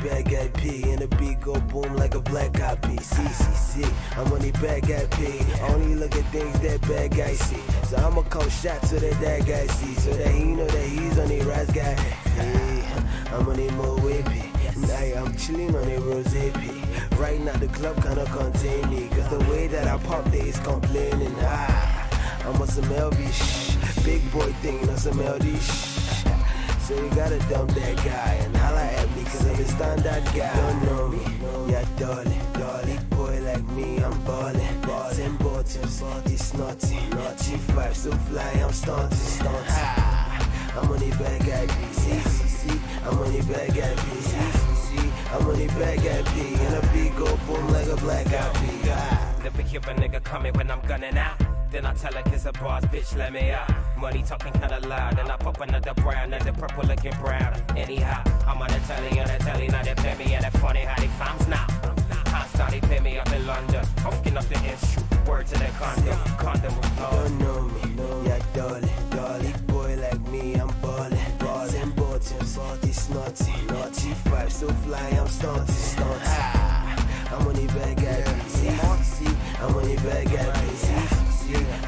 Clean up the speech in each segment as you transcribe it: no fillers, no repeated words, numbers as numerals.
bad guy P, and the beat go boom like a black guy P. C, I'm on the bad guy P. Only look at things that bad guy see. So I'ma call shots so that guy see, so that he know that he's on the rise guy. Hey, I'm on the more whippy. Now I'm chilling on the rose P. Right now the club kinda contain me, cause the way that I pop they is complaining. I'm on some LV shh, big boy thing on some LD shh. So you gotta dump that guy and holla at me, cause I'm a standard guy. Don't know me, yeah darling. Big boy like me, I'm ballin'. 10 bottles, it's naughty. 5 so fly, I'm stunting. I'm on the bad guy P. I'm on the bad guy P. I'm on the bad guy P. And a beat go boom like a black guy P. Never hear a nigga coming when I'm gunning out. Then I tell her kiss a boss, bitch, let me out. Money talking kinda loud, then I pop another brown, and the purple looking brown. Anyhow, I'm on the telly, now they play me, and it's funny how they fams now. How they pay me up in London, I'm fucking up the issue. Word to the condom with flow. Don't know me, yeah dolly, boy like me, I'm ballin'. 10 bottles, it's naughty. 5 so fly, I'm stunting. I'm on the bad guy P. I'm on the bad guy P.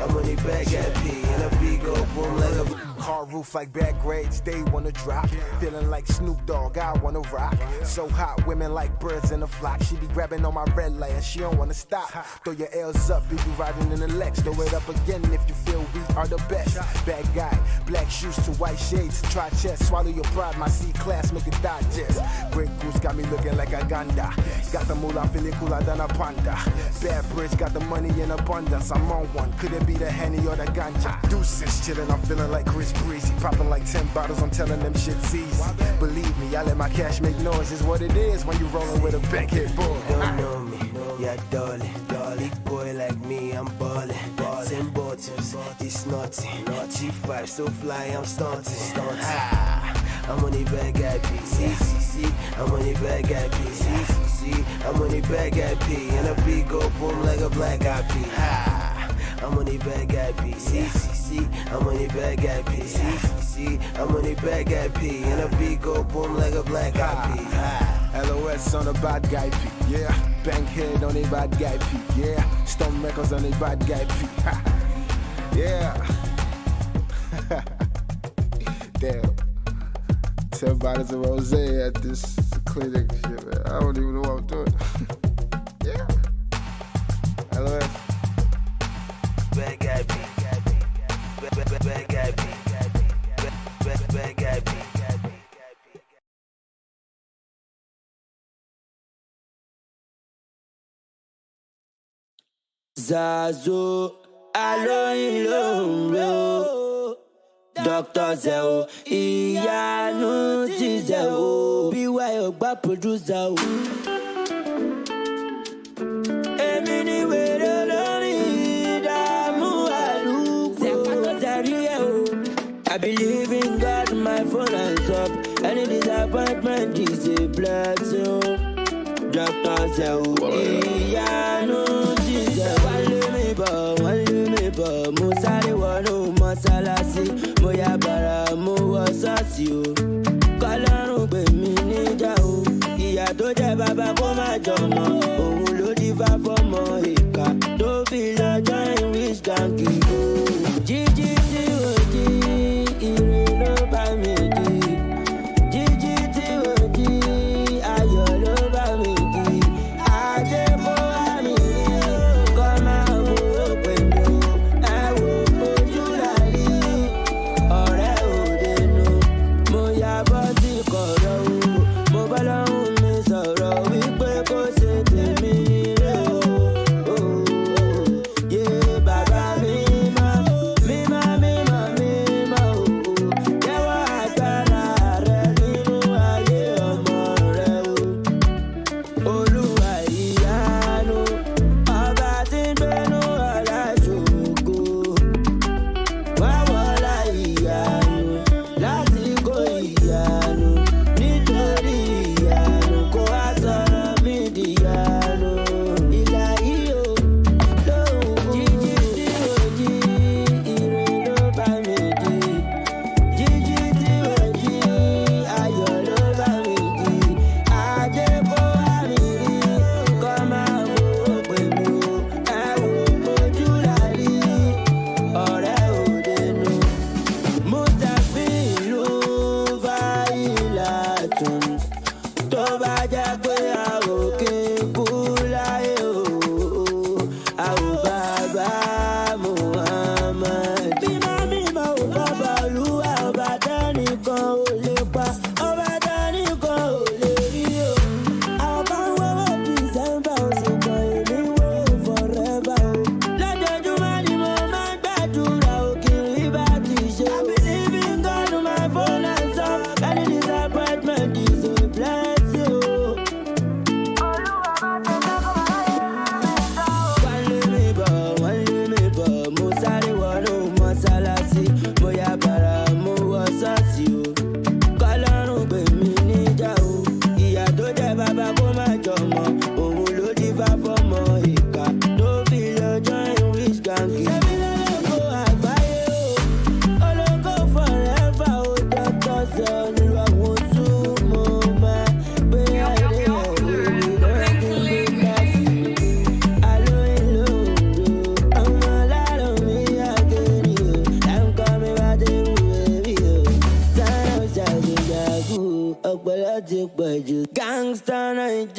I'm on the bad guy P. And a beat go boom like a car roof like bad grades, they wanna drop. Feeling like Snoop Dogg, I wanna rock. So hot, women like birds in a flock. She be grabbing on my red light and she don't wanna stop. Throw your L's up if you riding in the Lex. Throw it up again if you feel we are the best. Bad guy, black shoes to white shades. Try chest, swallow your pride, my C-class, make it digest. Great goose got me looking like a ganda. Got the moolah feeling cooler than a panda. Bad bridge got the money in abundance. I'm on one, could it be the Henny or the ganja? Deuces chillin', I'm feeling like Chris Breezy. Popping like 10 bottles, I'm telling them shit's easy. Believe me, I let my cash make noise. Is what it is when you rollin' with a backhead boy. Don't know me, yeah dolly. Big boy like me, I'm ballin'. 10 bottles, it's naughty. 5 so fly, I'm stunting. I'm on the bad guy P. I'm on the bad guy P. I'm on the bad guy P. And a beat go boom like a black guy P. I'm on the bad guy P. I'm on the bad guy P. I'm on the bad guy P. And a beat go boom like a black guy P. LOS on the bad guy P. Yeah, Bankhead on the bad guy P. Yeah, Stone Records on the bad guy P. Yeah. Damn. 10 bottles of rosé at this clinic shit, man. I don't even know what I'm doing. Yeah. LOS. Bad guy P. Bad guy P. Bad guy P. Zazo, alo Dr. Zeo, Iyanu ti Zeo, BY Ogba producer. Èmi ni wèrè lórí ìdààmú àlùkò. I believe in God, my phone hands up. Any disappointment is a blessing. Dr. Zeo, Iyanu ti Zeo. Wọ́n lé mi bọ̀, mo sáré wọnú mọ́sálásí. Mo ya bàrà, mo wọ ṣọ́ọ̀ṣì o. Kọ́lọ́run gbè mí níjà o. Ìyá tó jẹ́ bàbá kó má jọmọ. Òun ló dífá fọ́mọ ìka tó fi lọ́jọ́ ìwíṣ gàǹgì o. Jíjí tí ò jí, ire ló bá mi jí. Jíjí tí ò jí, ayọ̀ ló bá mi jí. Ajé mo wá mi rí, kọ́ máa wo pẹ̀lú. Ẹ wo ojú láyé, ọ̀rẹ́ òde nu. Mo ya bọ́ sí kọ̀rọ̀ o. Mo bá lọ́hùn mi sọ̀rọ̀ wípé kó ṣe tèmi nílé o. Yé bàbá mi máa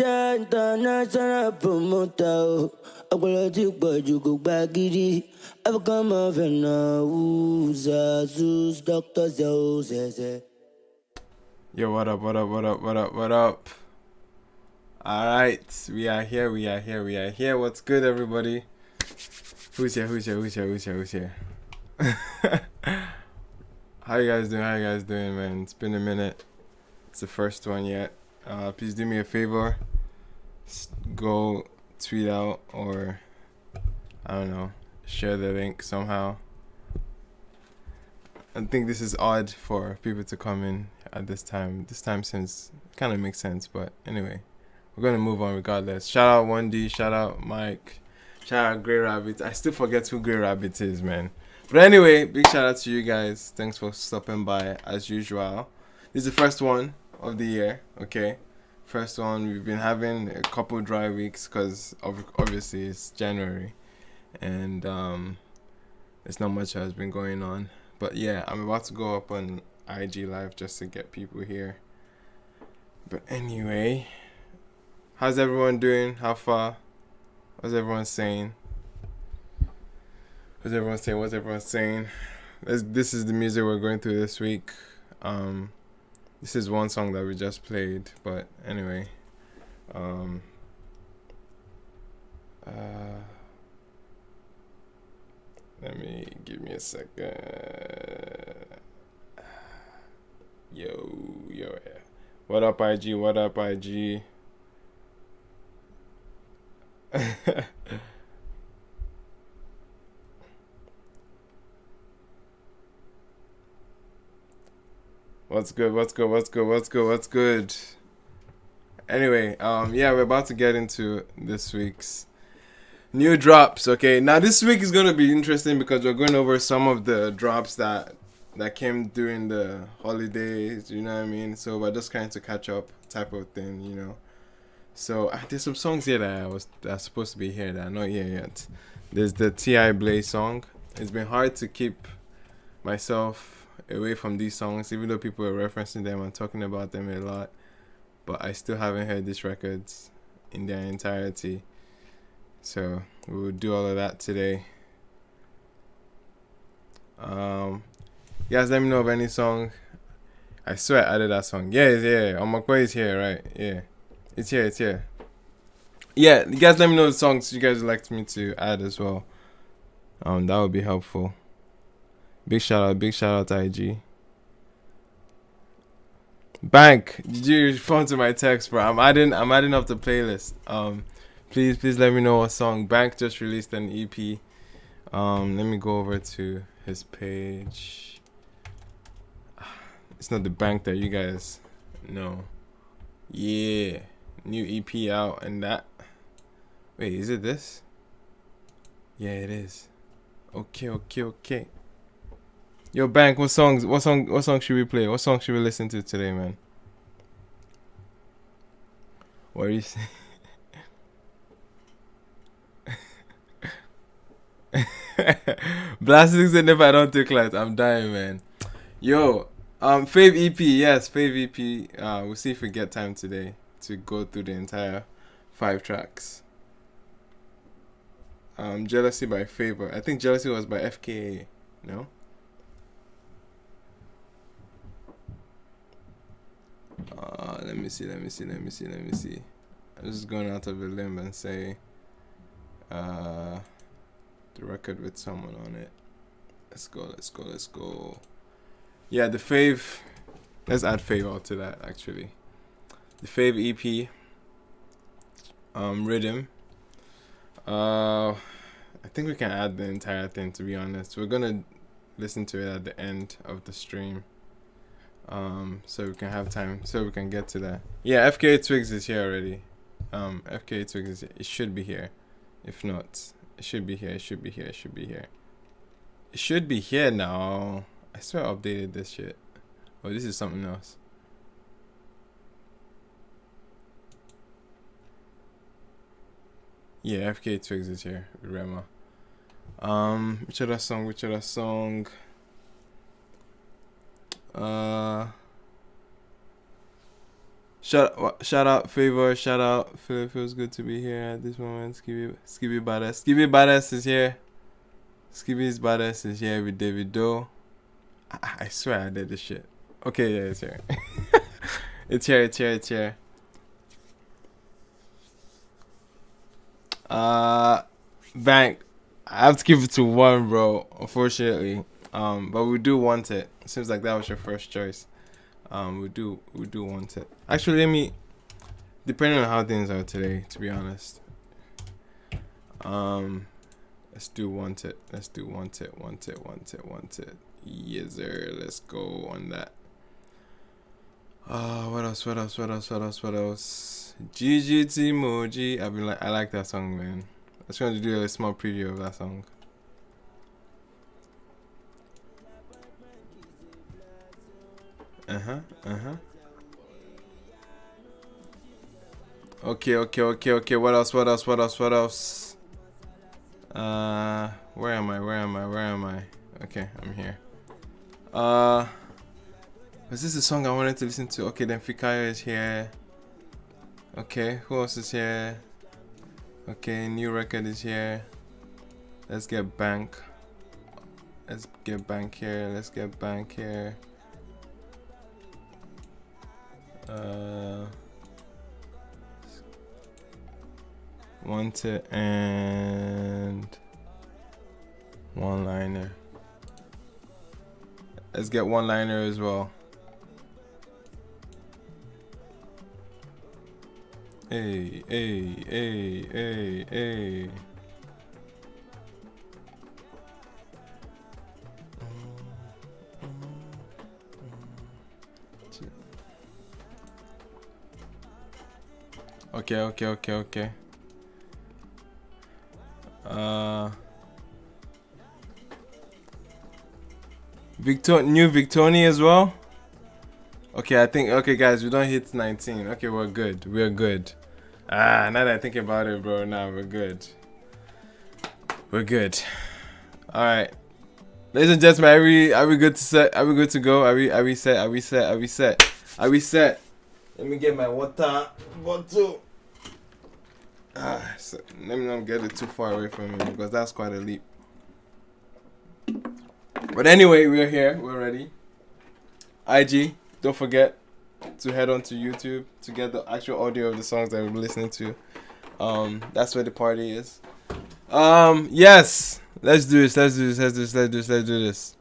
jẹ́ international promoter. Ọ̀pọ̀lọpọ̀ pọ̀jù kò gba gidi. African muffin náà wú Zazus Dr. Zose. Yo, what up, what up, what up, what up, what up? Alright, we are here. What's good, everybody? Who's here? How you guys doing, man? It's been a minute. It's the first one yet. Please do me a favor. Go tweet out or, I don't know, share the link somehow. I think this is odd for people to come in at this time. This time seems kind of makes sense, but anyway, we're gonna move on regardless. Shout out 1D, shout out Mike, shout out Grey Rabbit. I still forget who Grey Rabbit is, man. But anyway, big shout out to you guys. Thanks for stopping by as usual. This is the first one of the year, okay? First one. We've been having a couple dry weeks because obviously it's January, and there's not much has been going on. But yeah, I'm about to go up on IG Live just to get people here. But anyway, how's everyone doing? How far? What's everyone saying? What's everyone saying? This is the music we're going through this week. This is one song that we just played, but anyway. Give me a second. Yo. What up, IG? What's good? Anyway, yeah, we're about to get into this week's new drops, okay? Now, this week is going to be interesting because we're going over some of the drops that came during the holidays, you know what I mean? So we're just trying to catch up type of thing, you know? So there's some songs here that are supposed to be here that are not here yet. There's the T.I. Blaze song. It's been hard to keep myself away from these songs, even though people are referencing them and talking about them a lot, but I still haven't heard these records in their entirety, so we will do all of that today. You guys let me know of any song. I swear I added that song. Yeah, Omakwe is here, right? Yeah, it's here. Yeah, you guys let me know the songs you guys would like me to add as well. That would be helpful. Big shout out to IG. Bank, did you respond to my text, bro? I'm adding up the playlist. Please let me know what song. Bank just released an EP. Let me go over to his page. It's not the Bank that you guys know. Yeah, new EP out and that. Wait, is it this? Yeah, it is. Okay. Yo, Bank, what song should we play? What song should we listen to today, man? What are you saying? Blastings in if I don't take light. I'm dying, man. Yo, Fave EP, yes, Fave EP. We'll see if we get time today to go through the entire 5 tracks. Jealousy by Fave. I think Jealousy was by FKA. No? Let me see. I'm just going out of a limb and say the record with someone on it. Let's go. Yeah, the Fave. Let's add Fave out to that, actually. The Fave EP. Rhythm. I think we can add the entire thing, to be honest. We're gonna listen to it at the end of the stream. So we can have time, so we can get to that. Yeah, FKA Twigs is here already. FKA Twigs is here. It should be here. If not, it should be here. It should be here now. I swear I updated this shit. Oh, this is something else. Yeah, FKA Twigs is here with Rema. Which other song? Shout out Favor. Shout out Phil. Feels good to be here at this moment. Skiibii Badass. Skiibii Badass is here. Skiibii's Badass is here with Davido. I swear I did this shit. Okay, yeah, it's here. It's here. Bank. I have to give it to 1, bro. Unfortunately, but we do want it. Seems like that was your first choice. We do want it. Actually, let me. Depending on how things are today, to be honest. Let's do want it. Want it. Yes, sir. Let's go on that. What else? GGT Moji. I like that song, man. I just wanted to do a small preview of that song. Okay. What else? Where am I? Okay, I'm here. Was this the song I wanted to listen to? Okay, then Fikayo is here. Okay, who else is here? Okay, new record is here. Let's get Bank here. Want it and One Liner. Let's get One Liner as well. Hey. Okay. New Victoni as well. Okay, okay guys, we don't hit 19. Okay, we're good. Now that I think about it, bro, we're good. Alright. Ladies and gentlemen, are we good to set? Are we good to go? Are we set? Let me get my water bottle. So let me not get it too far away from me because that's quite a leap. But anyway, we're here. We're ready. IG, don't forget to head on to YouTube to get the actual audio of the songs that we're listening to. That's where the party is. Yes. Let's do this.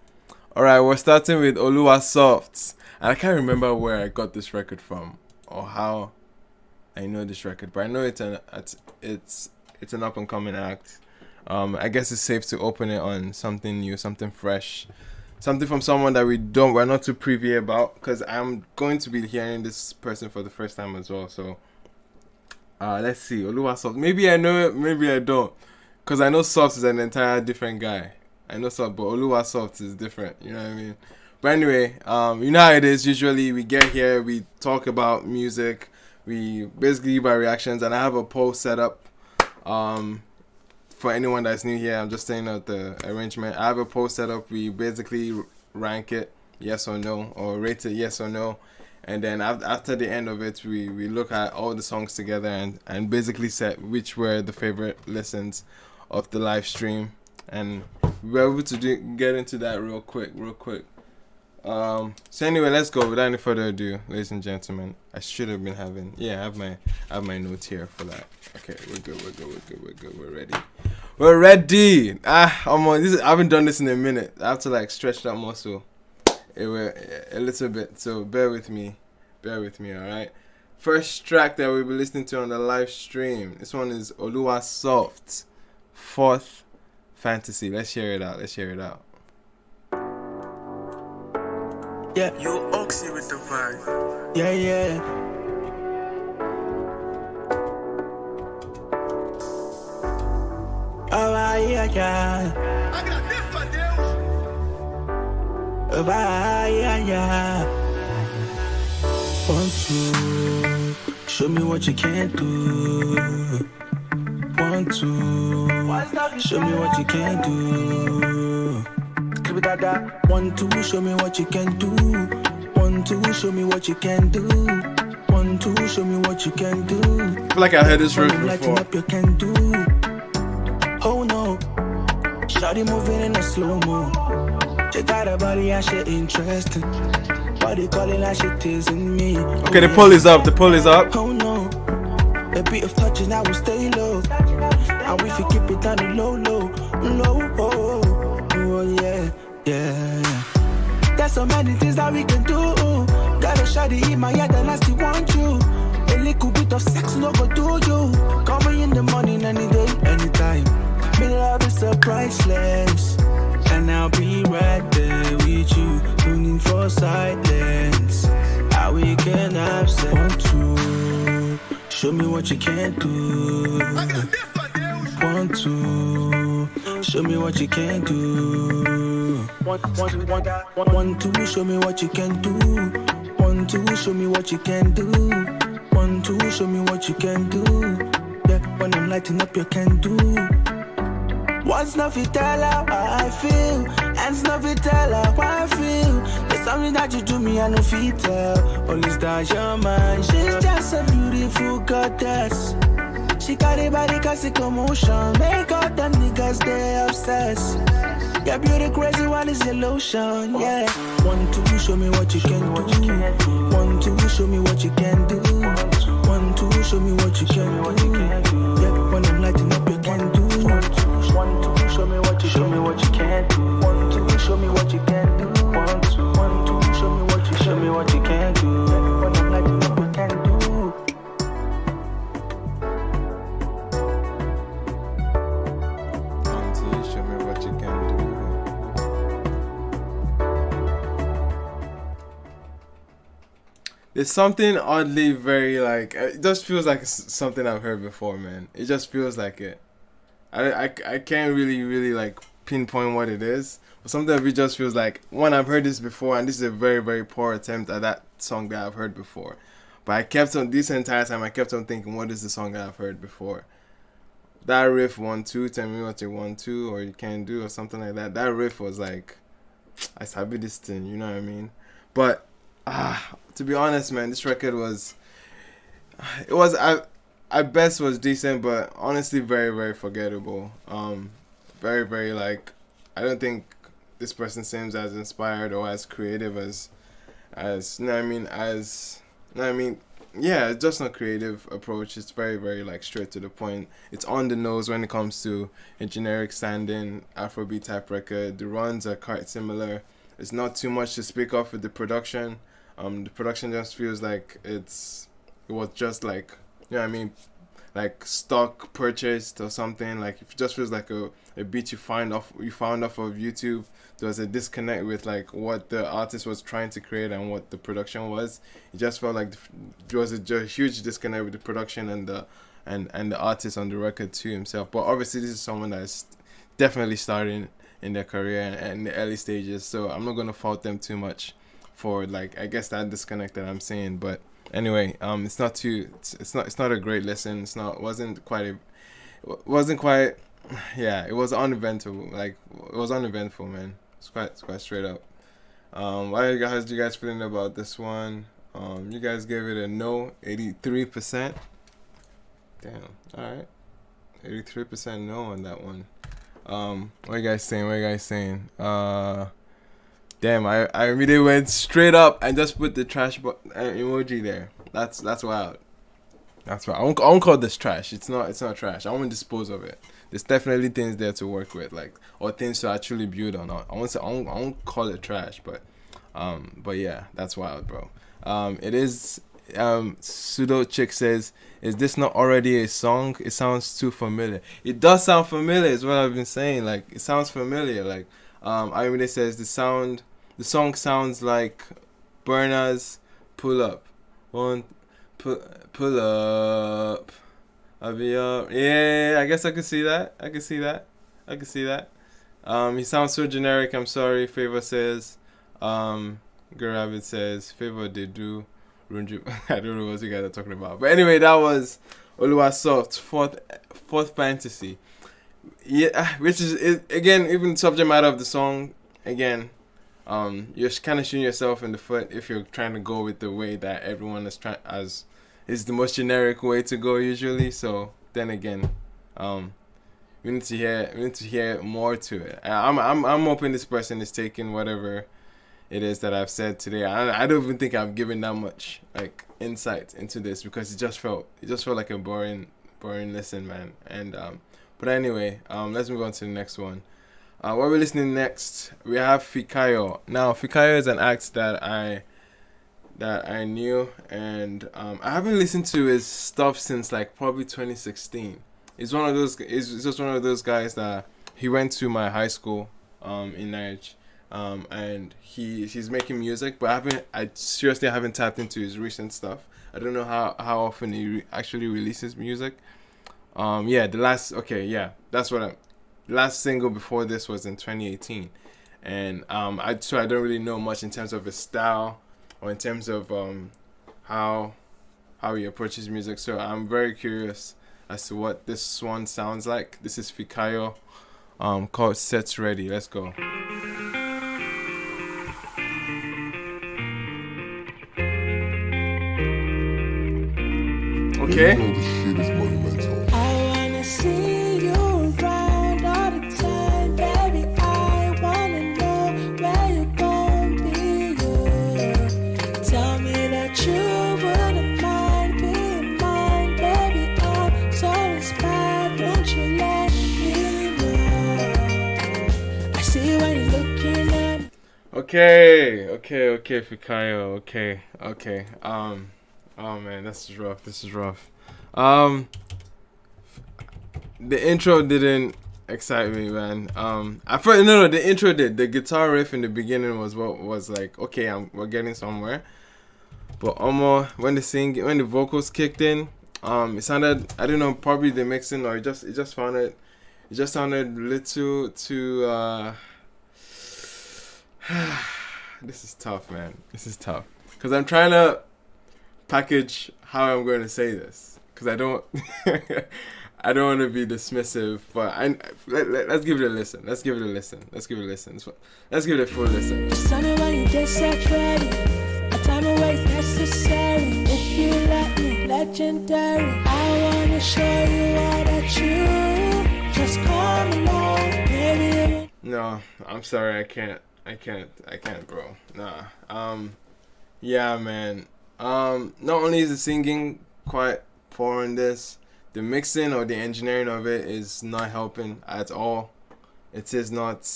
Alright, we're starting with Oluwasoft. And I can't remember where I got this record from or how I know this record, but I know it's an up and coming act. I guess it's safe to open it on something new, something fresh, something from someone that we're not too privy about, because I'm going to be hearing this person for the first time as well. So let's see. Oluwasoft. Maybe I know it, maybe I don't, because I know Soft is an entire different guy. I know Soft, but Oluwasoft is different. You know what I mean? But anyway, you know how it is. Usually we get here, we talk about music, we basically give our reactions, and I have a poll set up. For anyone that's new here, I'm just saying out the arrangement. I have a poll set up. We basically rank it yes or no, or rate it yes or no, and then after the end of it, we look at all the songs together and basically set which were the favorite listens of the live stream, and we were able to get into that real quick. So anyway, let's go. Without any further ado, ladies and gentlemen, I should have been having. Yeah, I have my notes here for that. Okay, we're good. We're ready. I haven't done this in a minute. I have to like stretch that muscle. A little bit. So bear with me. All right. First track that we'll be listening to on the live stream. This one is Oluwasoft, Fourth Fantasy. Let's hear it out. Yeah. You Oxy with the vibe. Yeah. Oh, yeah. I got this one, Oh, yeah. Want to show me what you can do. Want to show me what you can do. Want to show me what you can do. Want to show me what you can do. 1, 2, show me what you can do. I feel like I heard this riff Lighting before. up your can do. Oh no, shawty moving in a slow mo. She got a body and shit interesting. Body calling and shit teasing me. Okay, the pull is up. The pull is up. Oh no, a bit of touches now we stay low. And we fi keep it down the low, low. Oh yeah, yeah. There's so many things that we can do. Got a shawty in my head and I still want you. A little bit of sex no go do you. Call me in the morning any day, anytime. Me love is so priceless. And I'll be right there with you. No need for silence. How we can have sex. 1, 2, show me what you can do. 1, 2, show me what you can do. 1, 2, show me what you can do. 1, 2, show me what you can do. 1, 2, show me what you can do. Yeah, when I'm lighting up your can do. Once nothing tell her how I feel, and nothing tell her how I feel. There's something that you do me I no fit tell. All is that your mind. She's just a beautiful goddess. She got a body cause it commotion. Make all them niggas they obsessed. Your beauty crazy, one is your lotion, yeah. 1, 2, show me what you can do. 1, 2, show me what you can do. 1, 2, show me what you can do. Yeah, when I'm lighting up, you can do. 1, 2, show me what you can do. 1, 2, show me what you can do. 1, 2, show me what you can do. Yeah, when I'm lighting up, you can do. Show me what you can do. There's something oddly very like, it just feels like something I've heard before, man. It just feels like it. I can't really like pinpoint what it is, but something that just feels like, one, I've heard this before, and this is a very, very poor attempt at that song that I've heard before. But I kept on, this entire time I kept on thinking, what is the song that I've heard before? That riff, 1, 2, tell me what you want to, or you can do, or something like that. That riff was like, I sabi this thing, you know what I mean? But to be honest, man, this record was, at best was decent, but honestly very, very forgettable. Very, very like, I don't think this person seems as inspired or as creative as you know what I mean, yeah, it's just not creative approach. It's very, very like straight to the point. It's on the nose when it comes to a generic sounding Afrobeat type record. The runs are quite similar. It's not too much to speak of with the production. The production just feels like it was just like, you know what I mean, like stock purchased or something. Like it just feels like a beat you found off of YouTube. There was a disconnect with like what the artist was trying to create and what the production was. It just felt like there was a huge disconnect with the production and the artist on the record too himself. But obviously this is someone that's definitely starting in their career and in the early stages, so I'm not gonna fault them too much for like, I guess, that disconnect that I'm seeing. But anyway, it's not a great listen. It wasn't quite yeah, it was uneventful. Like it was uneventful, man. It's quite straight up. How you guys feeling about this one? You guys gave it a no, 83%. Damn. All right, 83% no on that one. What you guys saying? Damn, I immediately went straight up and just put the trash emoji there. That's wild. That's right. I won't call this trash. It's not trash. I won't dispose of it. There's definitely things there to work with, like, or things to actually build on. I won't call it trash, but yeah, that's wild, bro. It is. Pseudo Chick says, "Is this not already a song? It sounds too familiar." It does sound familiar, is what I've been saying. Like, it sounds familiar. Like, I mean, it says the song sounds like Burna's "Pull Up." Pull up. I'll be up. Yeah, I guess I could see that. He sounds so generic. I'm sorry. Favor says. Girl Rabbit says, Favor they do. Runju. I don't know what you guys are talking about. But anyway, that was Oluwasoft's fourth fantasy. Yeah, which is again, even subject matter of the song. Again, you're kind of shooting yourself in the foot if you're trying to go with the way that everyone has is the most generic way to go usually. So then again, we need to hear more to it. I'm hoping this person is taking whatever it is that I've said today. I don't even think I've given that much like insight into this, because it just felt like a boring listen, man. And but anyway, let's move on to the next one. What we're listening next, we have Fikayo. Now Fikayo is an act that I knew, and I haven't listened to his stuff since like probably 2016. He's just one of those guys that he went to my high school in Nigeria. And he's making music, but I seriously haven't tapped into his recent stuff. I don't know how often he actually releases music. The last single before this was in 2018, and I don't really know much in terms of his style or in terms of how he approaches music. So I'm very curious as to what this one sounds like. This is Fikayo, called Sets Ready. Let's go. Okay. This shit is monumental. I wanna see you around all the time, baby. I wanna know where you gon' be. Yeah. Tell me that you wouldn't mind being mine, baby. I'm so inspired, won't you let me know? I see when you're looking at me. Okay, Fikayo. Okay. Oh man, this is rough. The intro didn't excite me, man. The intro did. The guitar riff in the beginning was what was like, okay, we're getting somewhere. But when the vocals kicked in, it sounded, I don't know, probably the mixing, or it just sounded a little too. This is tough, man. This is tough, because I'm trying to package how I'm going to say this, because I don't I don't want to be dismissive, but let's give it a listen. Let's give it a full listen. Tell me when you get set ready. A time away is necessary. If you let me, legendary. I wanna show you all that you just come along, baby. No, I'm sorry, I can't, bro. Nah. Yeah, man. Not only is the singing quite poor in this, the mixing or the engineering of it is not helping at all. It is not.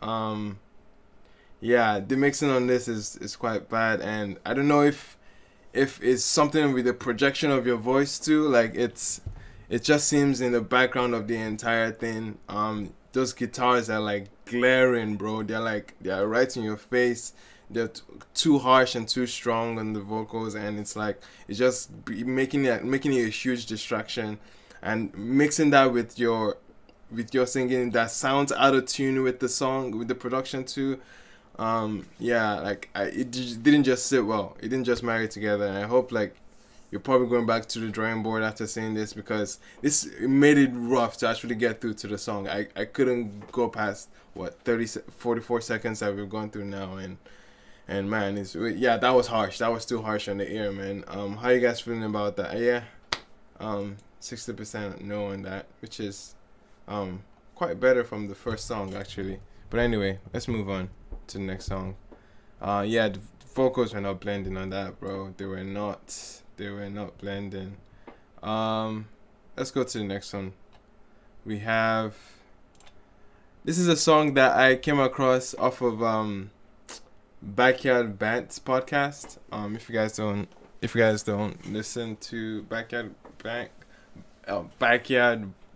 The mixing on this is quite bad, and I don't know if it's something with the projection of your voice too. Like it just seems in the background of the entire thing. Those guitars are like glaring, bro. They're right in your face. They're too harsh and too strong on the vocals, and it's just making it a huge distraction, and mixing that with your singing that sounds out of tune with the song, with the production too. It didn't just sit well. It didn't just marry together, and I hope you're probably going back to the drawing board after saying this, because this made it rough to actually get through to the song. I couldn't go past 44 seconds that we've gone through now, and man, that was harsh. That was too harsh on the ear, man. How you guys feeling about that? Yeah, 60% no on that, which is quite better from the first song actually. But anyway, let's move on to the next song. The vocals were not blending on that, bro. They were not blending. Let's go to the next one. This is a song that I came across off of Backyard Bants podcast. If you guys don't listen to Backyard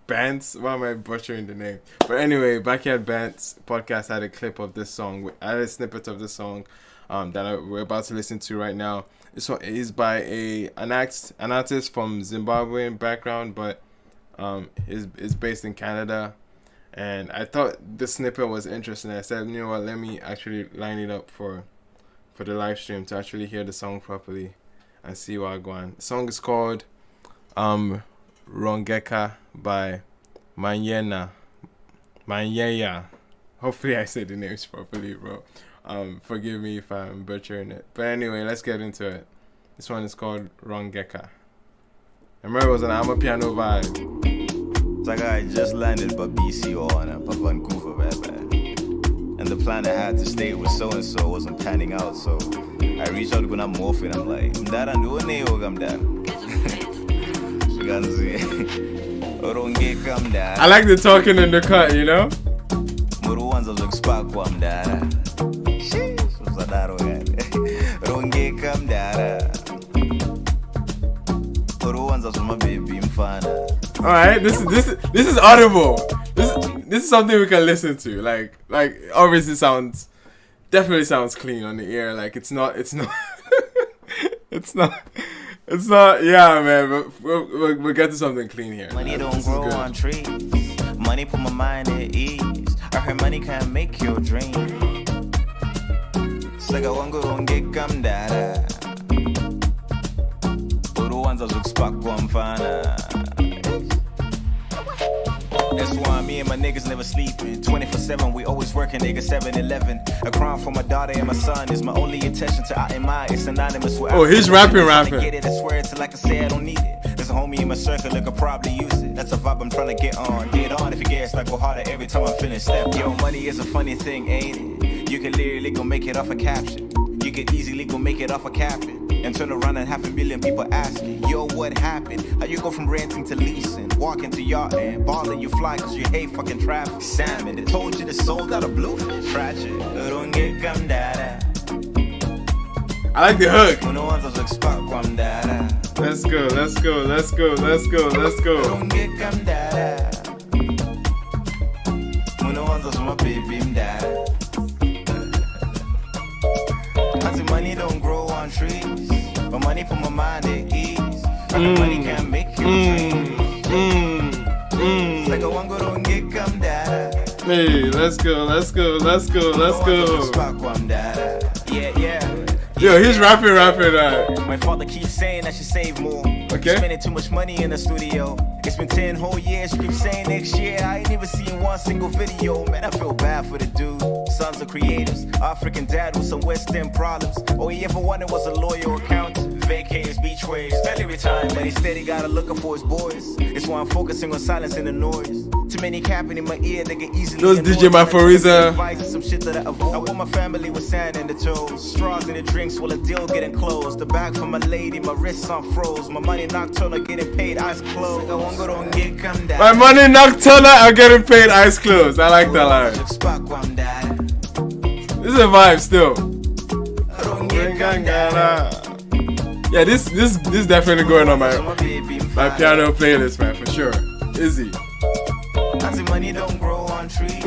Bants, why am I butchering the name? But anyway, Backyard Bants podcast had a clip of this song. I had a snippet of the song that we're about to listen to right now. This one is by an artist from Zimbabwean background, but is based in Canada. And I thought this snippet was interesting. I said, you know what, let me actually line it up for the live stream to actually hear the song properly and see what I go on. The song is called Rongeka by Manyenya. Hopefully I said the names properly, bro. Forgive me if I'm butchering it. But anyway, let's get into it. This one is called Rongeka. I remember it was an I'm a piano vibe. It's like I just landed by BC or on Vancouver, man. And the plan I had to stay with so-and-so wasn't panning out, so I reached out to Guna Morphin. I'm like, Mdara nduone I'm down. I like the talking in the cut, you know? Muru wanza look kwa mdara. Sadaro yani. Ronge kamdara. Muru wanza suma baby mfana. All right, this is audible. This is something we can listen to. Like obviously definitely sounds clean on the ear. Like it's not it's not. Yeah, man. But we'll get to something clean here. Money don't grow on trees. Money put my mind at ease. I heard money can make your dream. It's like I want go and get come dada. Uru ones look spark one fana. That's why me and my niggas never sleeping. 24/7, we always working, nigga 7-11. A crown for my daughter and my son is my only intention to out in my. It's synonymous with. Oh, he's rapping. Get it, I swear it's like I say I don't need it. There's a homie in my circle that could probably use it. That's a vibe I'm trying to get on. Get on if you get stuck, go harder every time I'm feeling step. Yo, money is a funny thing, ain't it? You can literally go make it off a caption. You can easily go make it off a caption. And turn around and 500,000 people asking, yo, what happened? How you go from renting to leasing? Walking to yacht and balling, you fly cause you hate fucking traffic. Salmon, they told you they sold out of bluefish. Tragic. Don't get come dada. I like the hook. Let's go. Don't get come dada. My baby dada. Money don't grow on trees, but money put my mind at ease. Money can make you dream. It's like I want go don't get come dada. Hey, let's go. Yeah. Yo, he's rapping that. My father keeps saying I should save more. Okay. Spending too much money in the studio. It's been 10 whole years, you keep saying next year. I ain't even seen one single video. Man, I feel bad for the dude. Sons of creatives, African dad with some West End problems. All he ever wanted was a lawyer accountant. Vacators, beach waves, barely retired, but he steady gotta looking for his boys. It's why I'm focusing on silencing the noise. Too many capping in my ear, they get easily. Those DJ Maforiza. Some shit that I avoid. I want my family with sand in the toes. Straws in the drinks while the deal getting closed. The bag for my lady, my wrists on froze. My money nocturnal getting paid, eyes closed. I won't go don't get come down. My money nocturnal are getting paid, eyes closed. I like that line. This is a vibe still. Yeah, this definitely going on my piano playlist, man, for sure. Izzy. Money don't grow on trees.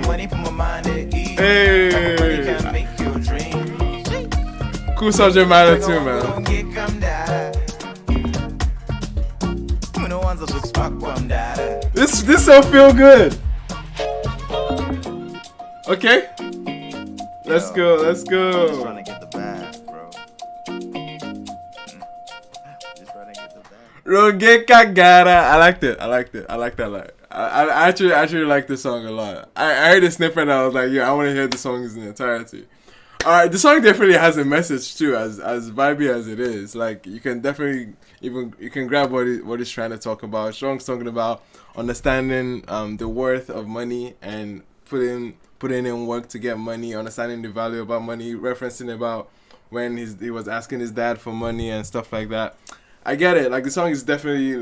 Money put my mind at ease. Hey. Money can make your dream. Cool subject matter too, man. This so feel good. Okay. Let's go. Just trying to get the bag, bro. Just trying to get the bag. Rogeka Gara. I liked it. I like that line. I actually like this song a lot. I heard a snippet and I was like, yeah, I want to hear the song in entirety. Alright, the song definitely has a message too, as vibey as it is. Like you can definitely you can grab what it's trying to talk about. Strong's talking about understanding the worth of money and putting in work to get money, understanding the value about money, referencing about when he was asking his dad for money and stuff like that. I get it. Like the song is definitely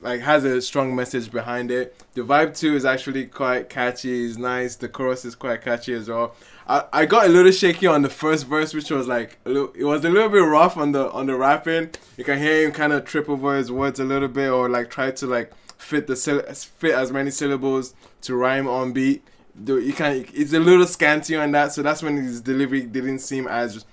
like has a strong message behind it. The vibe too is actually quite catchy. It's nice. The chorus is quite catchy as well. I got a little shaky on the first verse, which was like it was a little bit rough on the rapping. You can hear him kind of trip over his words a little bit, or like try to like fit as many syllables to rhyme on beat. It's a little scanty on that, so that's when his delivery didn't seem as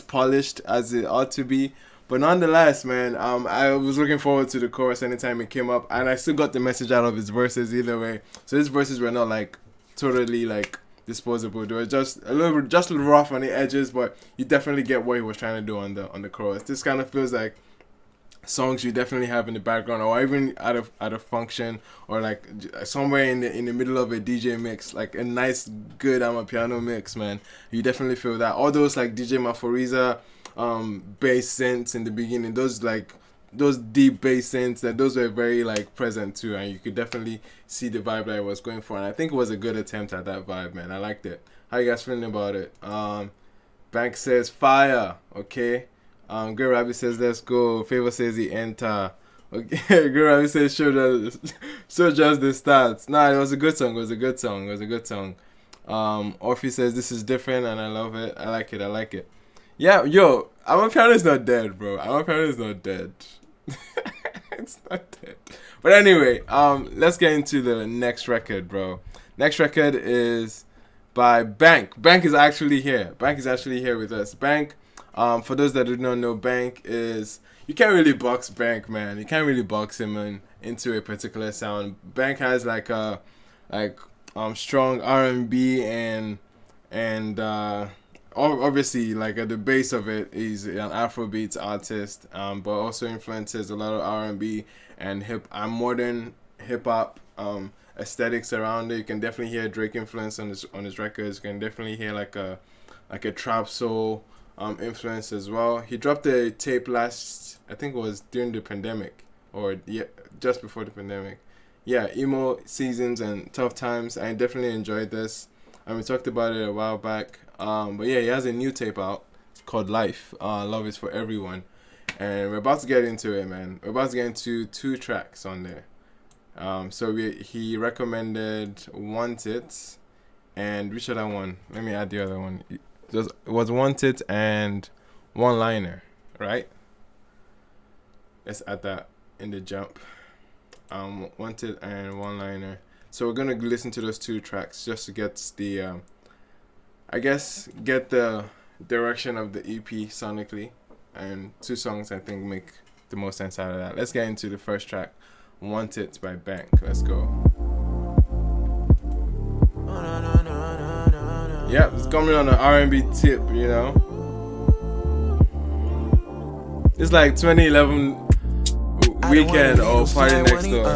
polished as it ought to be. But nonetheless, man, I was looking forward to the chorus anytime it came up, and I still got the message out of his verses either way. So his verses were not like totally like disposable. They were just a little rough on the edges, but you definitely get what he was trying to do on the chorus. This kind of feels like songs you definitely have in the background, or even at a function, or like somewhere in the middle of a DJ mix, like a nice good piano mix, man. You definitely feel that. All those like DJ Maforiza bass synths in the beginning, those like those deep bass synths, that those were very like present too, and you could definitely see the vibe that I was going for, and I think it was a good attempt at that vibe, man. I liked it. How you guys feeling about it? Bank says fire. Okay. Great Rabbit says let's go. Favor says he enter. Okay. Great Rabbit says show just the stats. Nah, it was a good song. Orphe says this is different and I love it. I like it. Yeah, yo, Amapiano is not dead, bro. Amapiano is not dead. It's not dead. But anyway, let's get into the next record, bro. Next record is by Bank. Bank is actually here. Bank is actually here with us. Bank, for those that do not know, Bank is, you can't really box Bank, man. You can't really box him into a particular sound. Bank has like a strong R&B and obviously like at the base of it, he's an Afrobeats artist, but also influences a lot of R&B and modern hip hop aesthetics around it. You can definitely hear Drake influence on his records. You can definitely hear like a trap soul influence as well. He dropped a tape last, I think it was during the pandemic, or just before the pandemic. Yeah, emo seasons and tough times. I definitely enjoyed this. We talked about it a while back. But yeah, he has a new tape out. It's called Life. Love is for everyone. And we're about to get into it, man. We're about to get into 2 tracks on there. So he recommended Want It, and which other one? Let me add the other one. It was Want It and One Liner, right? Let's add that in the jump. Want It and One Liner. So we're gonna listen to those 2 tracks just to get the get the direction of the EP sonically, and 2 songs I think make the most sense out of that. Let's get into the first track, Want It by Bank. Let's go. Yep, it's coming on an R&B tip, you know. It's like 2011 Weekend or Party Next Door.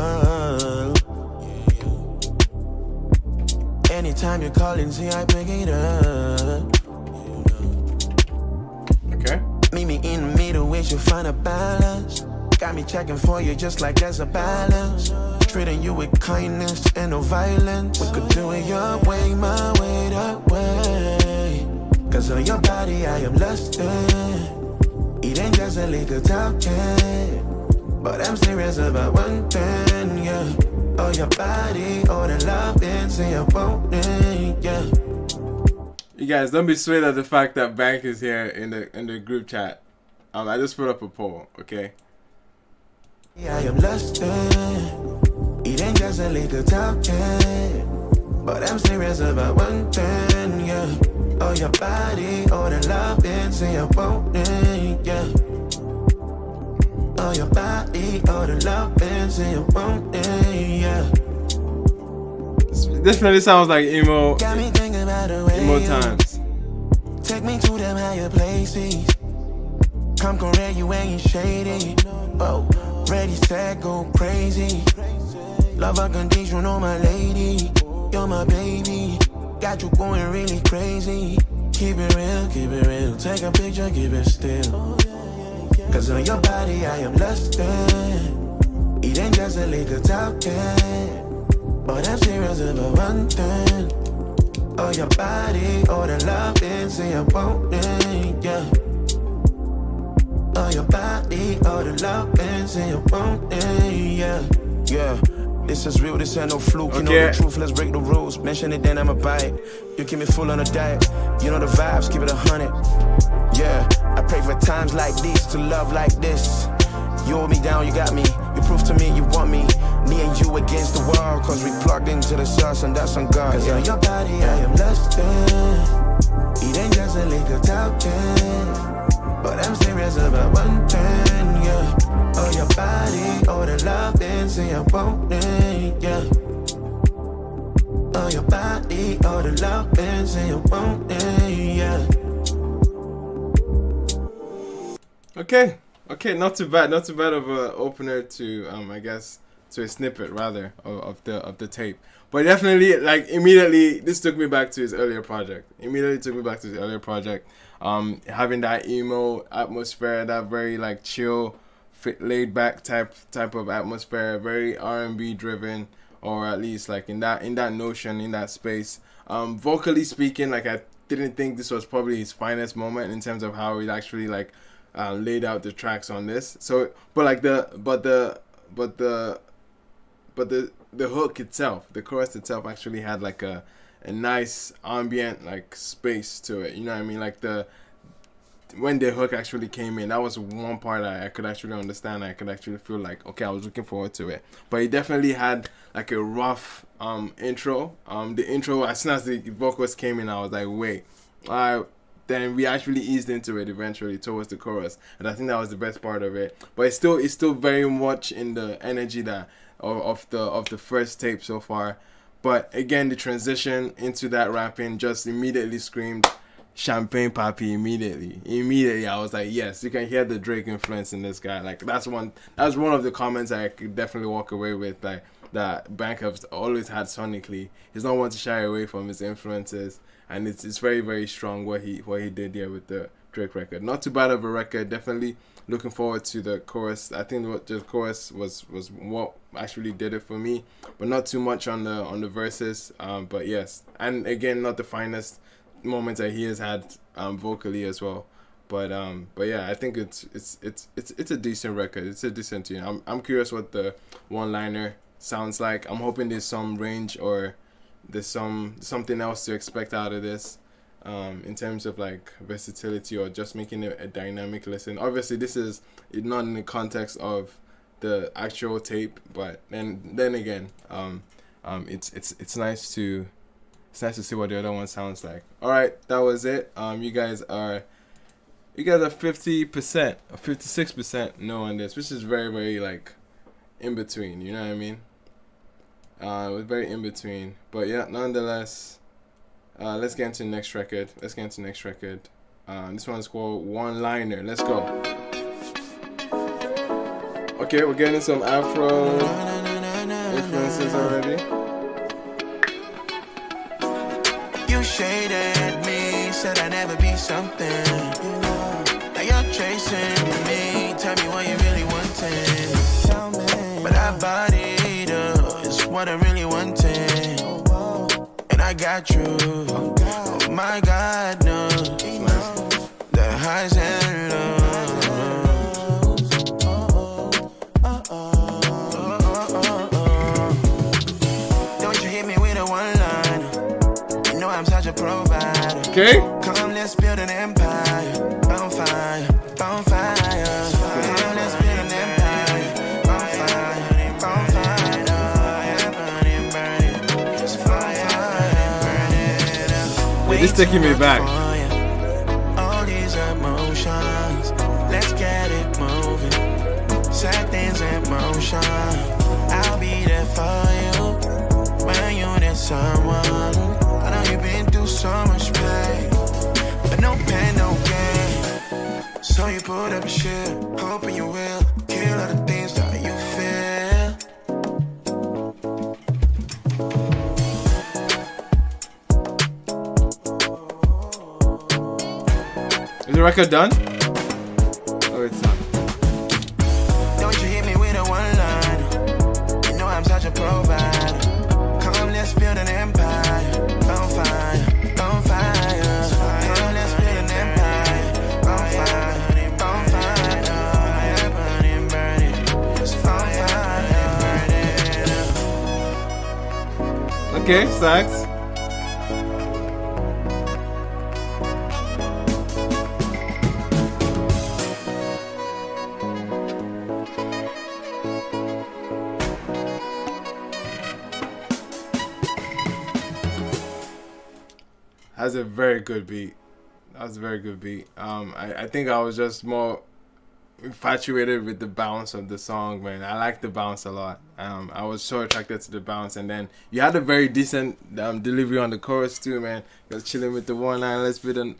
Anytime you call and see I pick it up. Okay. Meet me in the middle, we should find a balance. Got me checking for you just like there's a balance. Treating you with kindness and no violence. We could do it your way, my way, that way. Cause on your body I am lusting. It ain't just a little talking, but I'm serious about one thing, yeah. Oh, your body, oh, the love is in your bone, yeah. You guys, don't be swayed at the fact that Bank is here in the group chat. I just put up a poll, okay? Yeah, I am lusting. It ain't just a little talking, but I'm serious about one thing, yeah. Oh, your body, oh, the love is in your bone, yeah. Oh, your body, oh, the love is in your bone, yeah. This definitely sounds like emo times. Take me to them higher places. Come correct, you ain't shady. Oh, ready, set, go crazy. Love unconditional, my lady. You're my baby. Got you going really crazy. Keep it real, take a picture, keep it still. Cause on your body I am lusting. It ain't just a little talking, but I'm serious about one thing. Oh, your body, oh, the love is in your bone, yeah. Oh, your body, oh, the love is in your bone, yeah. Yeah. This is real, this ain't no fluke. You know the truth, let's break the rules. Mention it, then I'ma bite. You keep me full on a diet. You know the vibes, keep it 100. Yeah, I pray for times like these, to love like this. You hold me down, you got me. You prove to me you want me. Me and you against the wall, cause we plugged into the source and that's on God. Cause on your body I am lusting. It ain't just a little talking, but I'm serious about one thing, yeah. Oh, your body, oh, the love is in your bone, yeah. Oh, your body, oh, the love is in your bone, yeah. Okay, not too bad of a opener to I guess to a snippet rather of the tape. But definitely, like, immediately this took me back to his earlier project. Having that emo atmosphere, that very like chill laid back type of atmosphere, very R&B driven, or at least like in that notion, in that space. Vocally speaking, like I didn't think this was probably his finest moment in terms of how he actually like laid out the tracks on this. So, but the hook itself, the chorus itself, actually had like a nice ambient like space to it. You know what I mean? Like when the hook actually came in, that was one part I could actually understand. I could actually feel like, okay, I was looking forward to it. But he definitely had like a rough intro. The intro, as soon as the vocals came in, I was like, wait. Then we actually eased into it eventually towards the chorus, and I think that was the best part of it. But it's still very much in the energy that of the first tape so far. But again, the transition into that rapping just immediately screamed Champagne Papi. Immediately I was like, yes, you can hear the Drake influence in this guy. Like that's one of the comments I could definitely walk away with, like that Bank has always had sonically. He's not one to shy away from his influences, and it's very, very strong what he did here with the Drake record. Not too bad of a record. Definitely looking forward to the chorus. I think what the chorus was what actually did it for me, but not too much on the verses. But yes, and again, not the finest moments that he has had vocally as well. But yeah, I think it's a decent record. It's a decent tune. I'm curious what the one-liner sounds like. I'm hoping there's some range or there's something else to expect out of this. In terms of like versatility or just making it a dynamic listen. Obviously, this is not in the context of the actual tape, but then again, it's nice to see what the other one sounds like. All right, that was it. You guys are 50% or 56% no on this, which is very, very like in between. You know what I mean? It was very in between, but yeah, nonetheless. Let's get into the next record. This one's called One Liner. Let's go. Okay, we're getting some Afro influences already. You shaded me, said I'd never be something. Now you're chasing me, tell me what you really wanted. But I bodied up, it's what I really wanted. I got you, oh my God, no. The highs and lows. Don't you hit me with a one-liner? You know I'm such a provider. Okay. Come, let's build an empire. On fire, on fire. Come, let's build an empire. On fire, on fire. It's taking me back. All these emotions, let's get it moving. Set things in motion. I'll be there for you when you need someone. I know you've been through so much pain, but no pain, no gain. So you put up a shit, hoping you will kill all the things that you feel. Is the record done? Oh, it's not. Don't you hit me with a one-line? You know I'm such a provider. Come, let's build an empire. On fire, on fire. Come, let's build an empire. On fire, on fire. Burning, burning. On fire, burning. Okay, sax. That's a very good beat. I think I was just more infatuated with the bounce of the song, man. I like the bounce a lot. I was so attracted to the bounce, and then you had a very decent delivery on the chorus too, man. Just chilling with the one line, let's build an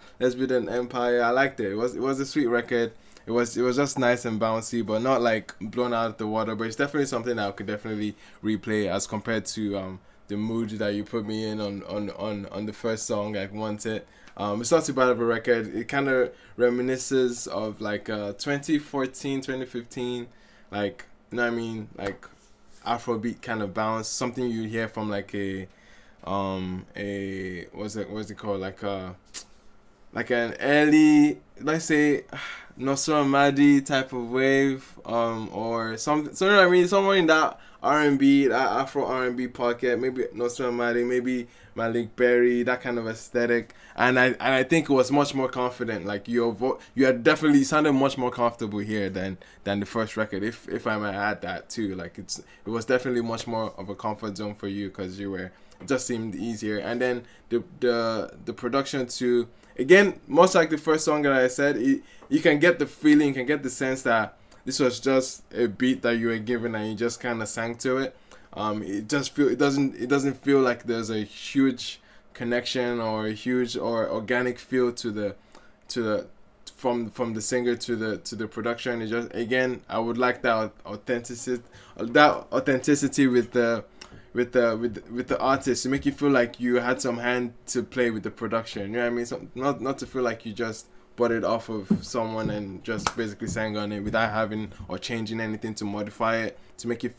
empire. I liked it. It was a sweet record. It was just nice and bouncy, but not like blown out of the water. But it's definitely something that I could definitely replay as compared to the mood that you put me in on the first song, like Want It. It's not too bad of a record. It kind of reminisces of like 2014, 2015, like, you know what I mean, like Afrobeat kind of bounce, something you hear from like a what's it called, like an early, let's say, Oluwasoft type of wave, or something. So you know what I mean, somewhere in that R&B, that Afro R&B pocket, maybe Oluwasoft, maybe Malik Berry, that kind of aesthetic. And I think it was much more confident. Like you had definitely sounded much more comfortable here than the first record. If I might add that too, like it was definitely much more of a comfort zone for you, because it just seemed easier. And then the production too. Again, much like the first song that I said, you can get the feeling, you can get the sense that this was just a beat that you were given and you just kind of sang to it. It doesn't feel like there's a huge connection or a huge or organic feel to the from the singer to the production. It just, again, I would like that authenticity with the artist, to make you feel like you had some hand to play with the production. You know what I mean? So not to feel like you just bought it off of someone and just basically sang on it without having or changing anything to modify it, to make it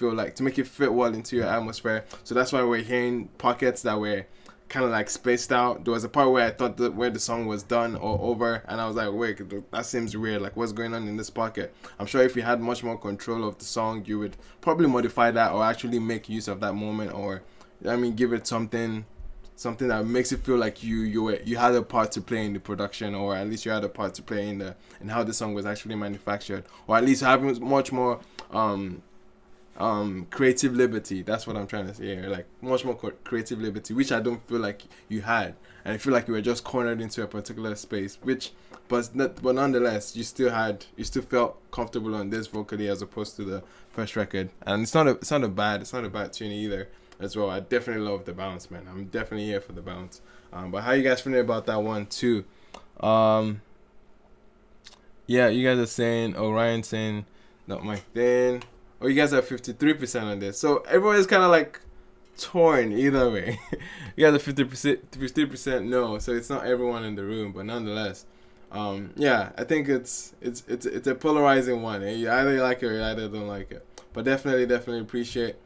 fit well into your atmosphere. So that's why we're hearing pockets that were kind of like spaced out. There was a part where I thought that where the song was done or over, and I was like, wait, that seems weird. Like, what's going on in this pocket? I'm sure if you had much more control of the song, you would probably modify that or actually make use of that moment, or give it something that makes it feel like you had a part to play in the production, or at least you had a part to play in how the song was actually manufactured, or at least having much more creative liberty. That's what I'm trying to say here, like much more creative liberty, which I don't feel like you had, and I feel like you were just cornered into a particular space, but nonetheless you still felt comfortable on this vocally as opposed to the first record. And it's not a bad tune either as well. I definitely love the bounce, man. I'm definitely here for the bounce. But how you guys feeling about that one too? Yeah, you guys are saying, Ryan saying not my thing. Oh, you guys are 53% on this. So everyone's kind of like torn either way. You guys are 50% no. So it's not everyone in the room, but nonetheless, yeah, I think it's a polarizing one. You either like it or you either don't like it. But definitely appreciate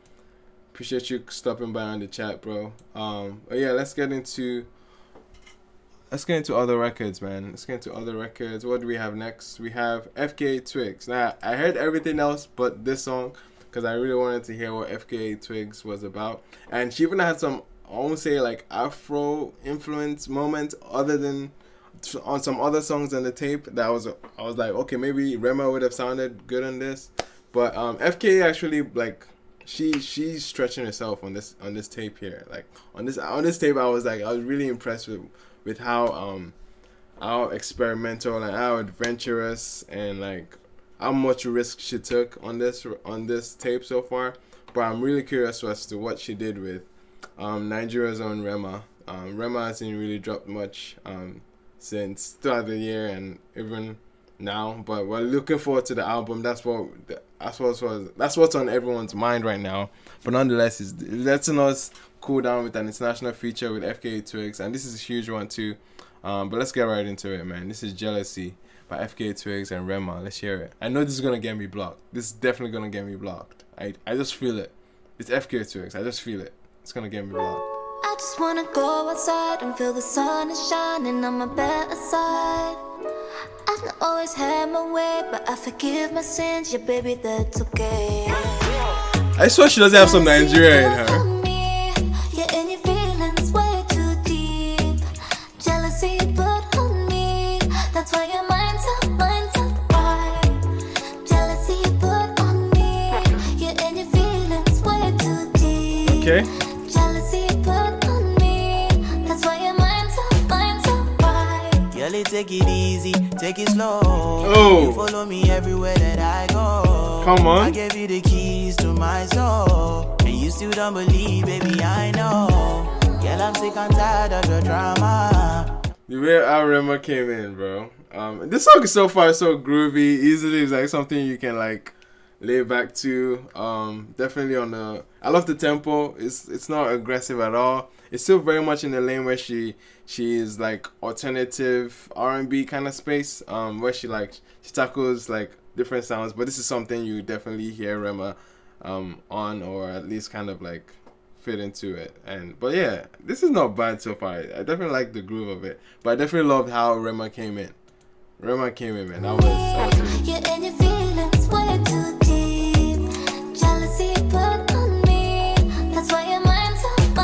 you stopping by on the chat, bro. But yeah, let's get into other records, man. Let's get into other records. What do we have next? We have FKA Twigs. Now, I heard everything else but this song because I really wanted to hear what FKA Twigs was about. And she even had some, I won't say like Afro influence moments other than on some other songs on the tape that I was like, okay, maybe Rema would have sounded good on this. But FKA actually, like, she's stretching herself on this tape here. Like on this tape, I was really impressed with how experimental and how adventurous and like how much risk she took on this tape so far. But I'm really curious as to what she did with Nigeria's own Rema. Rema hasn't really dropped much since throughout the year and even now, but we're looking forward to the album. That's what's on everyone's mind right now. But nonetheless, it's letting us cool down with an international feature with FKA Twigs, and this is a huge one too. But let's get right into it, man. This is Jealousy by FKA Twigs and Rema. Let's hear it. I know this is gonna get me blocked. This is definitely gonna get me blocked. I just feel it. It's FKA Twigs. I just feel it. It's gonna get me blocked. I just wanna go outside and feel the sun is shining on my better side. I've not always had my way, but I forgive my sins, yeah, baby, that's okay. I swear she doesn't have some Nigeria in her. Yeah, and your feelings way too deep. Jealousy you put on me, that's why your mind's up, why? Jealousy you put on me, yeah, and your feelings way too deep. Okay. Jealousy you put on me, that's why your mind's up, why? Girl, take it easy, take it slow. Oh. You follow me everywhere that I go. Come on. I gave you the keys to my soul, and you still don't believe, baby, I know. Girl, I'm sick and tired of your drama. The way our Rema came in, bro. This song is so far so groovy. Easily, it's like something you can like laid back too. Definitely on the. I love the tempo. It's not aggressive at all. It's still very much in the lane where she is like alternative R&B kind of space. Where she tackles like different sounds. But this is something you definitely hear Rema on, or at least kind of like fit into it. But yeah, this is not bad so far. I definitely like the groove of it. But I definitely loved how Rema came in. Man. That was really You're in your feelings way too deep. Jealousy put on me. That's why your mind's up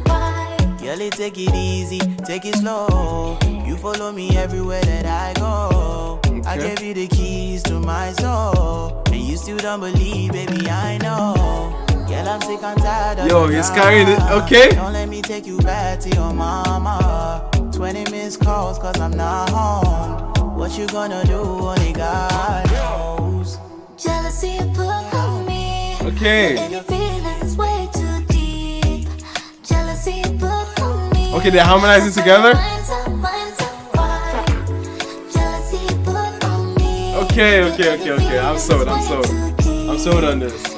wide. Girl, take it easy, take it slow. You follow me everywhere that I go. Okay. I gave you the keys to my soul, and you still don't believe, baby, I know. Girl, I'm sick and tired of Yo, he's carrying it, okay? Don't let me take you back to your mama. 20 missed calls cause I'm not home. What you gonna do, only God knows. Jealousy you put on me. Okay. You're in your feelings way too deep. Jealousy you put on me. Okay, they're harmonizing together? Mind's up wide. Jealousy you put on me. Okay. I'm sold on this. I'm sold on this.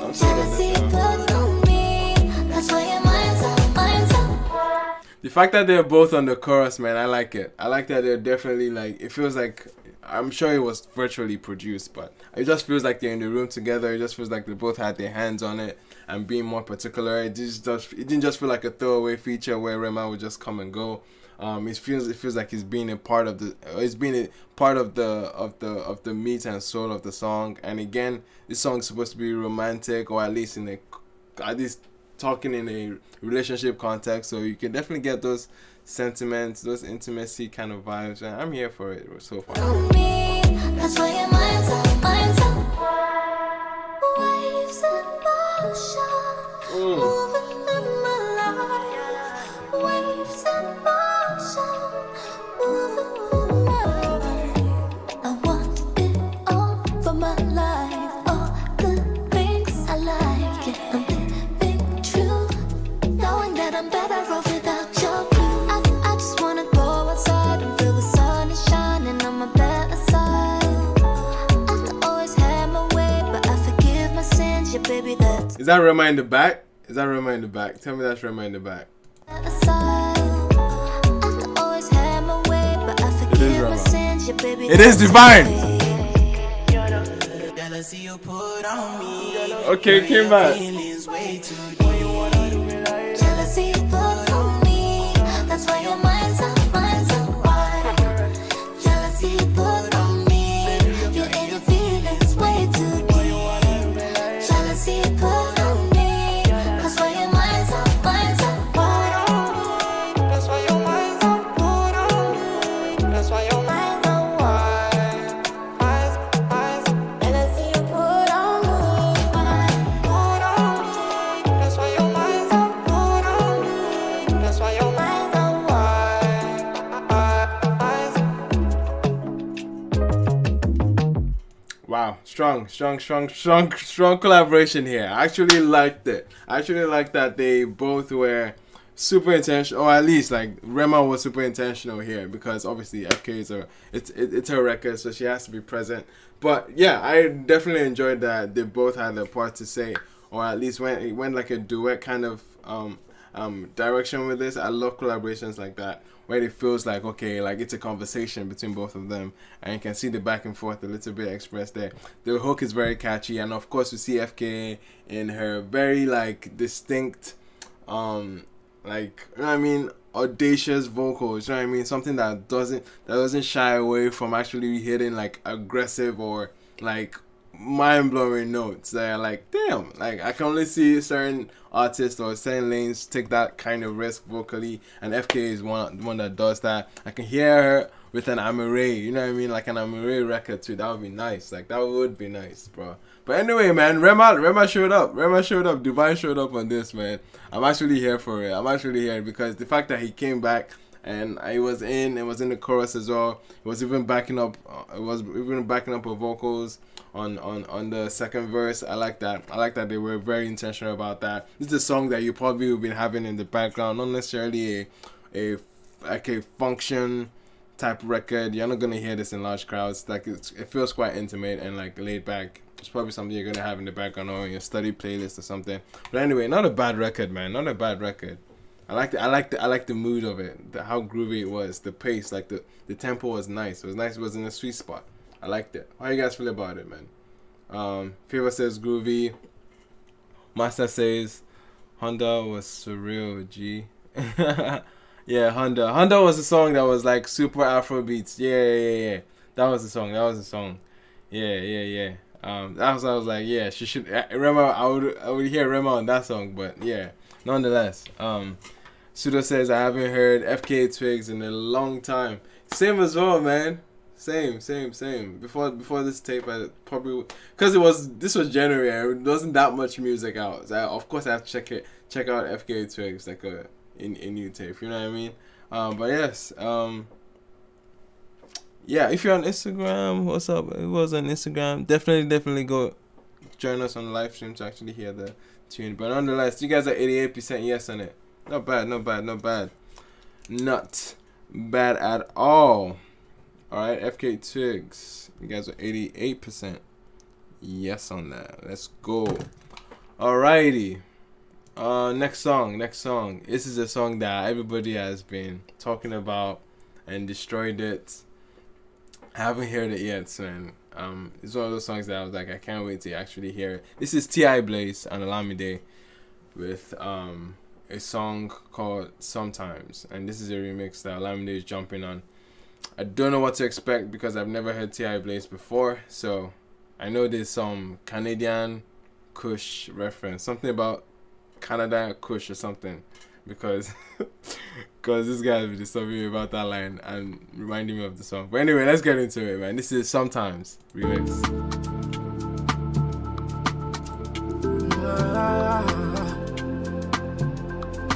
The fact that they're both on the chorus, man, I like it. I like that they're definitely like, it feels like, I'm sure it was virtually produced, but it just feels like they're in the room together. It just feels like they both had their hands on it and being more particular. It didn't just feel like a throwaway feature where Rema would just come and go. It feels like he's being a part of the meat and soul of the song. And again, this song is supposed to be romantic, or at least talking in a relationship context, so you can definitely get those sentiments, those intimacy kind of vibes, and I'm here for it so far. That's why your mind's up. Waves in motion, moving in my life. Waves in motion, moving in my life. I want it all for my life. All the things I like, yeah, I'm living true, knowing that I'm better off without your blue. I just wanna go outside and feel the sun is shining on my better side. I could always have my way, but I forgive my sins, yeah, baby, that's Is that Rema in the back? Tell me that's Rema in the back. better side. I could always have my way, but I forgive my Rema. sins, yeah, baby, It is that's divine. Jealousy you put on me. Okay, came back. Feelings way too jealousy you put on me. That's why your mind's up wide. Jealousy you put on me. You're in your feelings way too deep. Jealousy you put on me. That's why your mind's up wide. That's why your mind's up wide. That's why your mind's up wide. Jealousy you put on me. That's why your mind's up wide. That's why your mind's up wide. Wow, strong collaboration here. I actually liked it. I actually liked that they both were super intentional, or at least like Rema was super intentional here, because obviously FK it's her record, so she has to be present. But yeah, I definitely enjoyed that they both had a part to say, or at least it went like a duet kind of direction with this. I love collaborations like that, where it feels like, okay, like it's a conversation between both of them, and you can see the back and forth a little bit expressed there. The hook is very catchy, and of course we see FKA in her very like distinct like, you know what I mean, audacious vocals, you know what I mean, something that doesn't shy away from actually hitting like aggressive or like mind-blowing notes that are like, damn, like I can only see certain artists or certain lanes take that kind of risk vocally, and FKA is one that does that. I can hear her with an Amore, you know what I mean, like an Amore record too. That would be nice. Like that would be nice, bro. But anyway, man, Rema showed up. Dubai showed up on this, man. I'm actually here for it. I'm actually here because the fact that he came back and it was in the chorus as well. It was even backing up. It was even backing up her vocals on the second verse. I like that. I like that they were very intentional about that. This is a song that you probably would be having in the background, not necessarily a function type record. You're not gonna hear this in large crowds. Like it feels quite intimate and like laid back. It's probably something you're gonna have in the background or in your study playlist or something. But anyway, not a bad record, man. Not a bad record. I like the mood of it, how groovy it was, the pace, like the tempo was nice. It was nice. It was in a sweet spot. I liked it. How you guys feel about it, man? Favor says groovy. Master says Honda was surreal. G. Yeah, Honda was a song that was like super Afrobeats. Yeah. That was the song. Yeah. That was I was like, yeah, she should. Rema, I would hear Rema on that song, but yeah, nonetheless. Sudo says I haven't heard FKA Twigs in a long time. Same as well, man. Same. Before this tape, I probably because this was January. It wasn't that much music out. So of course I have to check out FKA Twigs like a new tape. You know what I mean? But yes. Yeah, if you're on Instagram, what's up? It was on Instagram. Definitely go join us on the live stream to actually hear the tune. But nonetheless, you guys are 88% yes on it. Not bad. Not bad at all. Alright, FK Twigs. You guys are 88% yes on that. Let's go. Alrighty. Next song. This is a song that everybody has been talking about and destroyed it. I haven't heard it yet, man. It's one of those songs that I was like, I can't wait to actually hear it. This is T.I. Blaze and Olamide with a song called Sometimes, and this is a remix that Olamide is jumping on. I don't know what to expect because I've never heard T.I. Blaze before, so I know there's some Canadian Kush reference, something about Canada Kush or something, because this guy has been disturbing me about that line and reminding me of the song. But anyway, let's get into it, man. This is Sometimes remix.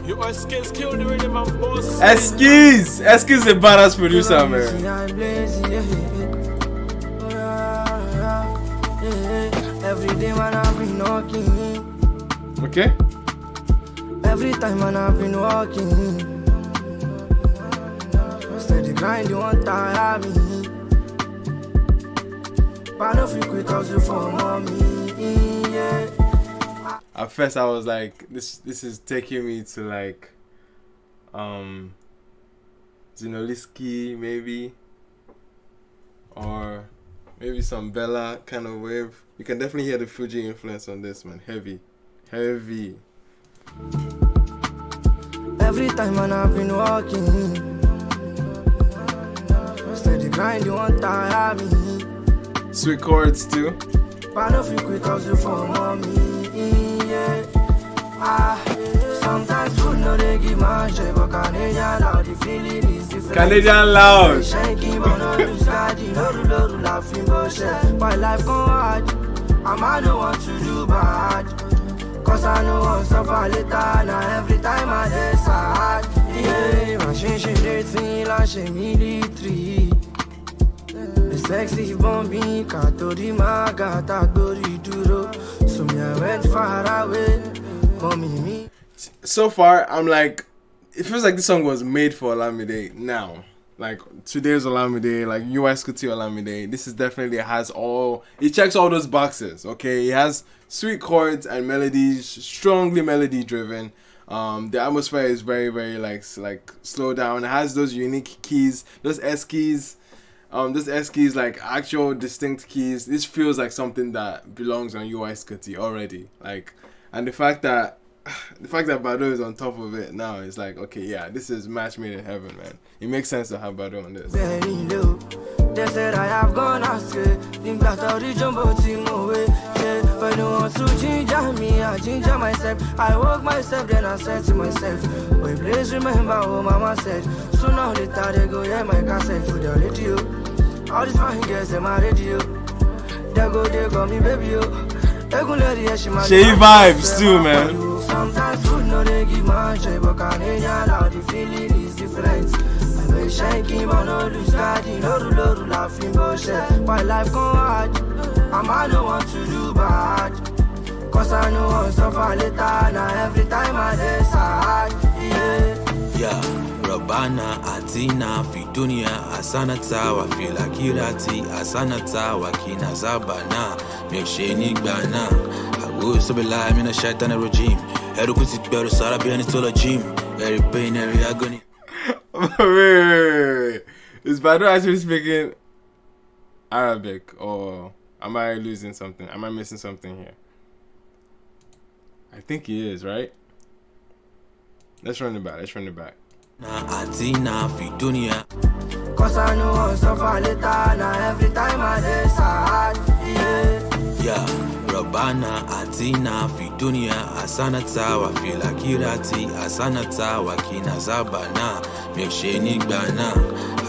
You are skills kill the rhythm and boss. Skiibi is a badass producer, man. Every day man I've been knocking. Okay. Every time man I've been walking. Steady grind, you won't tire me. But no frequent cause you for mommy. Yeah. At first I was like, this is taking me to like Zinoliski maybe, or maybe some Bella kind of wave. You can definitely hear the Fuji influence on this, man. Heavy. Every time man I've been walking. Steady grind, you won't tire me. Sweet chords too. But no frequent cause you for mommy. Sometimes food no they give my shape, but Canadian loud, the feeling is different. Canadian loud. My life go hard, I don't want to do bad. Cause I know I'll suffer later, now every time I decide. Yeah, my she dates me like she military. The sexy bombing, Katori Magata, Dori Duro. So me I went far away, mommy me. So far, I'm like, it feels like this song was made for Olamide now. Like today's Olamide, like US Kuti Olamide. This is definitely it checks all those boxes. Okay, it has sweet chords and melodies, strongly melody driven. The atmosphere is very, very like slow down. It has those unique keys, those S keys. Those S keys, like actual distinct keys. This feels like something that belongs on US Kuti already. Like, and the fact that Bado is on top of it now, it's like, okay, yeah, this is match made in heaven, man. It makes sense to have Bado on this. Very low. They said I have gone astray. Think that I'll reach jumbo team away. When you want to ginger me, I ginger myself. I walk myself, then I said to myself, wait, please remember what mama said. So now later they go hear my cassette for the radio. All these fine girls in my radio. They go me baby yo. She vibes too, man. Sometimes food no they give my shape, but Canadian loud, the feeling is different. I will shaking, but no lose God, no laughing bullshit. My life go hard, I don't want to do bad. Cause I know I'll suffer later, now every time I decide. Yeah, Robana, Atina, Fidunia, Asanata, Wafila Kirati, Asanata, Wakina Zabana, Mesheni Bana. I will so be lying in a shaitan regime. Erukusit better, Sarabian is still a gym. Every pain, every agony. Wait. Is Badu actually speaking Arabic, or am I losing something? Am I missing something here? I think he is, right? Let's run it back. Atina, Fidunia. Cause I know I'm suffer later. Now every time I decide, yeah. Robana, Atina, Fidunia, Asanata, Wafila Kirati, Asanata, Wakina Zabana, Mesheni Bana.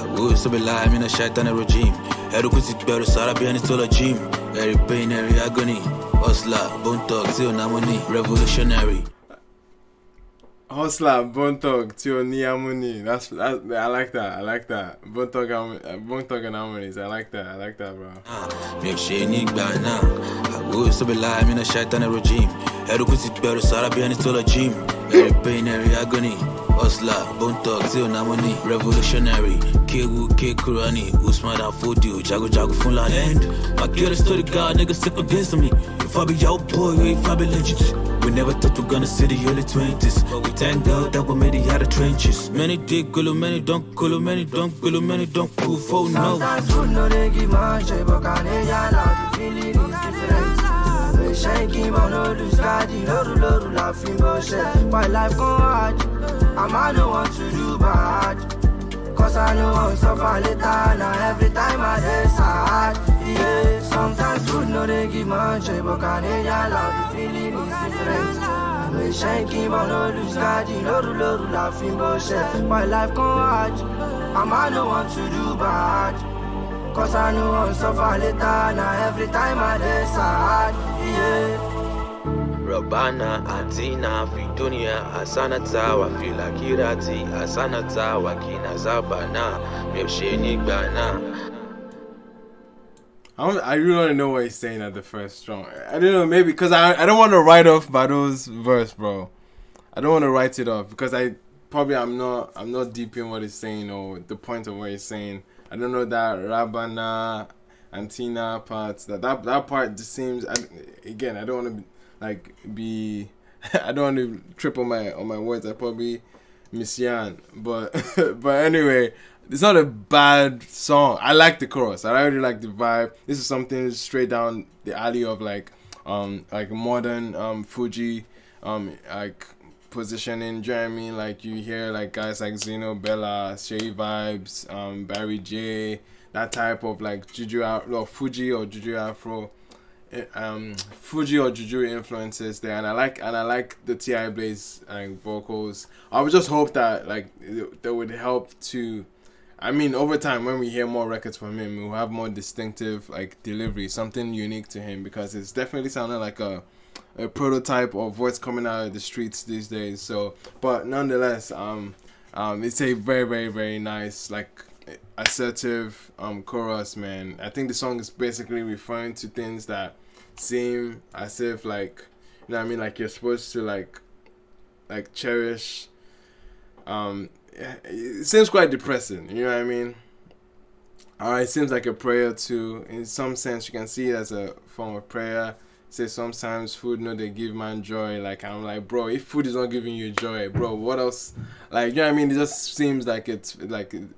I will so be lying in a shaitan regime. Erukusit better, Sarabian is still a gym. Every pain, every agony. Hustler, bone talk, till Namoni, revolutionary. Hustler, bone talk, till Niamuni. I like that. Bone talk and harmonies. I like that, bro. Mesheni Bana. I will so be lying in a shaitan regime. Erukusit better, Sarabian is still a gym. Every pain, every agony. Hustler, bone talk, till Namoni, revolutionary. Kewu, Kurani, Usman and Fodi, Jago Fulani. And my kid is to the God, niggas sick against me. If I be your boy, if I be legit. We never thought we're gonna see the early 20s. But we thank God that we made it out of trenches. Many dig, gulu, many don't, gulu, many don't, gulu, many don't, cool, for no. Sometimes food no they give much, but can they allow the feeling is different. We shaking, but no lose God, no laughing bullshit. My life go hard, I don't want to do bad. Cause I know I'm suffer later. Now every time I decide, yeah. Sometimes food no they give much, but can they allow the feeling is different. We shaking, but no lose God, no laughing bullshit. My life go hard, I don't want to do bad. Cause I know I'm suffer later. Now every time I decide, yeah. Robana, Atina, Fidunia, Asanata, Wafila Kirati, Asanata, Wakina Zabana, Mesheni Bana. I really want to know what he's saying at the first song. I don't know, maybe because I don't want to write off Bado's verse, bro. I don't want to write it off because I'm not deep in what he's saying or the point of what he's saying. I don't know that Rabana, Antina parts. That part just seems. Again, I don't want to be. I don't want to trip on my words. I probably miss Yan, but anyway. It's not a bad song. I like the chorus. I really like the vibe. This is something straight down the alley of like modern Fuji like positioning. Do you know what I mean? Like you hear like guys like Zeno, Bella, Shay Vibes, Barry J, that type of like Fuji or Juju Afro, Fuji or Juju influences there, and I like the T.I. Blaze vocals. I would just hope that like they would help to. I mean, over time, when we hear more records from him, we'll have more distinctive like delivery, something unique to him, because it's definitely sounding like a prototype of what's coming out of the streets these days. So, but nonetheless, it's a very, very, very nice, like assertive chorus, man. I think the song is basically referring to things that seem as if like, you know what I mean, like you're supposed to like cherish. It seems quite depressing, you know what I mean? It seems like a prayer too. In some sense, you can see it as a form of prayer. Say sometimes food, no, they give man joy. Like I'm like, bro, if food is not giving you joy, bro, what else? Like, you know what I mean? It just seems like it's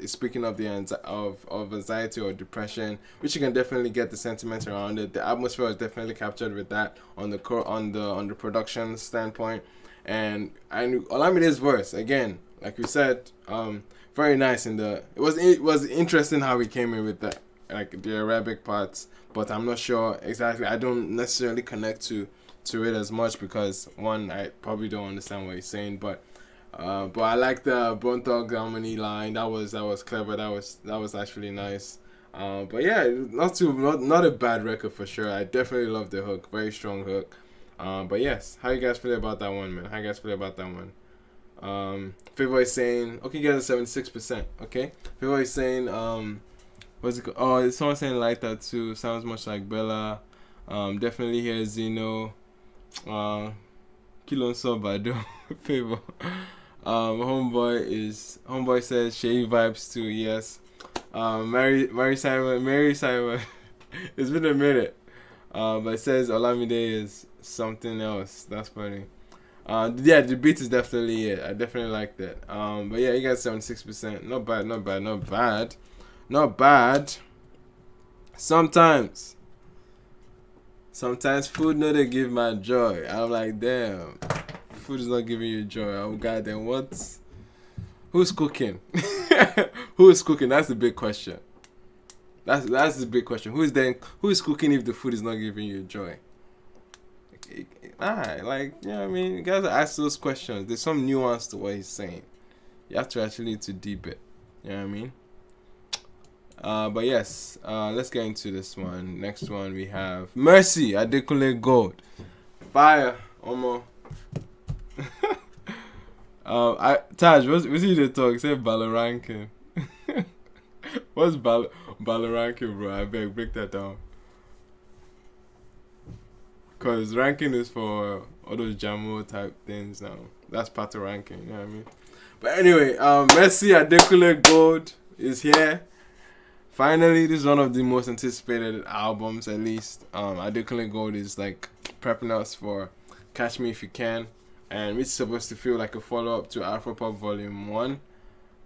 speaking of the of anxiety or depression, which you can definitely get the sentiment around it. The atmosphere is definitely captured with that on the production standpoint. And Olamide's verse again. Like we said, very nice it was interesting how we came in with the Arabic parts, but I'm not sure exactly. I don't necessarily connect to it as much because one, I probably don't understand what he's saying, but I like the Bone Thug harmony line. That was clever. That was actually nice. But yeah, not a bad record for sure. I definitely love the hook. Very strong hook. But yes, how you guys feel about that one, man? How you guys feel about that one? Fave is saying, okay, you guys are 76%. Okay, Fave is saying, what's it called? Oh, someone saying like that too. Sounds much like Bella. Definitely hear Zeno. Kilon Sobado. Favor. Homeboy says Shay vibes too. Yes. Mary Simon. It's been a minute. But it says Olamide is something else. That's funny. Yeah, the beat is definitely it. I definitely like that. But yeah, you got 76%. Not bad. Sometimes food no they give my joy. I'm like, damn, food is not giving you joy. Oh goddamn, what? Who's cooking? Who is cooking? That's the big question. That's the big question. Who is cooking if the food is not giving you joy? Alright, like, you know what I mean? You guys ask those questions. There's some nuance to what he's saying. You have to actually to deep it. You know what I mean? But yes, let's get into this one. Next one we have Mercy, Adekunle Gold. Fire, Omo. Taj, what's he the talk? Say Balaranking. What's Balaranking, bro? I beg, break that down. Cause ranking is for all those Jamo type things now. That's part of ranking, you know what I mean? But anyway, Mercy Adekunle Gold is here. Finally, this is one of the most anticipated albums, at least. Adekunle Gold is like prepping us for Catch Me If You Can, and it's supposed to feel like a follow-up to Afropop Volume 1,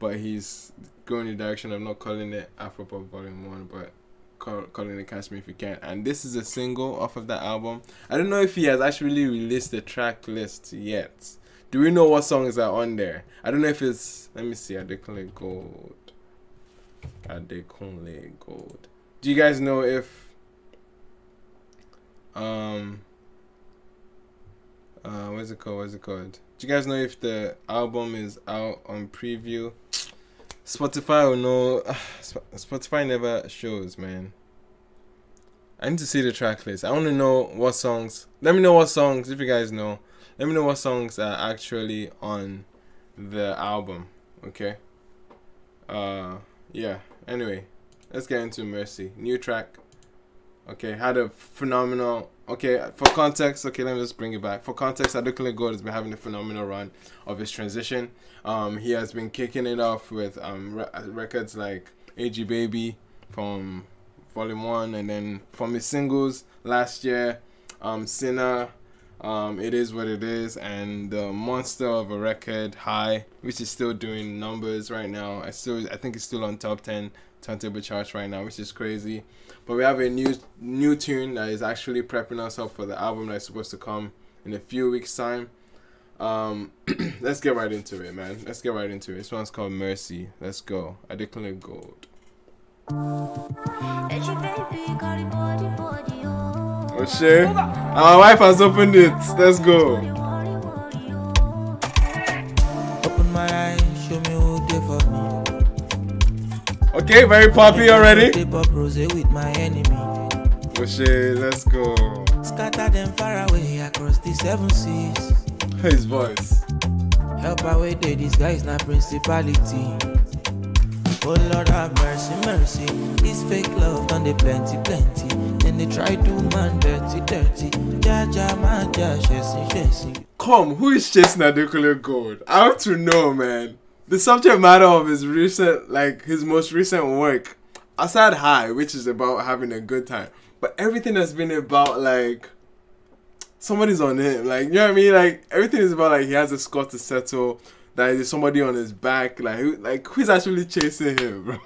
but he's going in the direction of not calling it Afropop Volume 1, but calling it Catch Me If You Can. And this is a single off of that album. I don't know if he has actually released the track list yet. Do we know what songs are on there? I don't know if it's, let me see, Adekunle Gold. Adekunle Gold. Do you guys know if what's it called? Do you guys know if the album is out on preview? Spotify will know. Spotify never shows, man. I need to see the track list. I want to know what songs. Let me know what songs, if you guys know. Let me know what songs are actually on the album. Okay. Yeah. Anyway, let's get into Mercy. New track. Okay, had a phenomenal. Okay, for context. Okay, let me just bring it back. For context, Adekunle Gold has been having a phenomenal run of his transition. He has been kicking it off with records like AG Baby from Volume 1, and then from his singles last year, Sinner, It Is What It Is, and the monster of a record, High, which is still doing numbers right now. I think it's still on top 10 turntable charts right now, which is crazy. But we have a new tune that is actually prepping us up for the album that is supposed to come in a few weeks' time. Let's get right into it, man. Let's get right into it. This one's called Mercy. Let's go. Adekunle Gold. Oh shit. Our wife has opened it. Let's go. Open my eyes, show me who they for me. Okay, very poppy already. Dip up rose with my enemy. Oh shit, let's go. Scatter them far away across the 7 seas. His voice. Help away they disguise not principality. Oh Lord have mercy, mercy. This fake love done they plenty. Then they try to man dirty. Ja man, chasing. Come, who is chasing Adekunle Gold? I have to know, man. The subject matter of his most recent work, aside High, which is about having a good time, but everything has been about like somebody's on him, like, you know what I mean? Like everything is about like he has a score to settle, that there's somebody on his back, like who's actually chasing him, bro?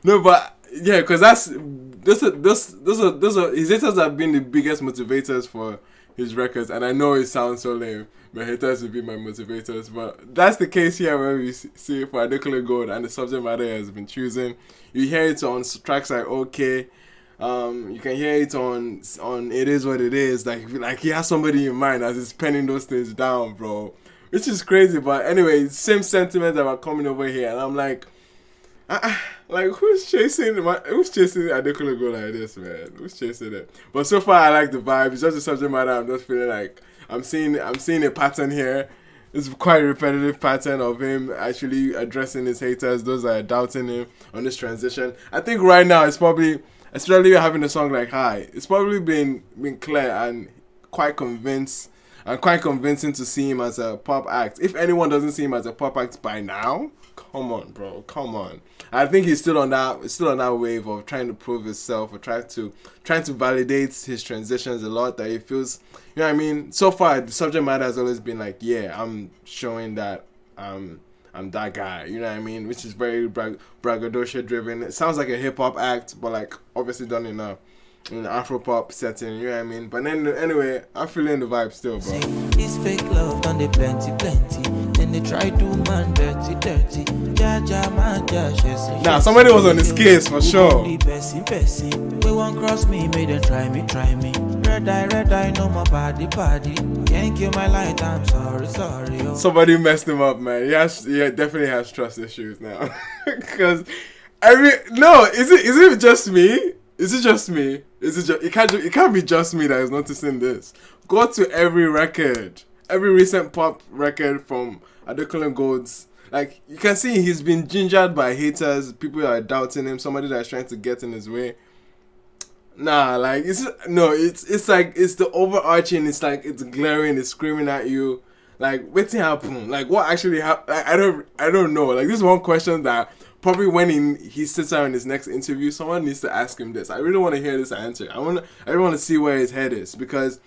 No, but yeah, because those are his haters have been the biggest motivators for his records, and I know it sounds so lame. My haters will be my motivators, but that's the case here where we see for Adekunle Gold, and the subject matter has been chosen. You hear it on tracks like Okay, you can hear it on It Is What It Is. Like he has somebody in mind as he's penning those things down, bro. Which is crazy, but anyway, same sentiments that were coming over here, and I'm like, like who's chasing Adekunle Gold like this, man? Who's chasing it? But so far, I like the vibe. It's just the subject matter. I'm just feeling like I'm seeing a pattern here. It's quite a repetitive pattern of him actually addressing his haters, those that are doubting him on this transition. I think right now it's probably, especially having a song like High, it's probably been clear and quite convinced and quite convincing to see him as a pop act. If anyone doesn't see him as a pop act by now, come on, bro, come on. I think he's still on that wave of trying to prove himself or trying to validate his transitions a lot. That he feels, you know what I mean. So far, the subject matter has always been like, yeah, I'm showing that I'm that guy, you know what I mean, which is very braggadocio driven. It sounds like a hip hop act, but like obviously done in an Afro pop setting, you know what I mean. But then anyway, I'm feeling the vibe still, bro. This fake love done they plenty. Then they try to man dirty. Nah, somebody was on his case for sure. We won't cross me, made them try me. Red eye, no more party. Can't kill my light, I'm sorry. Oh. Somebody messed him up, man. He definitely has trust issues now. Because is it just me? It can't be just me that is noticing this. Go to every recent pop record from Adekunle Gold's. Like, you can see he's been gingered by haters, people that are doubting him, somebody that's trying to get in his way. Nah, like, it's like, it's the overarching, it's like, it's glaring, it's screaming at you. Like, what's happened? Like, what actually happened? Like, I don't know. Like, this is one question that probably when he sits down in his next interview, someone needs to ask him this. I really want to hear this answer. I really want to see where his head is, because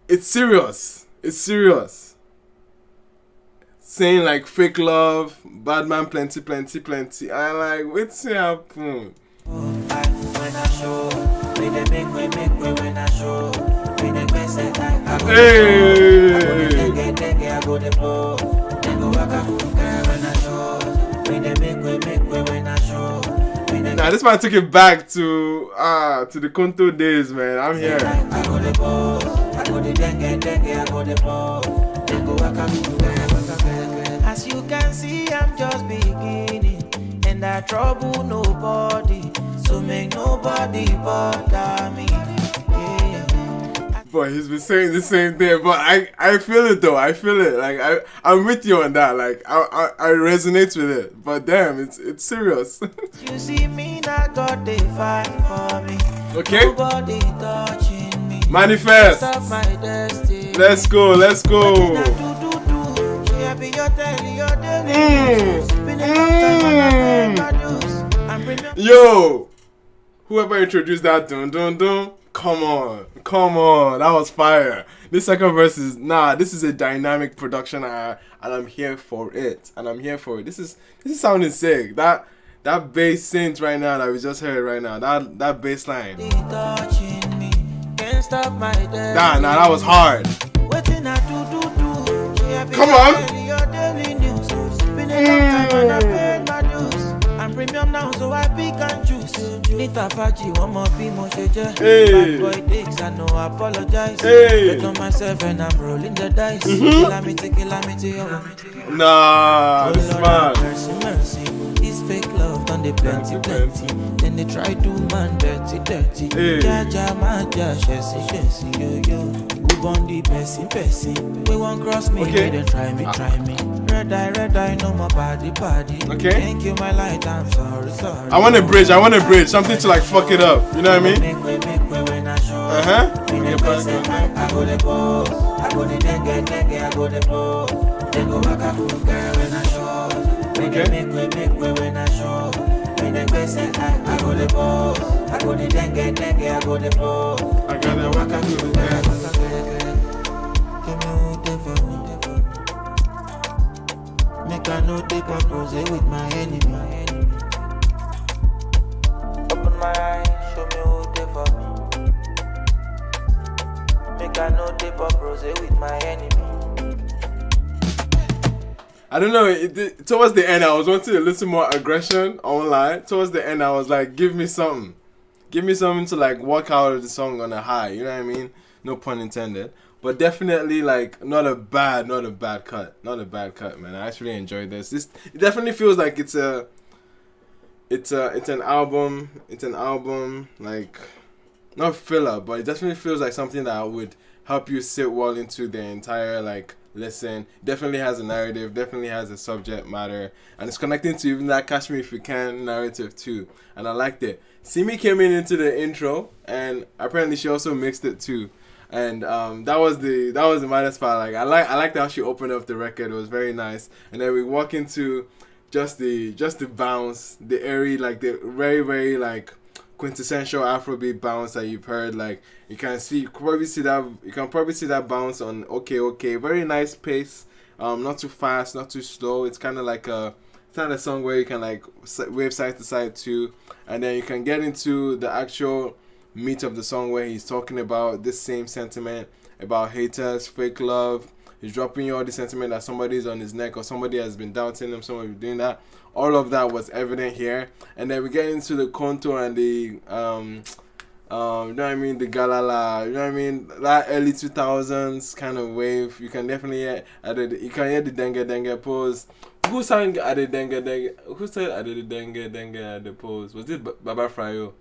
it's serious. It's serious. Saying like fake love, bad man, plenty. I like, what's happening? When I show, when they make way when I show, when they best I go I go the blow, then go back when I show, when they make way when I show. Nah, this man took it back to the Konto days, man. I'm here. I go the blow, I go the dengue, I go the blow, then go back. As you can see, I'm just beginning, and I trouble nobody, so make nobody bother me. Yeah. But he's been saying the same thing, but I feel it though. I feel it. Like I'm with you on that. Like I resonate with it. But damn, it's serious. You see me now, God they fight for me. Okay. Nobody touching me. Manifest. My destiny. Let's go. Yo, whoever introduced that dun, come on, that was fire. This second verse is this is a dynamic production, and I'm here for it. This is sounding sick. That bass synth right now that we just heard right now, that bass line. That was hard. Come on. I'm premium now, so I pick and choose. Nita Faji, one more be more shade. Bad boy takes, I no apologize. Bet on myself and I'm rolling the dice. Calamity, Nah, this man. Mercy. This fake love done they plenty. Then they try to man dirty. Chessy, yo. Who born the person? We won't cross me, they try me. Red eye, no more party. Okay. Thank you, my light, I'm sorry. I want a bridge, something to like fuck it up. You know what I mean? Make when I show. I go the blow. I go the dengue, I go the blow. Then go back when I show. Okay. Make when I show. When the best I go the blow. I go the dengue, I go the blow. I got that waka. Make I no take up rose with my enemy. Open my eyes, show me who they for me. Make I no take up rose with my enemy. I don't know, towards the end I was wanting a little more aggression online. Towards the end I was like, give me something to like walk out of the song on a high, you know what I mean? No pun intended. But definitely like not a bad cut, man. I actually enjoyed this. It definitely feels like it's an album like not filler, but it definitely feels like something that would help you sit well into the entire like listen. Definitely has a narrative, definitely has a subject matter, and it's connecting to even that Catch Me If You Can narrative too, and I liked it. Simi came into the intro, and apparently she also mixed it too. And that was the maddest part. Like I liked how she opened up the record. It was very nice. And then we walk into just the bounce, the airy, like the very very like quintessential Afrobeat bounce that you've heard. Like you can probably see that bounce on Okay. Very nice pace. Not too fast, not too slow. It's kind of like it's not a song where you can like wave side to side too, and then you can get into the actual meat of the song where he's talking about this same sentiment about haters, fake love. He's dropping you all the sentiment that somebody's on his neck or somebody has been doubting him, somebody doing that. All of that was evident here. And then we get into the contour and the you know what I mean, the galala, you know what I mean, that early 2000s kind of wave. You can definitely hear you can hear the dengue pose. Who sang dengue? Who said dengue at the pose? Was it Baba Frayo?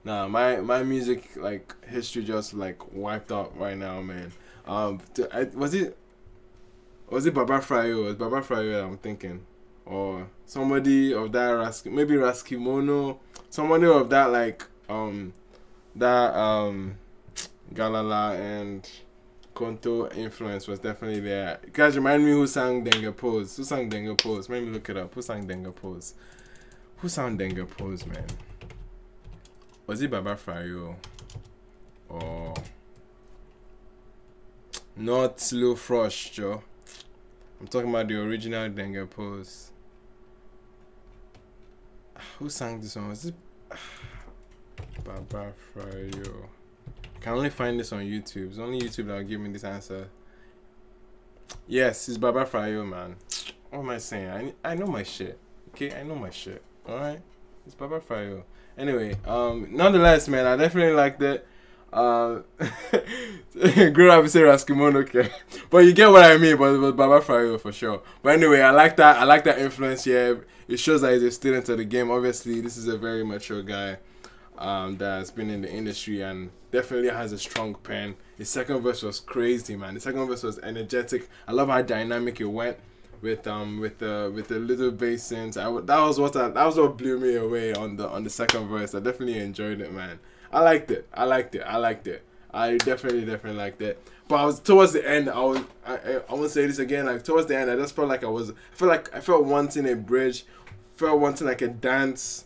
Nah, my music like history just like wiped out right now, man. Was it Baba Frayo? Was Baba Frayo I'm thinking, or somebody of that maybe Raskimono, somebody of that like Galala and Konto influence was definitely there. You guys remind me who sang Dengue Pose? Who sang Dengue Pose? Maybe look it up. Who sang Dengue Pose? Who sang Dengue Pose, man? Was it Baba Frayo? Or not Slow Frosh, Joe? I'm talking about the original Dengue Pose. Who sang this one? Was it Baba Frayo? I can only find this on YouTube. It's only YouTube that will give me this answer. Yes, it's Baba Frayo, man. What am I saying? I know my shit. Okay, I know my shit. Alright? It's Baba Frayo. Anyway, nonetheless, man, I definitely liked it. Grew up say Raskimono, okay. But you get what I mean, but it was Baba Frayo for sure. But anyway, I like that influence here. It shows that he's a student of the game. Obviously, this is a very mature guy that's been in the industry and definitely has a strong pen. His second verse was crazy, man. The second verse was energetic. I love how dynamic it went with the little bass synths. That was what blew me away on the second verse. I definitely enjoyed it, man. I liked it. I definitely liked it. But towards the end, I won't say this again. Like towards the end, I just felt like I felt wanting a bridge, felt wanting like a dance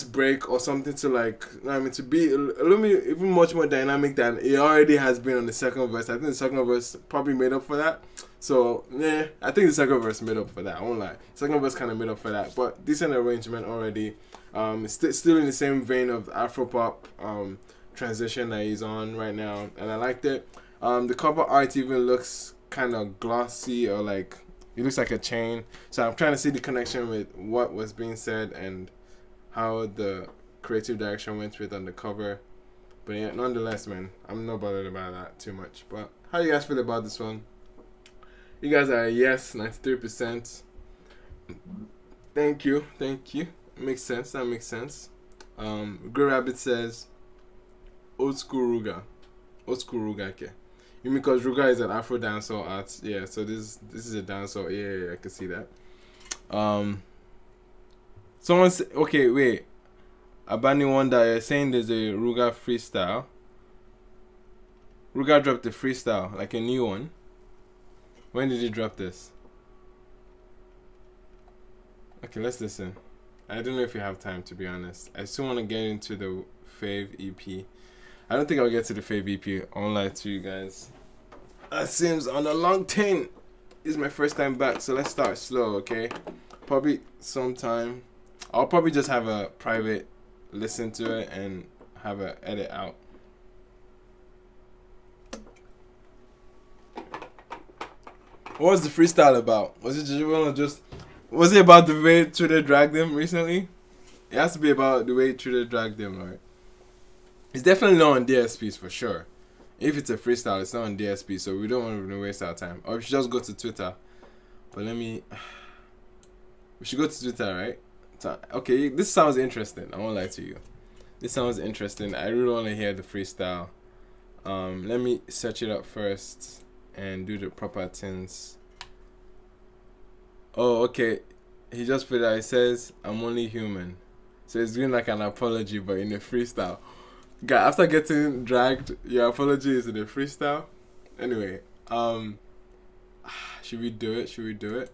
break or something to like, you know what I mean, to be a little bit even much more dynamic than it already has been on the second verse. I think the second verse probably made up for that. So yeah, I think the second verse made up for that. I won't lie. Second verse kind of made up for that. But decent arrangement already. Still in the same vein of Afropop transition that he's on right now, and I liked it. The cover art even looks kind of glossy, or like it looks like a chain. So I'm trying to see the connection with what was being said and how the creative direction went with on the cover. But yeah, nonetheless, man, I'm not bothered about that too much. But how you guys feel about this one? You guys are a yes, 93%. Thank you. Makes sense. That makes sense. Grey Rabbit says old school Ruga, okay. You mean because Ruga is an Afro dancehall art? Yeah. So this is a dancehall. Yeah, I can see that. Someone say, okay, wait. Abani Wonder, you're saying there's a Ruga freestyle. Ruga dropped a freestyle, like a new one. When did he drop this? Okay, let's listen. I don't know if you have time, to be honest. I still want to get into the Fave EP. I don't think I'll get to the Fave EP. I won't lie to you guys. That seems on a long tin. This is my first time back, so let's start slow, okay? Probably sometime. I'll probably just have a private listen to it and have a edit out. What was the freestyle about? Was it about the way Twitter dragged them recently? It has to be about the way Twitter dragged them, right? It's definitely not on DSPs for sure. If it's a freestyle, it's not on DSP, so we don't want to waste our time. Or we should just go to Twitter. But we should go to Twitter, right? Okay, this sounds interesting. I won't lie to you. This sounds interesting. I really want to hear the freestyle. Let me search it up first and do the proper things. Oh, okay. He just put that. It says, "I'm only human." So it's doing like an apology, but in a freestyle. Guy, after getting dragged, your apology is in a freestyle. Anyway, should we do it? Should we do it?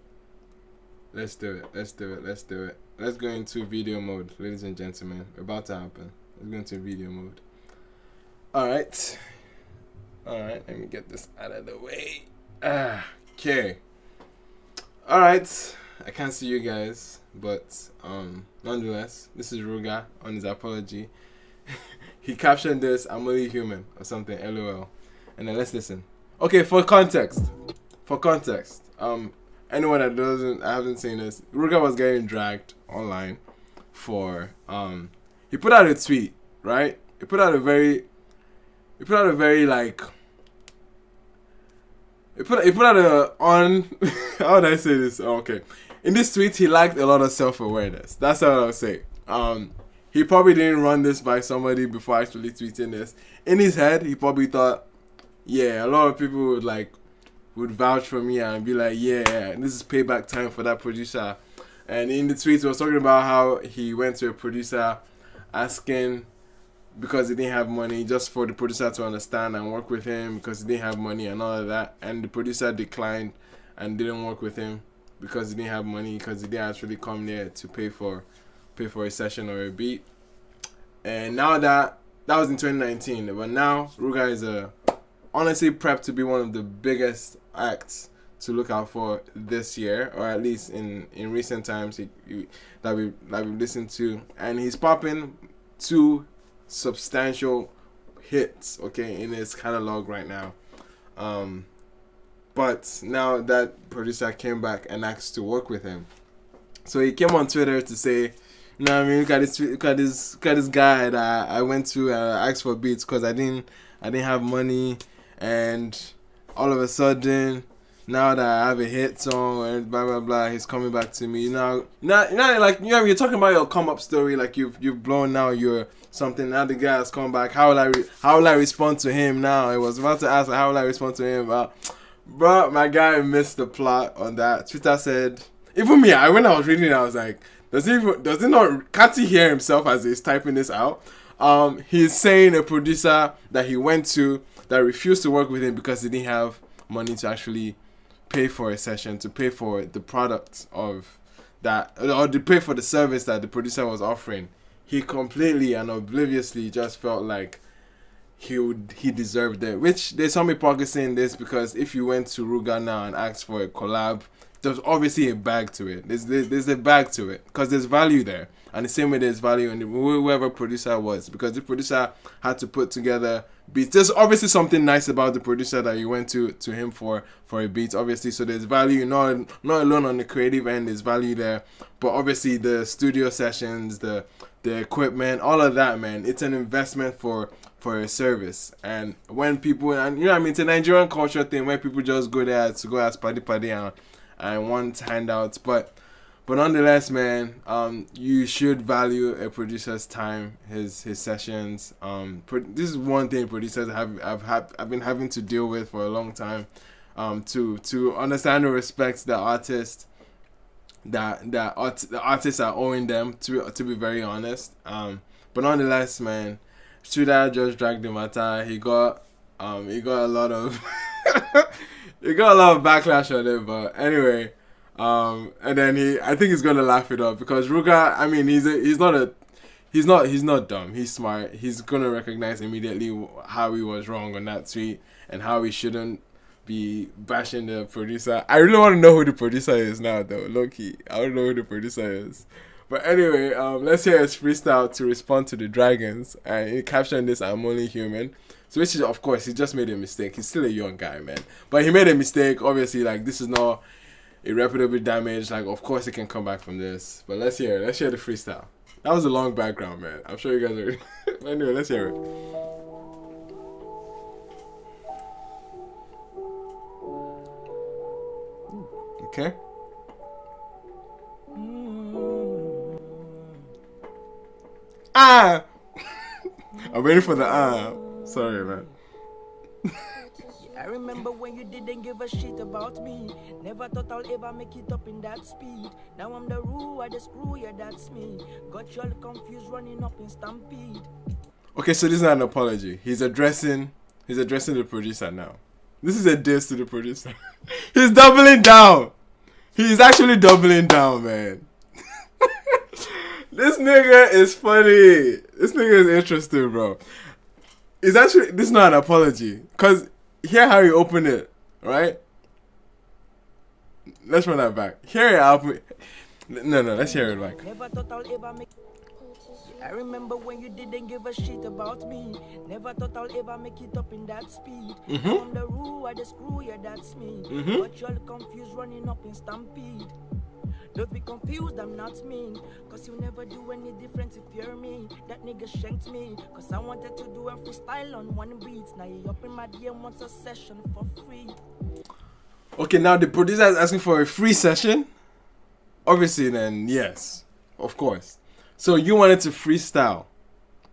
Let's do it. Let's do it. Let's do it. Let's go into video mode, ladies and gentlemen. About to happen. Let's go into video mode. Alright. Alright, let me get this out of the way. Okay. Alright. I can't see you guys, but nonetheless, this is Ruga on his apology. He captioned this, "I'm only human," or something, LOL. And then let's listen. Okay, for context. Anyone that I haven't seen this, Ruga was getting dragged online for he put out a tweet, right? He put out a very like he put out a on how would I say this? Oh, okay. In this tweet he lacked a lot of self-awareness. That's what I'll say. He probably didn't run this by somebody before actually tweeting this. In his head, he probably thought, yeah, a lot of people would vouch for me and be like, yeah, this is payback time for that producer. And in the tweet, he was talking about how he went to a producer asking, because he didn't have money, just for the producer to understand and work with him because he didn't have money and all of that. And the producer declined and didn't work with him because he didn't have money, because he didn't actually come there to pay for a session or a beat. And now that was in 2019, but now Ruga is honestly prepped to be one of the biggest acts to look out for this year, or at least in recent times that we've listened to. And he's popping 2 substantial hits, okay, in his catalog right now. But now that producer came back and asked to work with him, so he came on Twitter to say, you know what I mean, look at this guy that I went to ask for beats because I didn't have money, and all of a sudden, now that I have a hit song and blah blah blah, he's coming back to me. Like you're talking about your come up story, like you've blown now, you're something. Now the guy has come back. How will I respond to him now? I was about to ask, how will I respond to him? Bro, my guy missed the plot on that. Twitter said, even me, when I was reading it, I was like, can't he hear himself as he's typing this out? He's saying a producer that he went to that refused to work with him because he didn't have money to actually pay for a session, to pay for the product of that, or to pay for the service that the producer was offering. He completely and obliviously just felt like he deserved it, which there's some hypocrisy in this, because if you went to Ruga now and asked for a collab, there's obviously a bag to it. There's a bag to it because there's value there, and the same way there's value in whoever producer was, because the producer had to put together beats. There's obviously something nice about the producer that you went to him for a beat, obviously. So there's value, not alone on the creative end. There's value there, but obviously the studio sessions, the equipment, all of that, man, it's an investment for a service. And when people, and you know what I mean, it's a Nigerian culture thing where people just go there to go ask party and want handouts, but nonetheless, man, you should value a producer's time, his sessions. This is one thing producers I've been having to deal with for a long time, to understand and respect the artist that the artists are owing them, to be very honest. But nonetheless, man, Twitter just dragged the matter. He got a lot of he got a lot of backlash on it, but anyway, and then I think he's gonna laugh it up, because Ruga, I mean, he's not dumb. He's smart. He's gonna recognize immediately how he was wrong on that tweet and how he shouldn't be bashing the producer. I really want to know who the producer is now, though. Low-key, I don't know who the producer is. But anyway, let's hear his freestyle to respond to the Dragons, and he captioned this, "I'm only human." So which is, of course, he just made a mistake. He's still a young guy, man. But he made a mistake. Obviously, like, this is not irreparable damage. Like, of course he can come back from this. But let's hear the freestyle. That was a long background, man. I'm sure you guys are. Anyway, let's hear it. Okay. Ah! I'm waiting for the Sorry, man. I remember when you didn't give a shit about me. Never thought I'll ever make it up in that speed. Now I'm the rule, I the screw, yeah, that's me. Got you all confused, running up in stampede. Okay, so this is not an apology. He's addressing the producer now. This is a diss to the producer. He's doubling down. He's actually doubling down, man. This nigga is funny. This nigga is interesting, bro. This is not an apology. Cause hear how he opened it, right? Let's run that back. Hear it out. No, let's hear it back. Never thought I'll ever make. I remember when you didn't give a shit about me. Never thought I'll ever make it up in that speed. On the rule, I the screw, yeah, that's me. But you're confused, running up in stampede. Don't be confused, I'm not mean. Cause you never do any difference if you're me. That nigga shanked me. Cause I wanted to do a freestyle on one beat. Now you up in my DM wants a session for free. Okay, now the producer is asking for a free session. Obviously, then yes, of course. So you wanted to freestyle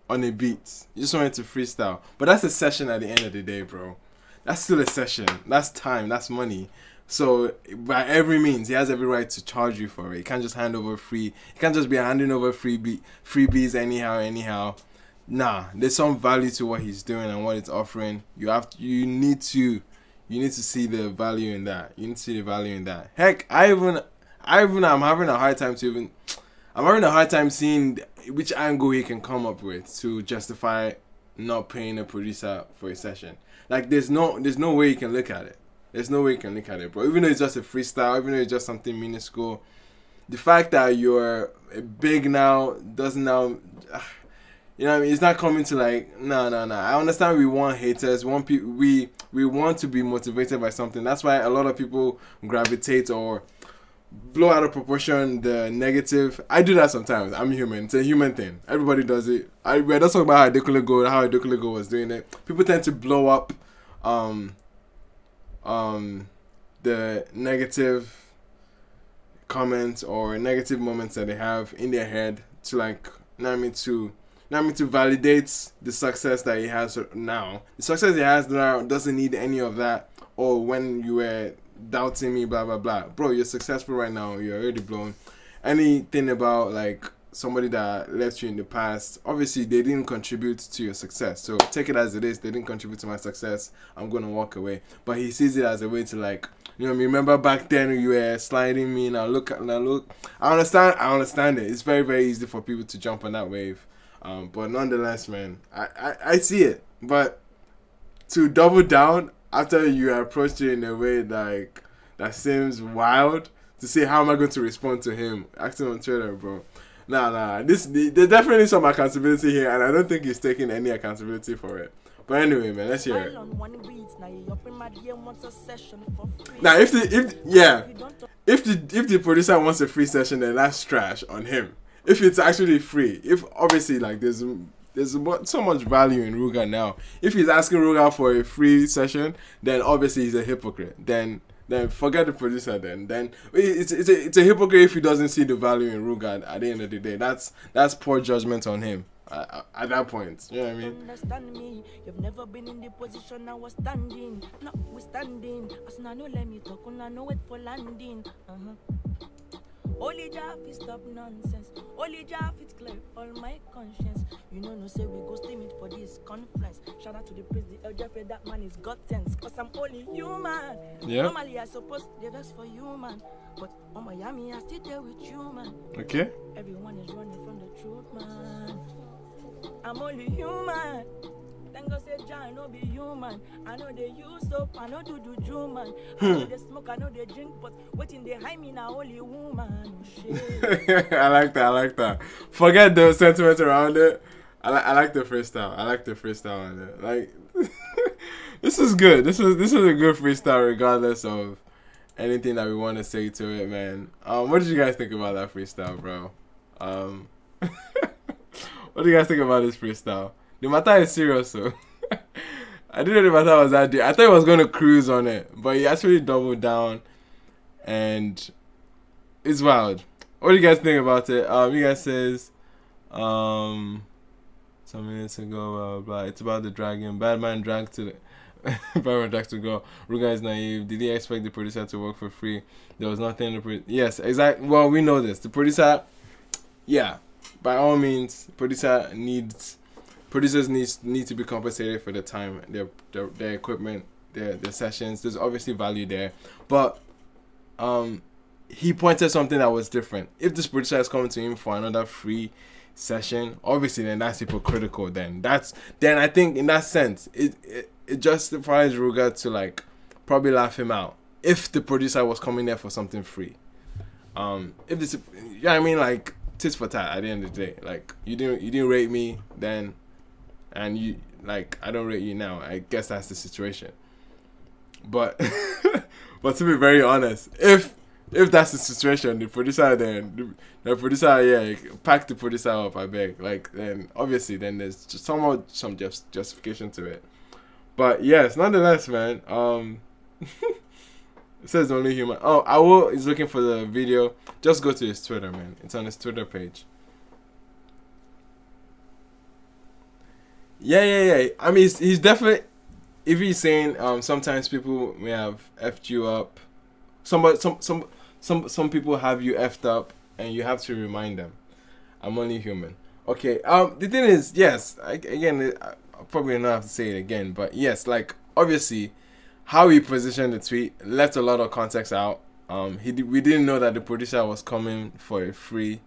on a beat. You just wanted to freestyle. But that's a session at the end of the day, bro. That's still a session. That's time. That's money. So by every means, he has every right to charge you for it. He can't just hand over free. He can't just be handing over freebies anyhow. Nah, there's some value to what he's doing and what it's offering. You need to see the value in that. You need to see the value in that. Heck, I'm having a hard time seeing which angle he can come up with to justify not paying a producer for a session. Like there's no way you can look at it. There's no way you can look at it, bro. Even though it's just a freestyle, even though it's just something minuscule, the fact that you're big now doesn't now, you know what I mean? It's not coming to like, no. I understand we want haters, we want to be motivated by something. That's why a lot of people gravitate or blow out of proportion the negative. I do that sometimes. I'm human. It's a human thing. Everybody does it. We're just talking about how Adekunle was doing it. People tend to blow up the negative comments or negative moments that they have in their head to like, to validate the success that he has now. The success he has now doesn't need any of that. Or when you were doubting me, blah blah blah. Bro, you're successful right now. You're already blown. Anything about like somebody that left you in the past, obviously they didn't contribute to your success. So take it as it is. They didn't contribute to my success. I'm gonna walk away. But he sees it as a way to like, remember back then you were sliding me. Now look. I understand it. It's very, very easy for people to jump on that wave. But nonetheless, man, I see it. But to double down after you approached it in a way like that seems wild, to say how am I going to respond to him acting on Twitter, bro. Nah. There's definitely some accountability here, and I don't think he's taking any accountability for it. But anyway, man, let's hear it. Now, if the producer wants a free session, then that's trash on him. If it's actually free, if obviously like there's so much value in Ruga now. If he's asking Ruga for a free session, then obviously he's a hypocrite. Then forget the producer. Then it's a hypocrite if he doesn't see the value in Ruga at the end of the day. That's poor judgment on him at that point. You know what I mean? Understand me. You've never been in the position I was standing. Notwithstanding, as no let me talk, I know it for landing. Only job is stop nonsense. Only job is clear all my conscience. You know, no say we go stay meet for this conference. Shout out to the priest, the elder, that man is got tense. Cause I'm only human. Yeah. Normally I suppose they best for human. But on Miami I still there with you, man. Okay. Everyone is running from the truth, man. I'm only human. Thank God say John no be human. I know they use soap, I know do man. I know they smoke, I know they drink, but waiting they hide me now only woman. Oh, shit. I like that. Forget the sentiment around it. I like the freestyle. I like the freestyle on it. Like this is good. This is a good freestyle regardless of anything that we want to say to it, man. What did you guys think about that freestyle, bro? What do you guys think about this freestyle? The matter is serious, so I didn't know the matter was that deep. I thought he was going to cruise on it, but he actually doubled down, and it's wild. What do you guys think about it? You guys says, some minutes ago, blah. It's about the dragon. Batman drank to go. Ruga is naive. Did he expect the producer to work for free? There was nothing. Yes, exactly. Well, we know this. The producer, yeah, by all means, producer needs producers need to be compensated for the time, their equipment, their sessions. There's obviously value there, but he pointed something that was different. If this producer is coming to him for another free session, obviously then that's hypocritical. Then I think in that sense it justifies Ruga to like probably laugh him out if the producer was coming there for something free. If this, I mean, like tit for tat at the end of the day. Like you didn't rate me then, and you like I don't rate you now. I guess that's the situation. But but to be very honest, if that's the situation, the producer pack the producer up, I beg. Like then obviously then there's just some justification to it. But yes, nonetheless, man. It says only human. Oh, Awo is looking for the video. Just go to his Twitter, man. It's on his Twitter page. Yeah. I mean, he's definitely. If he's saying sometimes people may have effed you up, some people have you effed up, and you have to remind them. I'm only human. Okay. The thing is, yes. I probably not have to say it again, but yes, like obviously, how he positioned the tweet left a lot of context out. We didn't know that the producer was coming for a freebie.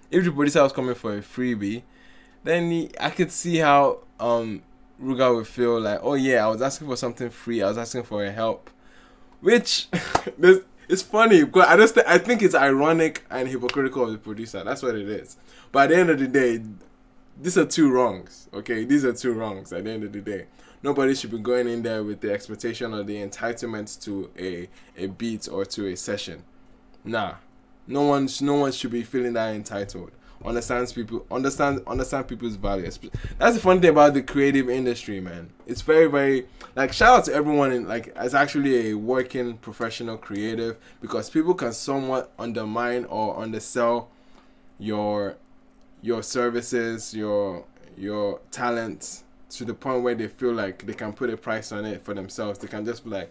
If the producer was coming for a freebie, then I could see how Ruga would feel like, oh yeah, I was asking for something free. I was asking for a help, which it's funny because I think it's ironic and hypocritical of the producer. That's what it is. But at the end of the day, these are two wrongs. Okay, these are two wrongs. At the end of the day, nobody should be going in there with the expectation or the entitlement to a beat or to a session. Nah, no one should be feeling that entitled. Understand people's values. That's the funny thing about the creative industry, man. It's very, very like shout out to everyone in like as actually a working professional creative, because people can somewhat undermine or undersell your services, your talents to the point where they feel like they can put a price on it for themselves. They can just be like,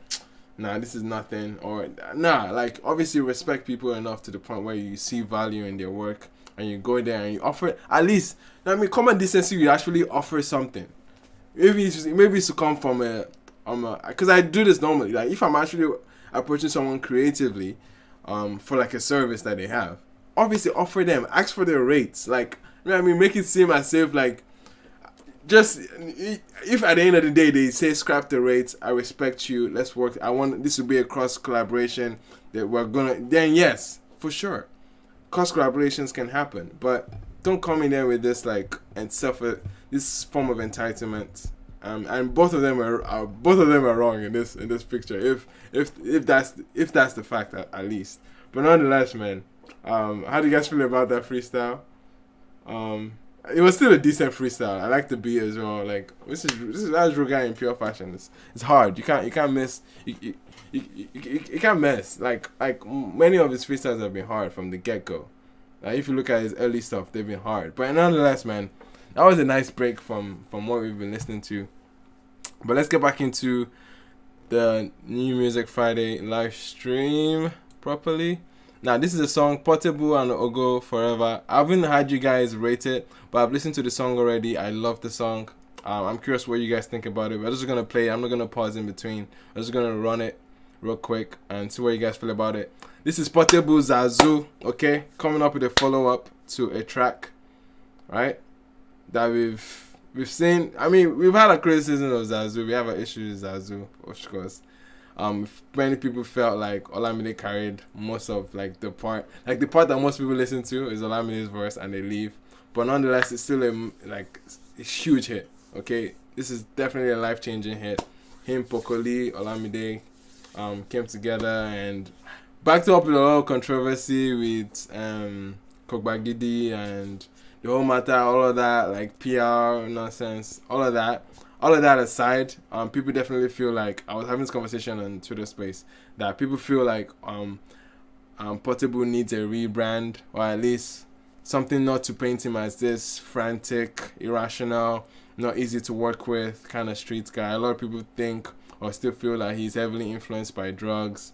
nah, this is nothing, or nah, like obviously respect people enough to the point where you see value in their work and you go there and you offer at least, I mean, common decency, you actually offer something. Maybe it's to come from because I do this normally. Like if I'm actually approaching someone creatively, for like a service that they have, obviously offer them, ask for their rates. Like, you know what I mean, make it seem as if like, just if at the end of the day they say scrap the rates, I respect you, let's work. I want this to be a cross collaboration that we're gonna. Then yes, for sure, cross collaborations can happen, but don't come in there with this like and suffer this form of entitlement. And both of them are wrong in this picture. If that's the fact at least. But nonetheless, man, how do you guys feel about that freestyle? It was still a decent freestyle. I like the beat as well. Like this is that's Ruga in pure fashion. It's hard. You can't miss. You can't mess. Like many of his freestyles have been hard from the get go. Like if you look at his early stuff, they've been hard. But nonetheless, man, that was a nice break from what we've been listening to. But let's get back into the New Music Friday live stream properly. Now, this is a song, Portable and Ogo Forever. I haven't had you guys rate it, but I've listened to the song already. I love the song. I'm curious what you guys think about it. We're just going to play it. I'm not going to pause in between. I'm just going to run it real quick and see what you guys feel about it. This is Portable Zazu, okay? Coming up with a follow-up to a track, right? That we've seen. I mean, we've had a criticism of Zazu. We have an issue with Zazu, of course. Many people felt like Olamide carried most of like the part that most people listen to is Olamide's verse and they leave. But nonetheless, it's still a huge hit. Okay, this is definitely a life-changing hit. Him, Pokoli, Olamide came together and backed up with a lot of controversy with Kogbagidi and the whole matter, all of that, like PR nonsense, all of that aside, people definitely feel like, I was having this conversation on Twitter Space, that people feel like Portable needs a rebrand, or at least something not to paint him as this frantic, irrational, not easy to work with kind of street guy. A lot of people think or still feel like he's heavily influenced by drugs.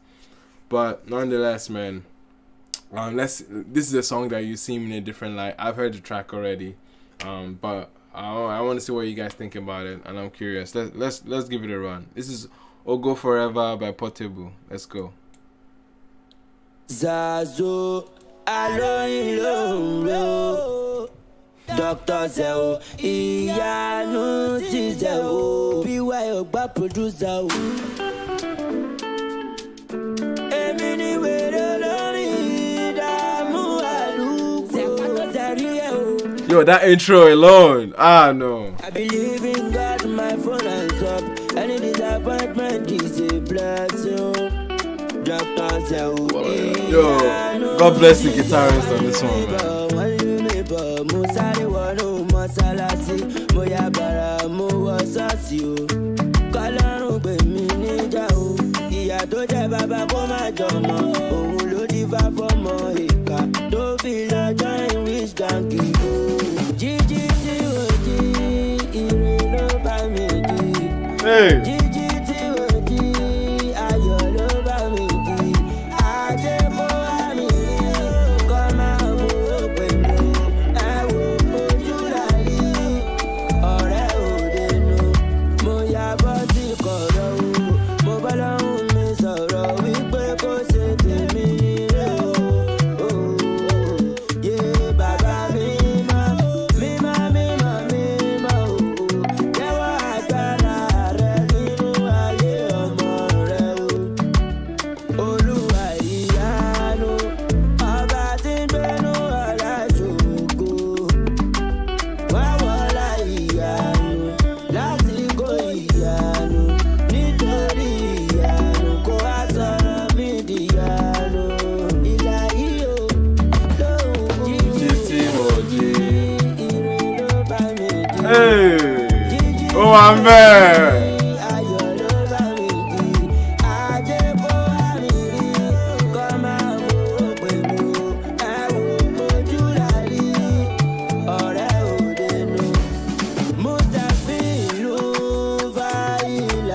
But nonetheless, man, this is a song that you see him in a different light. I've heard the track already, but I want to see what you guys think about it, and I'm curious. Let's give it a run. This is Ogo Forever by Portable. Let's go. Zazu, alo, Dr. Zeo, Iyanu ti Zeo, BY Ogba producer. Emini were lori damu alu. Yo, that intro alone. No. I believe in God, my phone hands up. Any disappointment is a blessing. Dr. Zeo. Yo, God bless the guitarist on this one, man. Hey. Oh, man.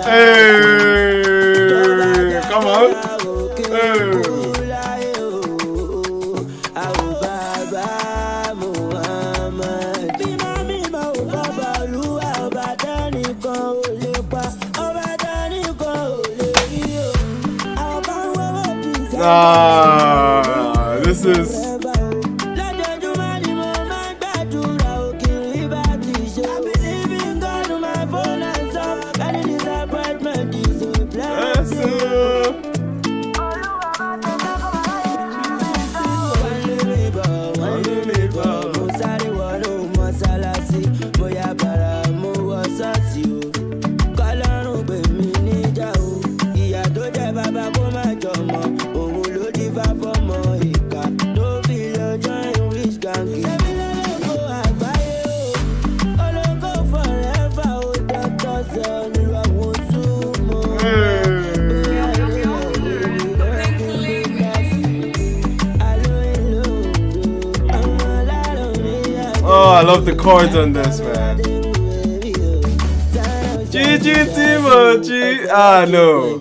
Hey, come on. Hey. This is. Oh, I love the chords on this, man. GG Timothy. No.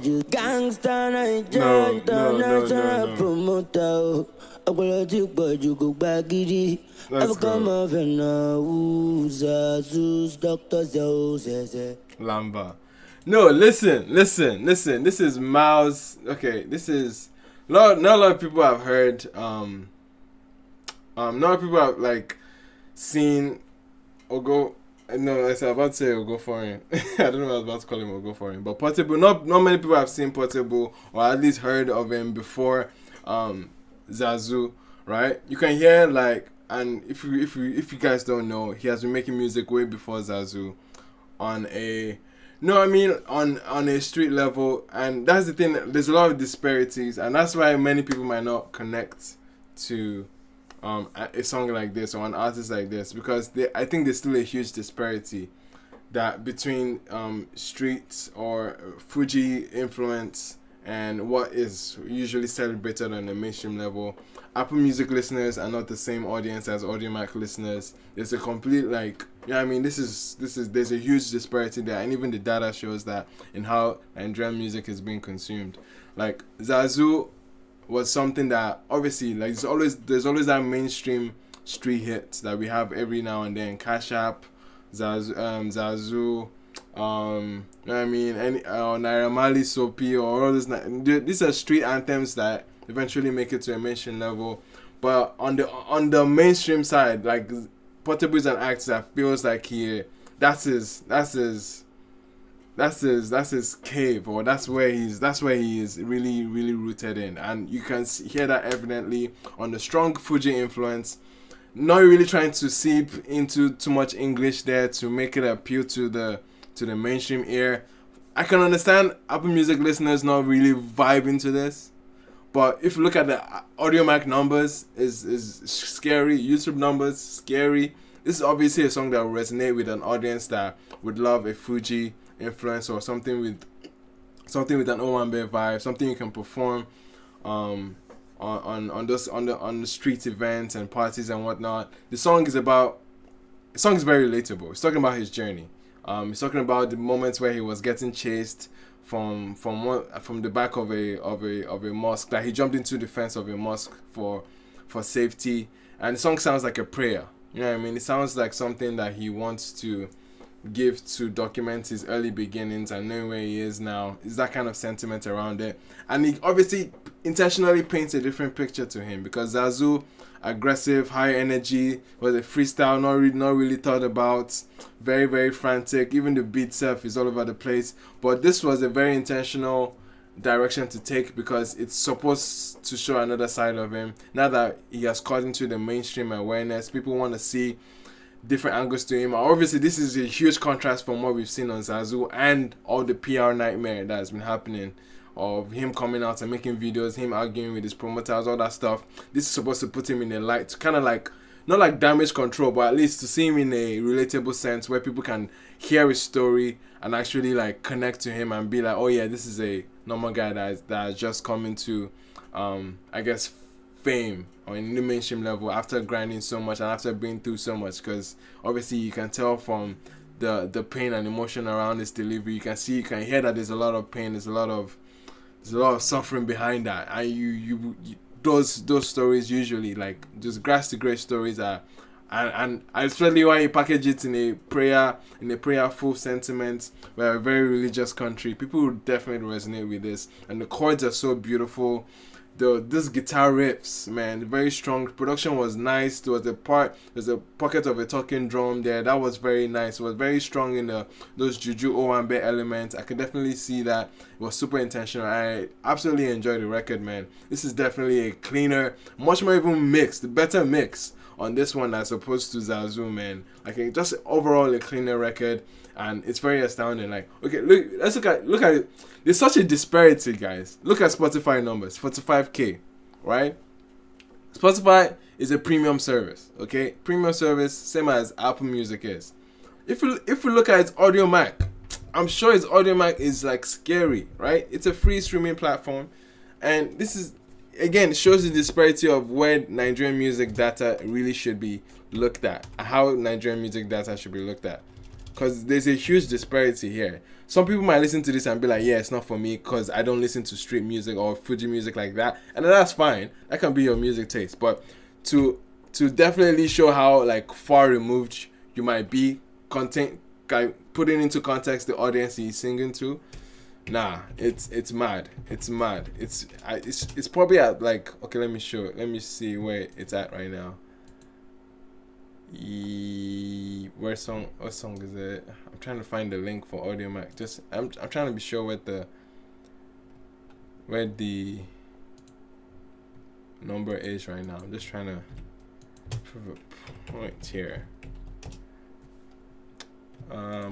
Lamba. No, listen. This is Miles. Okay, this is not a lot of people have heard. Not a lot of people have seen Ogo. No, I was about to say Ogo Foreign. I don't know what I was about to call him Ogo Foreign. But Portable, not many people have seen Portable or at least heard of him before Zazu, right? You can hear and if you guys don't know, he has been making music way before Zazu on a street level, and that's the thing. There's a lot of disparities, and that's why many people might not connect to a song like this or an artist like this, because I think there's still a huge disparity that between streets or Fuji influence and what is usually celebrated on the mainstream level. Apple Music listeners are not the same audience as Audiomack listeners. There's a complete there's a huge disparity there, and even the data shows that in how Nigerian music is being consumed. Zazu was something that obviously there's always that mainstream street hits that we have every now and then. Cash App, Zazu, you know what I mean, any Naira Marley, Soapy, or all this. These are street anthems that eventually make it to a mainstream level. But on the mainstream side, like Portable is an act that feels like that's his cave, or that's where he is really rooted in, and you can hear that evidently on the strong Fuji influence. Not really trying to seep into too much English there to make it appeal to the mainstream ear. I can understand Apple Music listeners not really vibing to this, but if you look at the audio mark numbers, is scary. YouTube numbers, scary. This is obviously a song that will resonate with an audience that would love a Fuji influence, or something with an Owambe vibe, something you can perform on the street events and parties and whatnot. The song is very relatable. It's talking about his journey. He's talking about the moments where he was getting chased from the back of a mosque. Like he jumped into the fence of a mosque for safety, and the song sounds like a prayer. You know what I mean? It sounds like something that he wants to give to document his early beginnings and knowing where he is now. Is that kind of sentiment around it, and he obviously intentionally paints a different picture to him, because Zazu, aggressive, high energy, was a freestyle, not really thought about, very frantic. Even the beat self is all over the place, but this was a very intentional direction to take, because it's supposed to show another side of him. Now that he has caught into the mainstream awareness, people want to see different angles to him. Obviously, this is a huge contrast from what we've seen on Zazu and all the PR nightmare that has been happening, of him coming out and making videos, him arguing with his promoters, all that stuff. This is supposed to put him in a light, kind of like, not like Damage Control, but at least to see him in a relatable sense where people can hear his story and actually like connect to him and be like, oh yeah, this is a normal guy that has just come into I guess fame or in the mainstream level after grinding so much and after being through so much. Because obviously you can tell from the pain and emotion around his delivery, you can hear that there's a lot of pain, there's a lot of suffering behind that, and you those stories usually, like just grass to grace stories, are and especially when you package it in a prayerful sentiment. We're a very religious country. People will definitely resonate with this, and the chords are so beautiful. This guitar riffs, man, very strong. Production was nice. There's a pocket of a talking drum there that was very nice. It was very strong in those Juju Owambe elements. I could definitely see that. It was super intentional. I absolutely enjoyed the record, man. This is definitely a cleaner, much more even mixed, better mix on this one as opposed to Zazu, man. Like just overall a cleaner record, and it's very astounding. Like, okay, let's look at it. There's such a disparity, guys. Look at Spotify numbers, 45K, right? Spotify is a premium service, okay? Premium service, same as Apple Music is. If we look at its audio mac, I'm sure its audio mac is like scary, right? It's a free streaming platform, and this is, again, shows the disparity of where Nigerian music data really should be looked at, how Nigerian music data should be looked at. Because there's a huge disparity here. Some people might listen to this and be like, yeah, it's not for me because I don't listen to street music or Fuji music like that. And that's fine. That can be your music taste. But to definitely show how like far removed you might be, putting into context the audience he's singing to, nah, it's mad. It's mad. It's probably at like, okay, let me see where it's at right now. What song is it? I'm trying to find the link for Audio Mac. I'm trying to be sure where the number is right now. I'm just trying to prove a point here.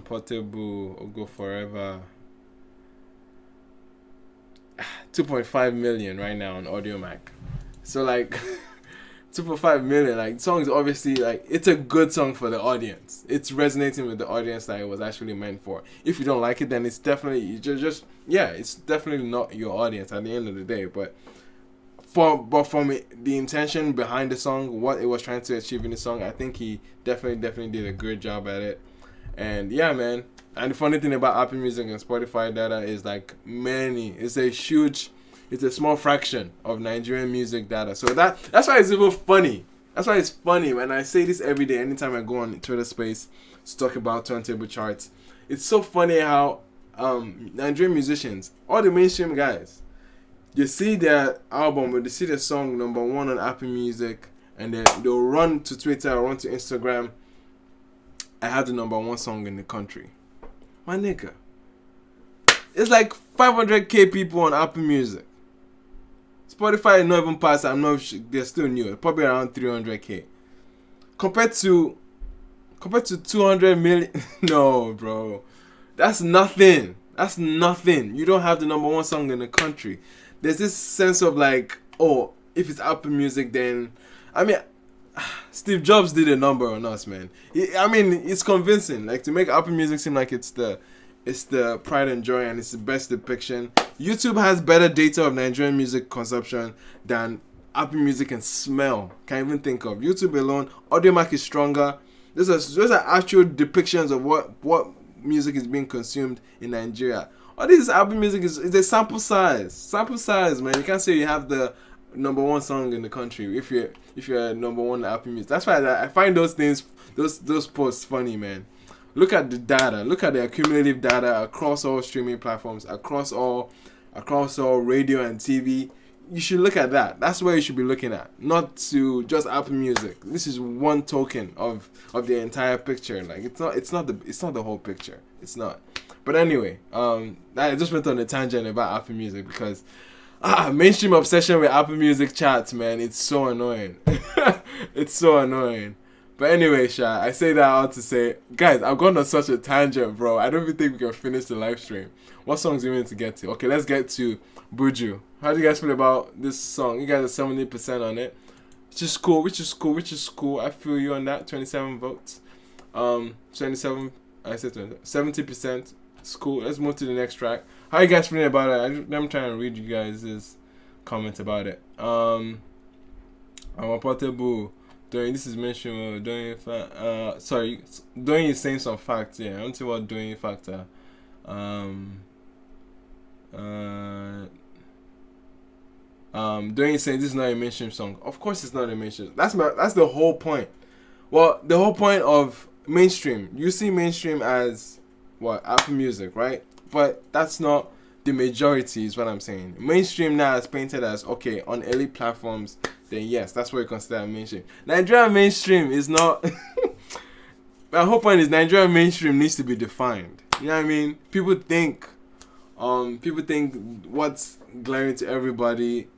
Portable, Go Forever. 2.5 million right now on Audio Mac. So like 2.5 million, like, song is obviously like, it's a good song for the audience. It's resonating with the audience that it was actually meant for. If you don't like it, then it's definitely it's definitely not your audience at the end of the day. But from the intention behind the song, what it was trying to achieve in the song, I think he definitely did a good job at it. And yeah, man. And the funny thing about Apple Music and Spotify data is like it's a small fraction of Nigerian music data. So that's why it's even funny. That's why it's funny when I say this every day. Anytime I go on Twitter Space to talk about turntable charts, it's so funny how Nigerian musicians, all the mainstream guys, you see their album or they see their song number 1 on Apple Music, and then they'll run to Twitter or run to Instagram. I have the number 1 song in the country. My nigga, it's like 500k people on Apple Music. Spotify is not even past. I'm not sure, they're still new. Probably around 300k. Compared to 200 million. No, bro. That's nothing. That's nothing. You don't have the number 1 song in the country. There's this sense of like, oh, if it's Apple Music, then I mean, Steve Jobs did a number on us, man. I mean, it's convincing. Like, to make Apple Music seem like it's the pride and joy and it's the best depiction. YouTube has better data of Nigerian music consumption than Apple Music can smell. Can't even think of. YouTube alone, AudioMac is stronger. Those are actual depictions of what music is being consumed in Nigeria. All this Apple Music is a sample size. Sample size, man. You can't say you have the number 1 song in the country if you're number 1 Apple Music. That's why I find those things, those posts funny, man. Look at the data. Look at the accumulative data across all streaming platforms, across all radio and TV. You should look at that. That's where you should be looking at, not to just Apple Music. This is one token of the entire picture. Like, it's not the whole picture. It's not. But anyway, I just went on a tangent about Apple Music because mainstream obsession with Apple Music charts, man. It's so annoying. It's so annoying. But anyway, Sha, I say that out to say, guys, I've gone on such a tangent, bro. I don't even think we can finish the live stream. What songs do you want to get to? Okay, let's get to Buju. How do you guys feel about this song? You guys are 70% on it. Which is cool. I feel you on that. 27 votes. 27, I said 70%. It's cool. Let's move to the next track. How are you guys feeling about it? I'm trying to read you guys' comments about it. I'm a portable. This is mentioned. Doing is saying some facts. Yeah, I don't see what doing factor. Doing is saying this is not a mainstream song. Of course, it's not a mainstream. That's the whole point. Well, the whole point of mainstream. You see mainstream as what, Apple Music, right? But that's not the majority, is what I'm saying. Mainstream now is painted as, okay, on elite platforms, then yes, that's what you consider mainstream. Nigerian mainstream is not. My whole point is Nigerian mainstream needs to be defined. You know what I mean? People think what's glaring to everybody.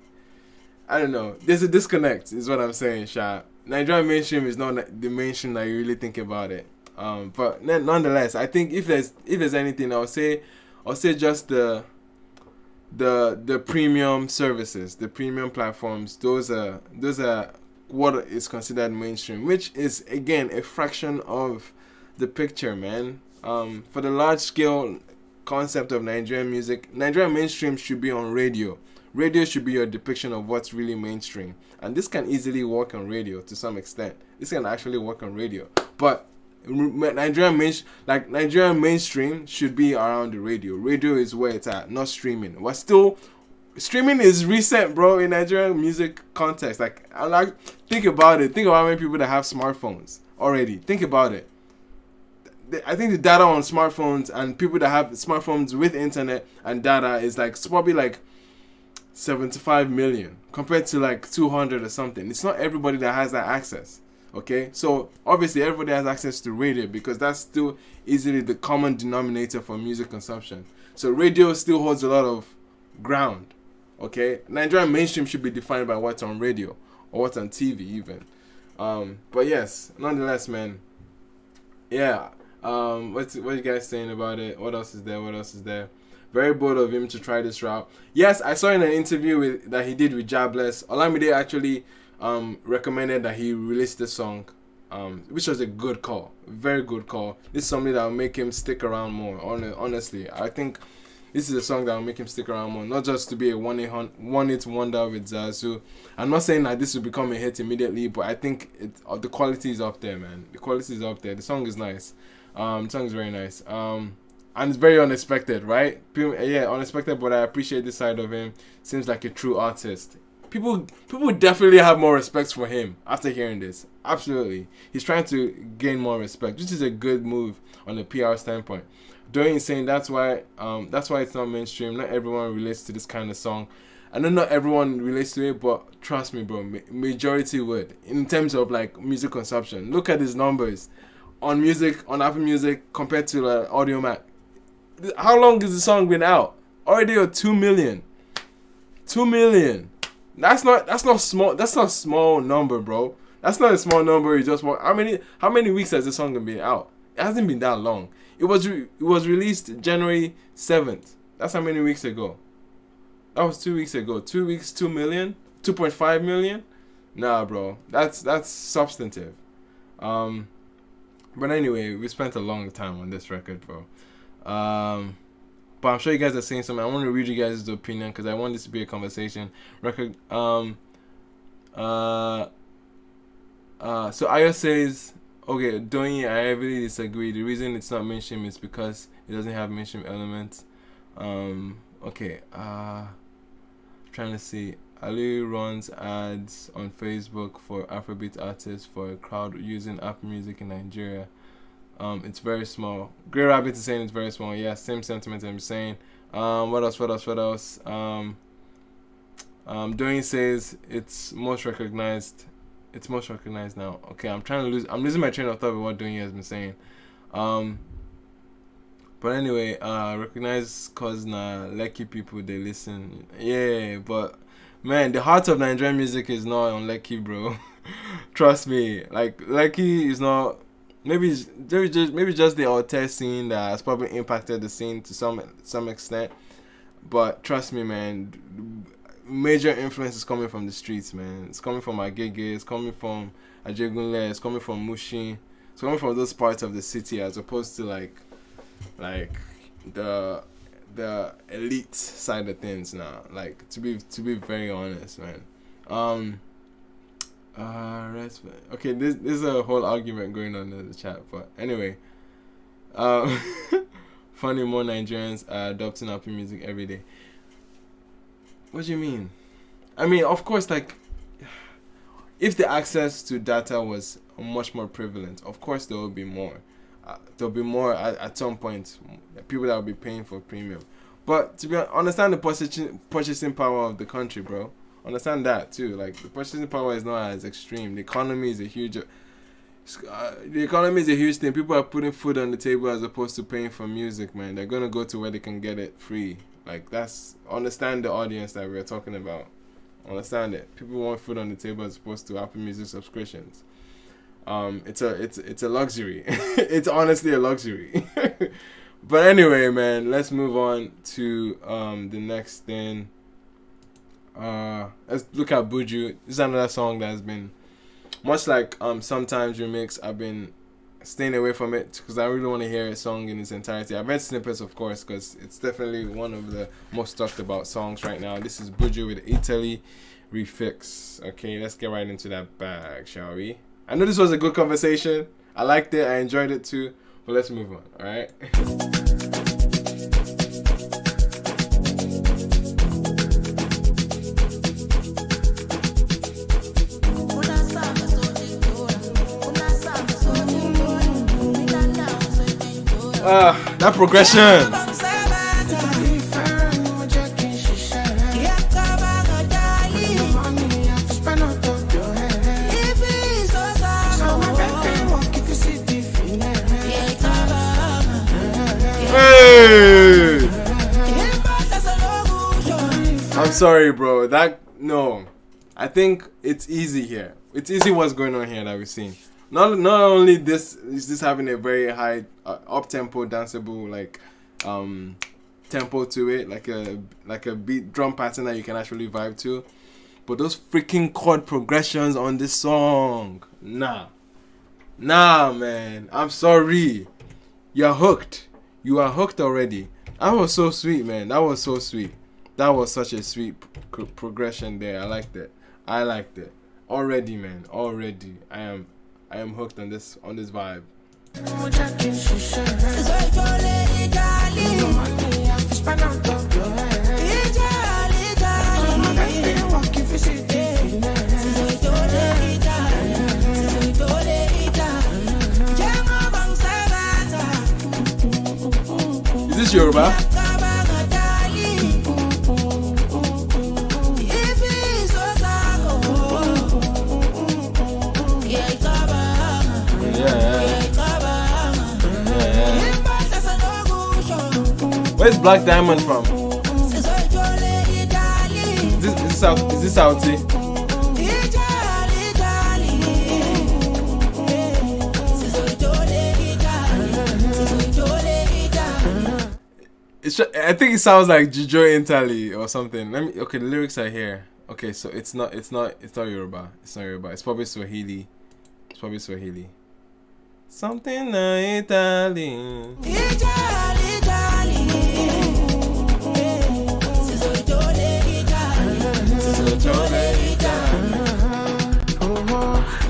I don't know. There's a disconnect, is what I'm saying, Sha. Nigerian mainstream is not the mainstream that you really think about it. But nonetheless, I think if there's anything, I'll say just the premium services, the premium platforms. Those are what is considered mainstream, which is again a fraction of the picture, man. For the large scale concept of Nigerian music, Nigerian mainstream should be on radio. Radio should be your depiction of what's really mainstream, and this can easily work on radio to some extent. This can actually work on radio, but Nigerian mainstream should be around the radio. Radio is where it's at, not streaming. But still, streaming is recent, bro, in Nigerian music context. Think about it. Think about how many people that have smartphones already. Think about it. I think the data on smartphones and people that have smartphones with internet and data is probably 75 million compared to 200 or something. It's not everybody that has that access. Okay, so obviously everybody has access to radio because that's still easily the common denominator for music consumption. So radio still holds a lot of ground. Okay, Nigerian mainstream should be defined by what's on radio or what's on TV even. But yes, nonetheless, man. Yeah. What you guys saying about it? What else is there? Very bold of him to try this route. Yes, I saw in an interview that he did with Jobless, Olamide actually recommended that he release this song, which was a good call, very good call. This is something that will make him stick around more. Honestly, I think this is a song that will make him stick around more, not just to be a one-hit wonder with Zazu. I'm not saying that this will become a hit immediately, but I think the quality is up there, man. The quality is up there. The song is nice. The song is very nice. And it's very unexpected, right? Yeah, unexpected, but I appreciate this side of him. Seems like a true artist. people definitely have more respect for him after hearing this. Absolutely, he's trying to gain more respect, which is a good move on the PR standpoint. Doing saying that's why it's not mainstream. Not everyone relates to this kind of song. I know not everyone relates to it, but trust me, bro, majority would. In terms of like music consumption, look at his numbers on Apple Music compared to Audio Mac. How long has the song been out? Already 2 million. 2 million. That's not small. That's not a small number, bro. That's not a small number. You just want how many weeks has the song been out? It hasn't been that long. It was released January 7th. That's how many weeks ago? That was 2 weeks ago. 2 weeks, 2 million, 2.5 million. Nah, bro. That's substantive. But anyway, we spent a long time on this record, bro. But I'm sure you guys are saying something. I want to read you guys' opinion because I want this to be a conversation. Record. So Ayo says, okay, Donny, I heavily disagree. The reason it's not mainstream is because it doesn't have mainstream elements. Okay. Trying to see. Ali runs ads on Facebook for Afrobeats artists for a crowd using Apple Music in Nigeria. It's very small. Grey Rabbit is saying it's very small. Yeah, same sentiment I'm saying. What else? Doing says it's most recognized. It's most recognized now. Okay, I'm losing my train of thought with what Doing has been saying. But anyway, recognize cause Lekki people they listen. Yeah, but man, the heart of Nigerian music is not on Lekki, bro. Trust me. Like Lekki is not. Maybe just the Orte scene that has probably impacted the scene to some extent. But trust me, man, major influence is coming from the streets, man. It's coming from Agege, it's coming from Adekunle, it's coming from Mushin. It's coming from those parts of the city as opposed to like the elite side of things now. Like to be very honest, man. Okay, this is a whole argument going on in the chat, but anyway, funny, more Nigerians are adopting Apple Music every day. What do you mean? I mean, of course, like, if the access to data was much more prevalent, of course there will be more. There'll be more at some point, people that will be paying for premium. But understand the purchasing power of the country, bro. Understand that too. Like the purchasing power is not as extreme. The economy is a huge thing. People are putting food on the table as opposed to paying for music, man. They're gonna go to where they can get it free. Like understand the audience that we're talking about. Understand it. People want food on the table as opposed to Apple Music subscriptions. It's a luxury. It's honestly a luxury. But anyway, man, let's move on to the next thing. Let's look at Buju. This is another song that has been much like Sometimes Remix. I've been staying away from it because I really want to hear a song in its entirety. I've read snippets, of course, because it's definitely one of the most talked about songs right now. This is Buju with Italy Refix. Okay, let's get right into that bag, shall we? I know this was a good conversation. I liked it. I enjoyed it too. But let's move on. All right. That progression. Hey! I'm sorry, bro. No. I think it's easy here. It's easy what's going on here that we've seen. Not only this is this having a very high up tempo danceable tempo to it, like a beat drum pattern that you can actually vibe to, but those freaking chord progressions on this song, nah man, I'm sorry, you're hooked. You are hooked already. That was so sweet, man. That was so sweet. That was such a sweet progression there. I liked it already, man. Already I am hooked on this vibe. this Yoruba? Where's Black Diamond from? Is this Saudi? I think it sounds like Jojo Intali or something. Okay, the lyrics are here. Okay, so it's not Yoruba. It's not Yoruba. It's probably Swahili. Something like Italy.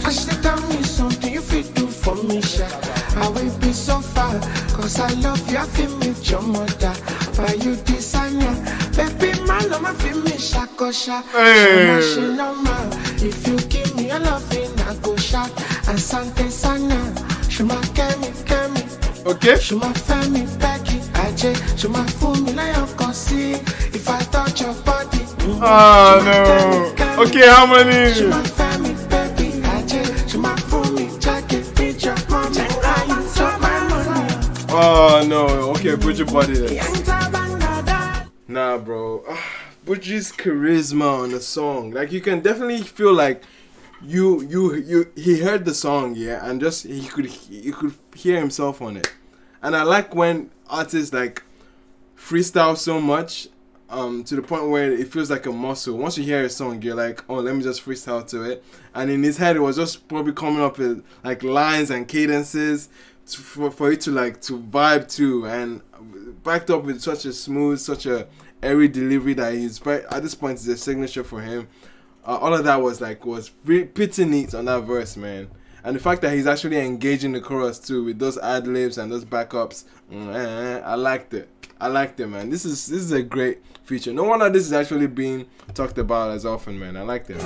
I should tell me something you fit do for me, Sha. I will be so far, cause I love you, I feel me your mother. Why you designer? Baby, my love, I feel me shakosha. If you give me a loving, I go shout. And Sante Sana, Shuma Kemi. Okay. Shuma Femi, Becky, Aje, Shuma Fumi, Lion, see if I touch your body. Oh no. Okay, how many? Shuma Femi, Becky, Aje, Shuma Fumi, Jackie, picture, mommy, I use my money. Oh no. Okay, Buju body then. Nah, bro. Buju's charisma on the song, like you can definitely feel like he heard the song, yeah, and just he could hear himself on it. And I like when artists like freestyle so much to the point where it feels like a muscle. Once you hear a song, you're like, oh, let me just freestyle to it. And in his head, it was just probably coming up with like lines and cadences for it to vibe to, and backed up with such a smooth, such a airy delivery that he's at this point is a signature for him. All of that was pretty neat on that verse, man. And the fact that he's actually engaging the chorus too with those ad libs and those backups, I liked it, man. This is a great feature. No wonder this is actually being talked about as often, man. I liked it.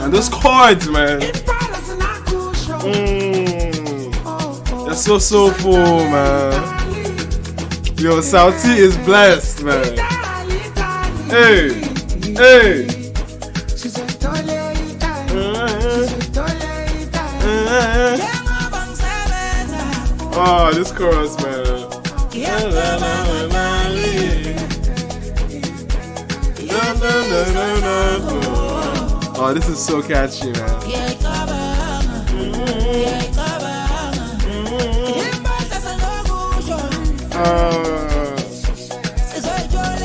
And those chords, man. They're so soulful, man. Yo, Sauti is blessed, man. Hey. Oh, this chorus, man. Oh, this is so catchy, man.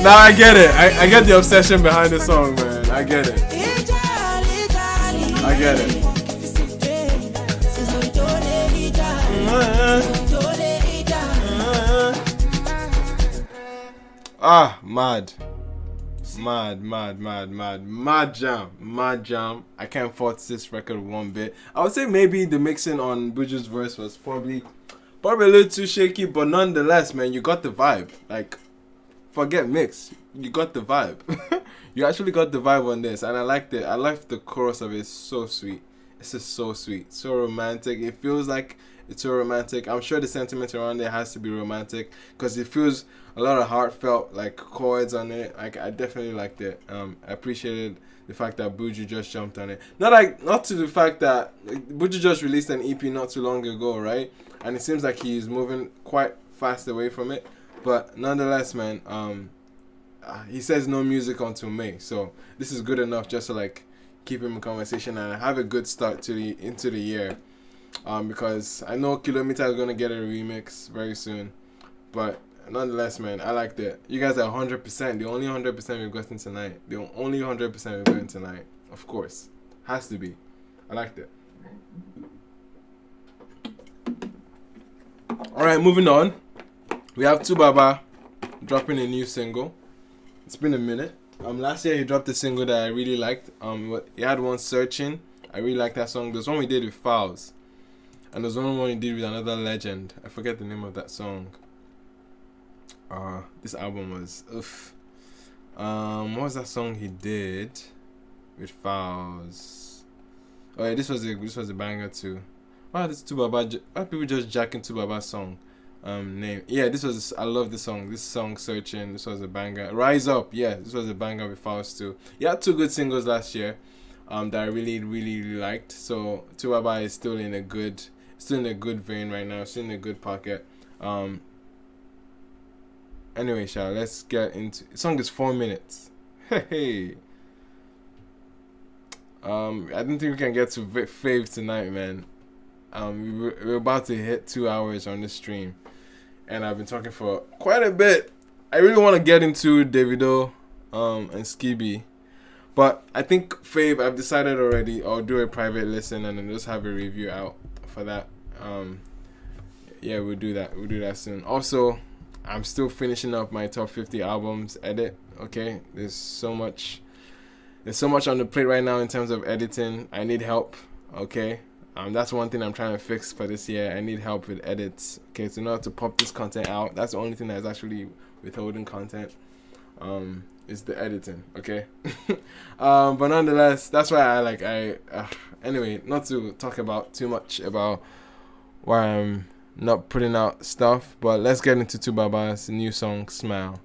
Now I get it. I get the obsession behind the song, man. I get it. Mad jam. I can't fault this record one bit. I would say maybe the mixing on Buju's verse was probably a little too shaky, but nonetheless, man, you got the vibe. Like, forget mix, you got the vibe. You actually got the vibe on this, and I liked it. I liked the chorus of it. It's so sweet. It's just so sweet, so romantic. It feels like it's so romantic. I'm sure the sentiment around it has to be romantic because it feels a lot of heartfelt like chords on it. Like, I definitely liked it. I appreciated the fact that Buju just jumped on it. Not to the fact that Buju just released an EP not too long ago, right? And it seems like he's moving quite fast away from it. But nonetheless, man, he says no music until May. So this is good enough just to like keep him in conversation and have a good start into the year. Because I know Kilometer is gonna get a remix very soon. But nonetheless, man, I liked it. You guys are 100%. The only 100% we've gotten tonight. The only 100% we've gotten tonight. Of course. Has to be. I liked it. Alright, moving on. We have Tubaba dropping a new single. It's been a minute. Last year he dropped a single that I really liked. He had one, Searching. I really liked that song. There's one we did with Fowls. And there's one he did with another legend. I forget the name of that song. This album was what was that song he did with Fowls. Oh yeah, this was a banger too. Wow, this why people just jacking Baba's song name. Yeah, I love this song. This song Searching, this was a banger. Rise Up, yeah, this was a banger with Fowls too. He had 2 good singles last year that I really liked. So Baba is still in a good vein right now, still in a good pocket. Anyway, let's get into the song. Is 4 minutes. Hey. I don't think we can get to Fave tonight, man. We're about to hit 2 hours on the stream, and I've been talking for quite a bit. I really want to get into Davido and Skiibii, but I think Fave, I've decided already, I'll do a private listen and then just have a review out for that. Yeah, we'll do that soon. Also, I'm still finishing up my top 50 albums edit. Okay, there's so much on the plate right now in terms of editing. I need help. Okay, that's one thing I'm trying to fix for this year. I need help with edits. Okay, so in order to pop this content out, that's the only thing that's actually withholding content. Is the editing. Okay, but nonetheless, that's why anyway, not to talk about too much about why I'm not putting out stuff, but let's get into Baba's new song Smile.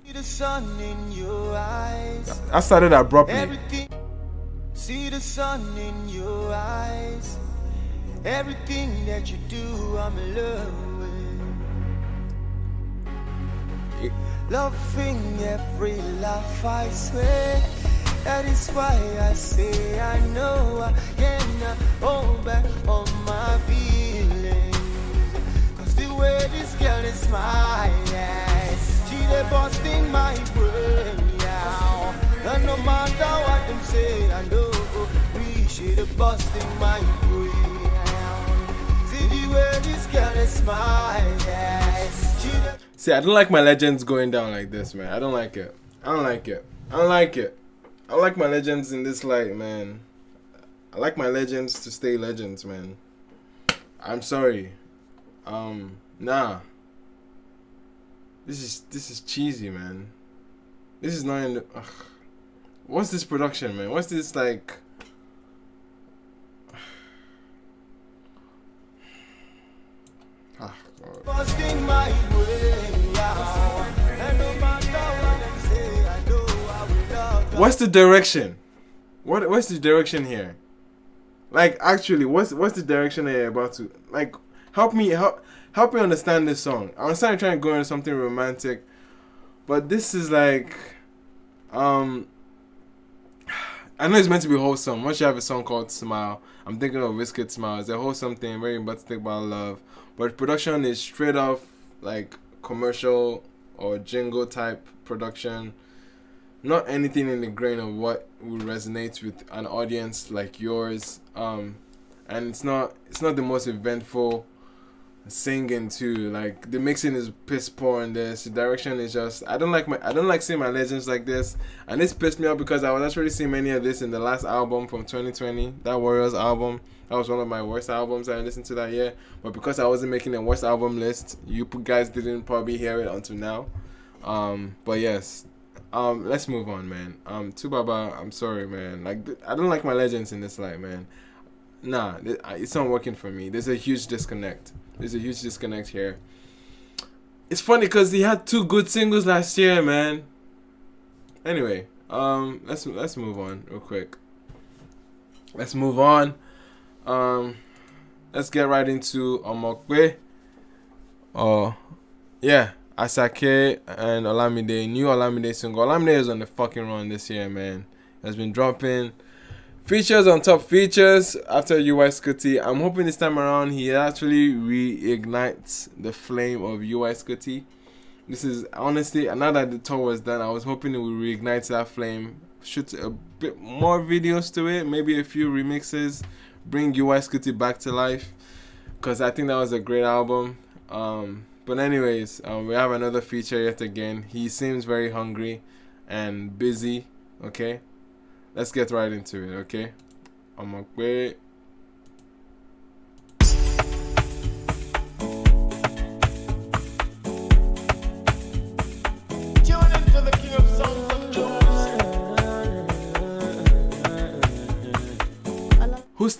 See the sun in your eyes. I started abruptly. See the sun in your eyes. Everything that you do, I'm in love with. Loving every laugh, I swear. That is why I say I know I cannot hold back on my feelings. Cause the way this girl is smiling, she dey busting my brain now. And no matter what them say, I know we should have busting my brain now. See the way this girl is smiling. See, I don't like my legends going down like this, man. I don't like it. I like my legends in this light, man. I like my legends to stay legends, man. I'm sorry. Nah. This is cheesy, man. This is not in the... What's this production, man? What's this, like... What's the direction? What's the direction here? Like, actually, what's the direction that you're about to... Like, help me understand this song. I was trying to go into something romantic, but this is like... I know it's meant to be wholesome. Once you have a song called Smile, I'm thinking of Wizkid Smile. It's a wholesome thing, very empathetic about love. But production is straight off like commercial or jingle type production. Not anything in the grain of what would resonate with an audience like yours. And it's not the most eventful singing too. Like the mixing is piss poor in this. The direction is just I don't like seeing my legends like this. And this pissed me off because I was actually seeing many of this in the last album from 2020, that Warriors album. That was one of my worst albums I listened to that year. But because I wasn't making a worst album list, you guys didn't probably hear it until now. But yes. Let's move on, man. Baba, I'm sorry, man. Like I don't like my legends in this light, man. Nah, it's not working for me. There's a huge disconnect. Here. It's funny because he had 2 good singles last year, man. Anyway, let's move on real quick. Let's move on. Let's get right into Omokwe. Yeah, Asake and Olamide, new Olamide single. Olamide is on the fucking run this year, man. Has been dropping features on top features after UI Skiibii. I'm hoping this time around he actually reignites the flame of UI Skiibii. This is honestly, now that the tour was done, I was hoping it would reignite that flame, shoot a bit more videos to it, maybe a few remixes, bring UI Skiibii back to life, because I think that was a great album. But anyways, we have another feature yet again. He seems very hungry and busy. Okay, let's get right into it. Okay, Omokwe.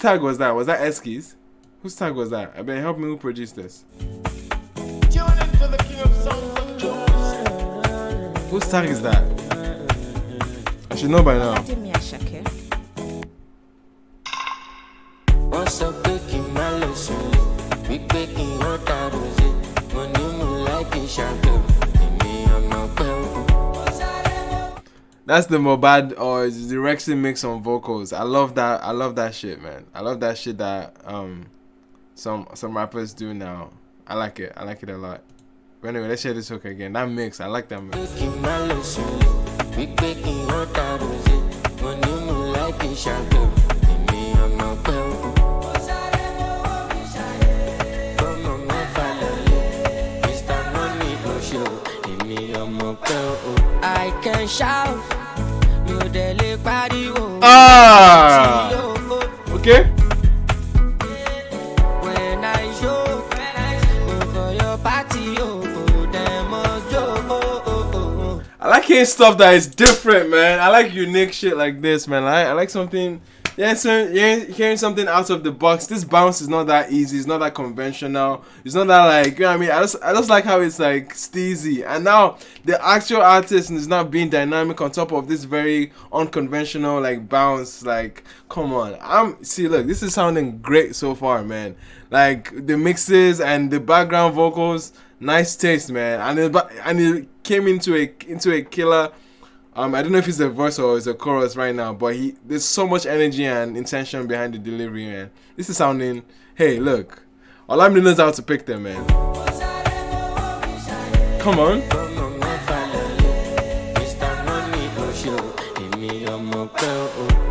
tag was that? Was that Eski's? Whose tag was that? I better help me who produced this. Whose tag is that? I should know by now. That's the Mobad or the Rexy mix on vocals. I love that. I love that shit, man. I love that shit that some rappers do now. I like it. I like it a lot. But anyway, let's hear this hook again. That mix, I like that mix. I can shout. Ah! Okay. When I show for your party, I like hearing stuff that is different, man. I like unique shit like this, man. I like something. Yeah, so hearing something out of the box. This bounce is not that easy. It's not that conventional. It's not that like, you know what I mean? I just like how it's like steezy. And now the actual artist is not being dynamic on top of this very unconventional like bounce. Like, come on. See, look, this is sounding great so far, man. Like the mixes and the background vocals, nice taste, man. And it came into a killer. I don't know if it's a verse or it's a chorus right now, but there's so much energy and intention behind the delivery, man. This is sounding, hey, look, Olamide knows how to pick them, man. Come on.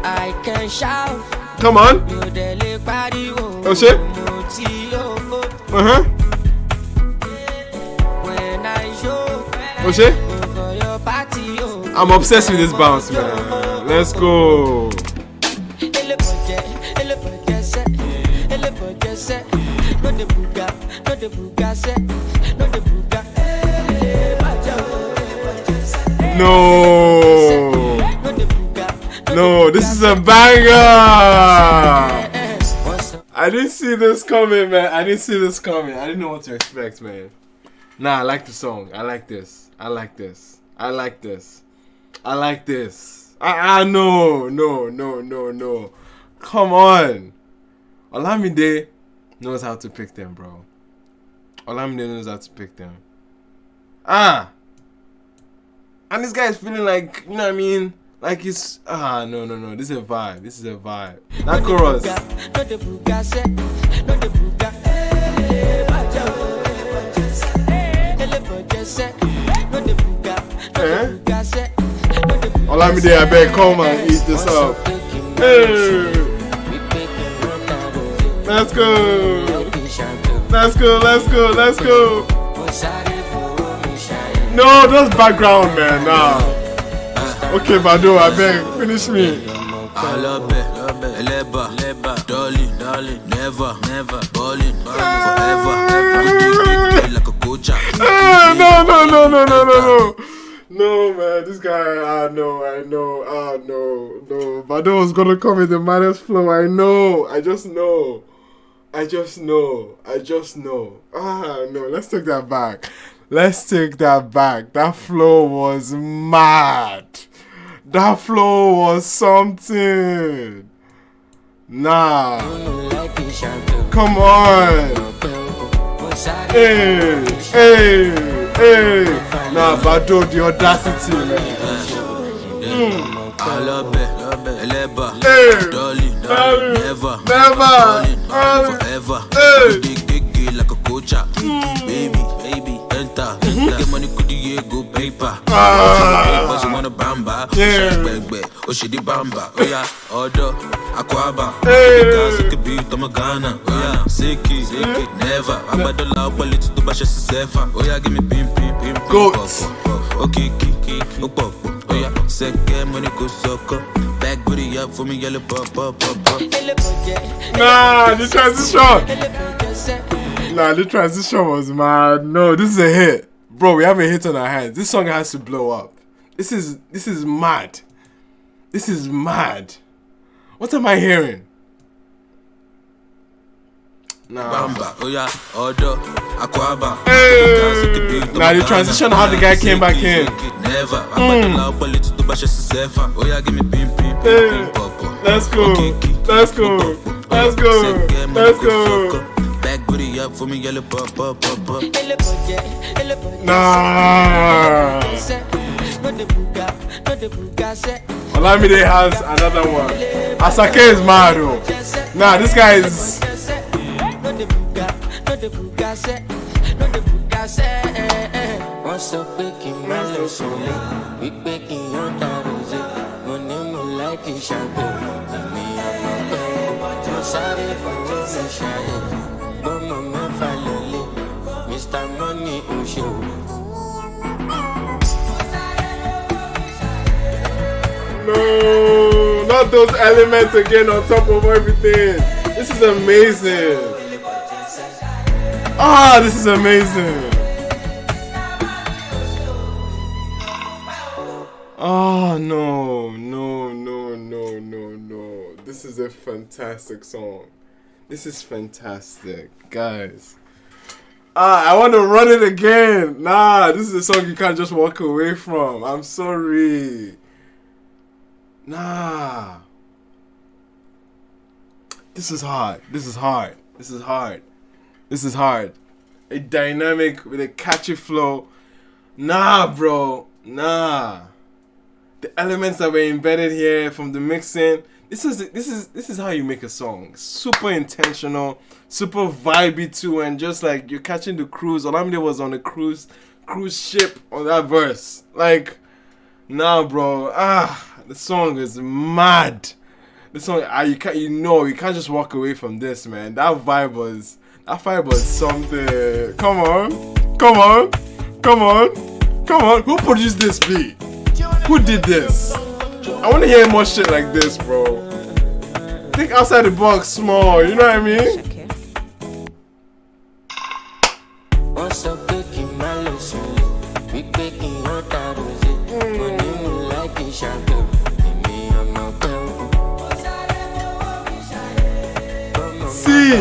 I can shout. Come on. Oh shit. Oh shit. I'm obsessed with this bounce, man. Let's go. No, this is a banger. I didn't see this coming, man. I didn't know what to expect, man. Nah, I like the song. I like this. No. Come on. Olamide knows how to pick them, bro. Olamide knows how to pick them. And this guy is feeling like, you know what I mean? Like it's no. This is a vibe. That chorus. Olamide, I beg, come and eat this up. Hey. Let's go. No, that's background, man. Nah. Okay, Bado, I beg, finish me. I love it, darling, never, balling, forever, like a coach. No, man, this guy, I know. Bado was gonna come with the maddest flow, I know. I just know. No, let's take that back. That flow was mad. That flow was something. Nah. Come on. Hey. Nah, Bado, the audacity, man. I love it, darling, never, forever, big like a coach, baby, enter, get money, could you go paper, she wanna bamba, oh she di bamba, oh yeah, order, aquaba, Skiibi, Tomagana, oh yeah, Siki, never, I'm at the loud quality to bash oh yeah, give me pim, goats, okay, oh yeah, second money go sucker. Back booty up for me, yellow pop. Nah, the transition was mad. No, this is a hit. Bro, we have a hit on our hands. This song has to blow up. This is mad. What am I hearing? Bamba, oh yeah, Odo, Aquaba. Now the transition, how the guy came back in. Never, I'm not politics to bash sefa. Oh yeah, give me pim. Let's go. Back booty up for me, yellow pop. Nah. Olamide has another one. Asake is mad though. Nah, this guy is. Mr. Money Show. No, not those elements again on top of everything. This is amazing. This is amazing. Oh, no. This is a fantastic song. This is fantastic, guys. I want to run it again. Nah, this is a song you can't just walk away from. I'm sorry. Nah. This is hard. A dynamic with a catchy flow. Nah, bro. Nah. The elements that were embedded here from the mixing. This is how you make a song. Super intentional, super vibey too, and just like you're catching the cruise. Olamide was on a cruise ship on that verse. Like, nah, bro. The song is mad. The song, you can't just walk away from this, man. That vibe was something. Come on. Who produced this beat? Who did this? I want to hear more shit like this, bro. Think outside the box small, you know what I mean? See.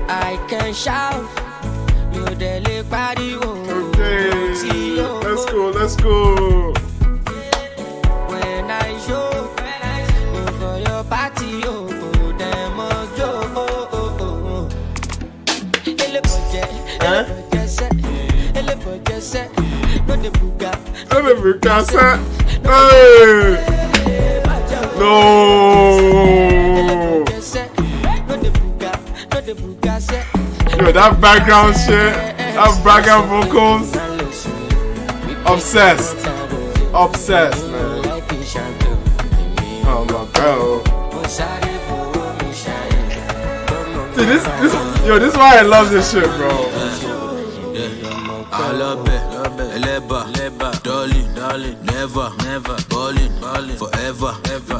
I can shout. Okay, let's go. When I show for your party, No. Yo, that background shit, that background vocals, obsessed, man. Oh my god. See, this is why I love this shit, bro. I love it, Leba, darling, never, ballin', forever, baby,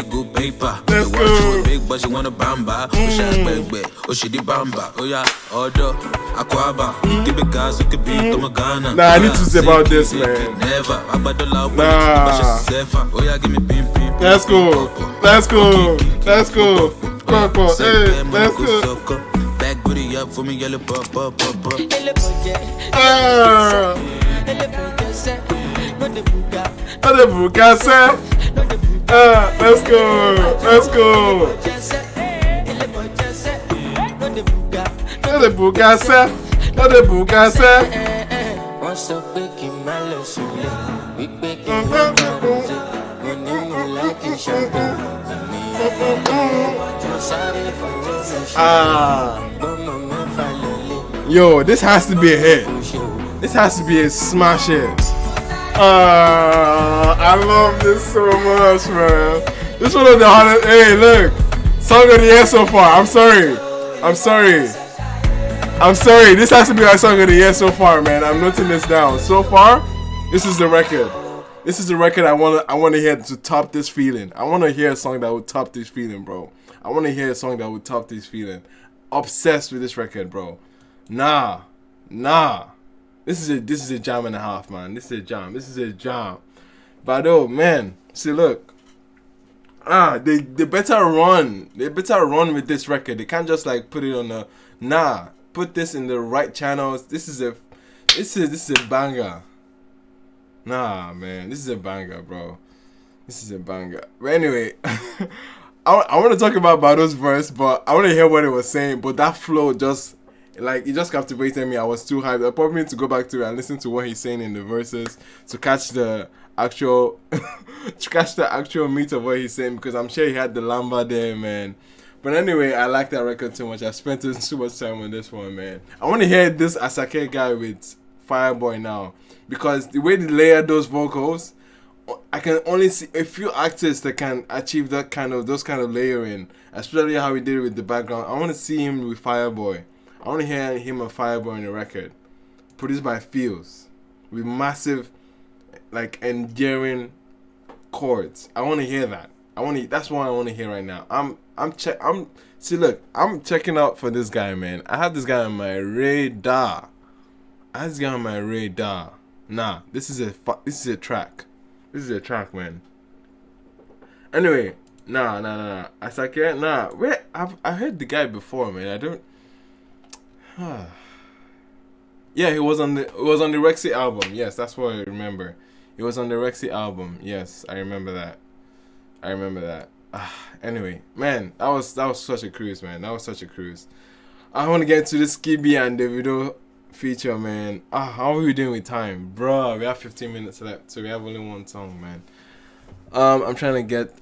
go paper. Let's go. Big but she wanna bamba, she di bamba, oh yeah, order, aquaba, keep it gas, it could be Tomagana. Nah, I need to say about this, man. Never, Nah. Oh yeah, give me pim. Let's go. Come on, hey, let's go. Back booty up for me, yellow pop. Let's go. Yo, this has to be a hit. This has to be a smash hit. I love this so much, man. This one of the hardest. Hey, look, song of the year so far. I'm sorry. This has to be our song of the year so far, man. I'm noting this down. So far, this is the record. I want to hear to top this feeling. I want to hear a song that would top this feeling, bro. Obsessed with this record, bro. Nah. This is a jam and a half, man. This is a jam. But oh man, see look. They better run. They better run with this record. They can't just like put it on a put this in the right channels. This is a banger. Nah, man, this is a banger, bro. This is a banger. But anyway, I want to talk about Bado's verse, but I want to hear what it was saying. But that flow just, like, it just captivated me. I was too hyped. I probably need to go back to it and listen to what he's saying in the verses to catch the actual, meat of what he's saying, because I'm sure he had the lamba there, man. But anyway, I like that record too much. I spent too much time on this one, man. I want to hear this Asake guy with Fireboy now, because the way they layer those vocals, I can only see a few artists that can achieve those kind of layering, especially how he did it with the background. I want to see him with Fireboy. I want to hear him and Fireboy in a record, produced by Feels, with massive, like, endearing chords. I want to hear that. That's what I want to hear right now. I'm checking out for this guy, man. I have this guy on my radar. Nah, this is a track. This is a track, man. Anyway, nah. Asake, nah. Where I heard the guy before, man. I don't. Yeah, it was on the Rexy album. Yes, that's what I remember. It was on the Rexy album. Yes, I remember that. Anyway, man, that was such a cruise, man. That was such a cruise. I want to get to the Skiibii and Davido feature, man. How are we doing with time, bro? We have 15 minutes left, so we have only one song, man. I'm trying to get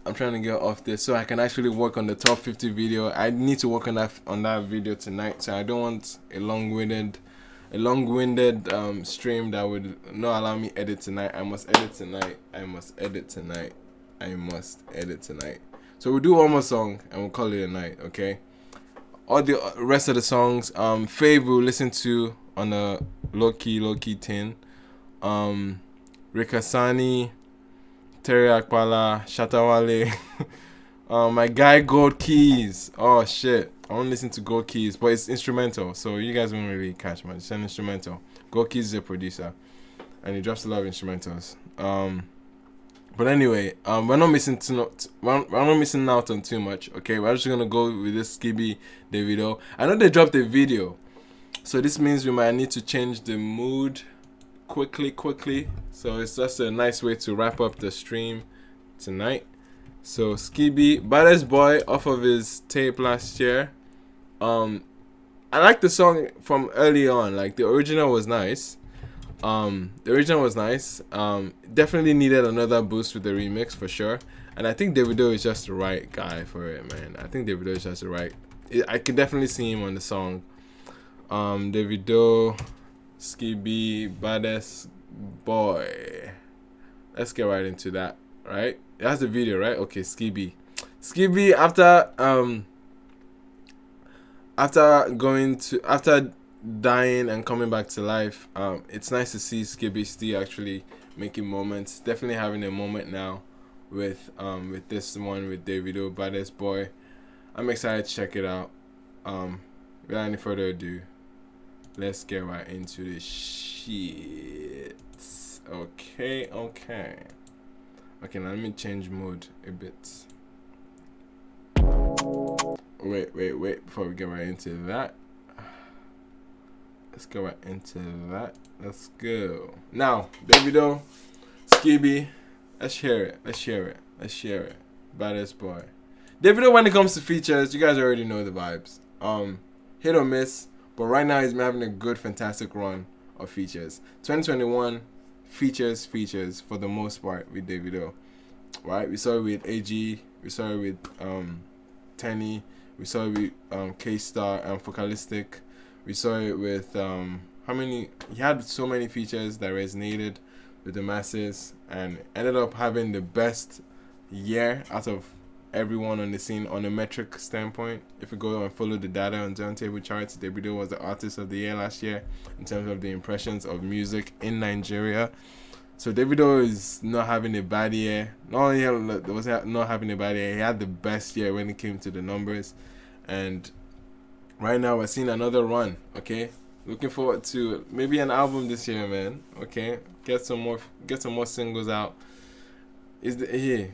off this so I can actually work on the top 50 video. I need to work on that video tonight, so I don't want a long-winded stream that would not allow me edit tonight. I must edit tonight. So we'll do one more song and we'll call it a night, okay? All the rest of the songs, Fave we'll listen to on a low-key tin. Rikasani, Terry Akpala, Shatawale, my guy Gold Keys. Oh shit, I want to listen to Gold Keys, but it's instrumental, so you guys won't really catch much. It's an instrumental. Gold Keys is a producer, and he drops a lot of instrumentals. But anyway, we're not missing out on too much. Okay, we're just gonna go with this Skiibii Davido. I know they dropped a video, so this means we might need to change the mood quickly. So it's just a nice way to wrap up the stream tonight. So Skiibii, Baddest Boy, off of his tape last year. I like the song from early on. Like, the original was nice. Definitely needed another boost with the remix for sure. And I think Davido is just the right guy for it, man. I can definitely see him on the song. Davido, Skiibii, Baddest Boy. Let's get right into that, right? That's the video, right? Okay, Skiibii, after dying and coming back to life, it's nice to see Skiibii still actually making moments. Definitely having a moment now with this one with Davido, Baddest Boy. I'm excited to check it out. Without any further ado, let's get right into this shit. Okay, now let me change mode a bit. Wait, before we get right into that. Let's go right into that. Let's go. Now, Davido, Skiibii, let's share it. Baddest Boy. Davido, when it comes to features, you guys already know the vibes. Hit or miss, but right now he's been having a good, fantastic run of features. 2021, features for the most part with Davido. Right? We saw it with AG, we saw it with Tenny, we saw it with K-Star and Focalistic. We saw it with he had so many features that resonated with the masses and ended up having the best year out of everyone on the scene on a metric standpoint. If you go and follow the data on turntable charts, Davido was the artist of the year last year in terms of the impressions of music in Nigeria. So Davido is not having a bad year. Not only was he not having a bad year, he had the best year when it came to the numbers. And right now we're seeing another run, okay? Looking forward to maybe an album this year, man. Okay, get some more singles out. He's the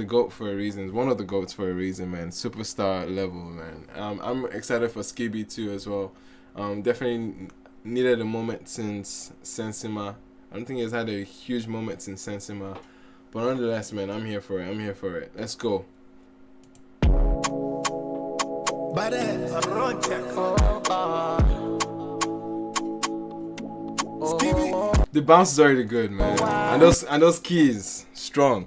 GOAT for a reason. One of the GOATs for a reason, man. Superstar level, man. I'm excited for Skiibi too as well. Definitely needed a moment since Sensima. I don't think he's had a huge moment since Sensima, but nonetheless, man, I'm here for it. Let's go. The bounce is already good, man, and those keys strong.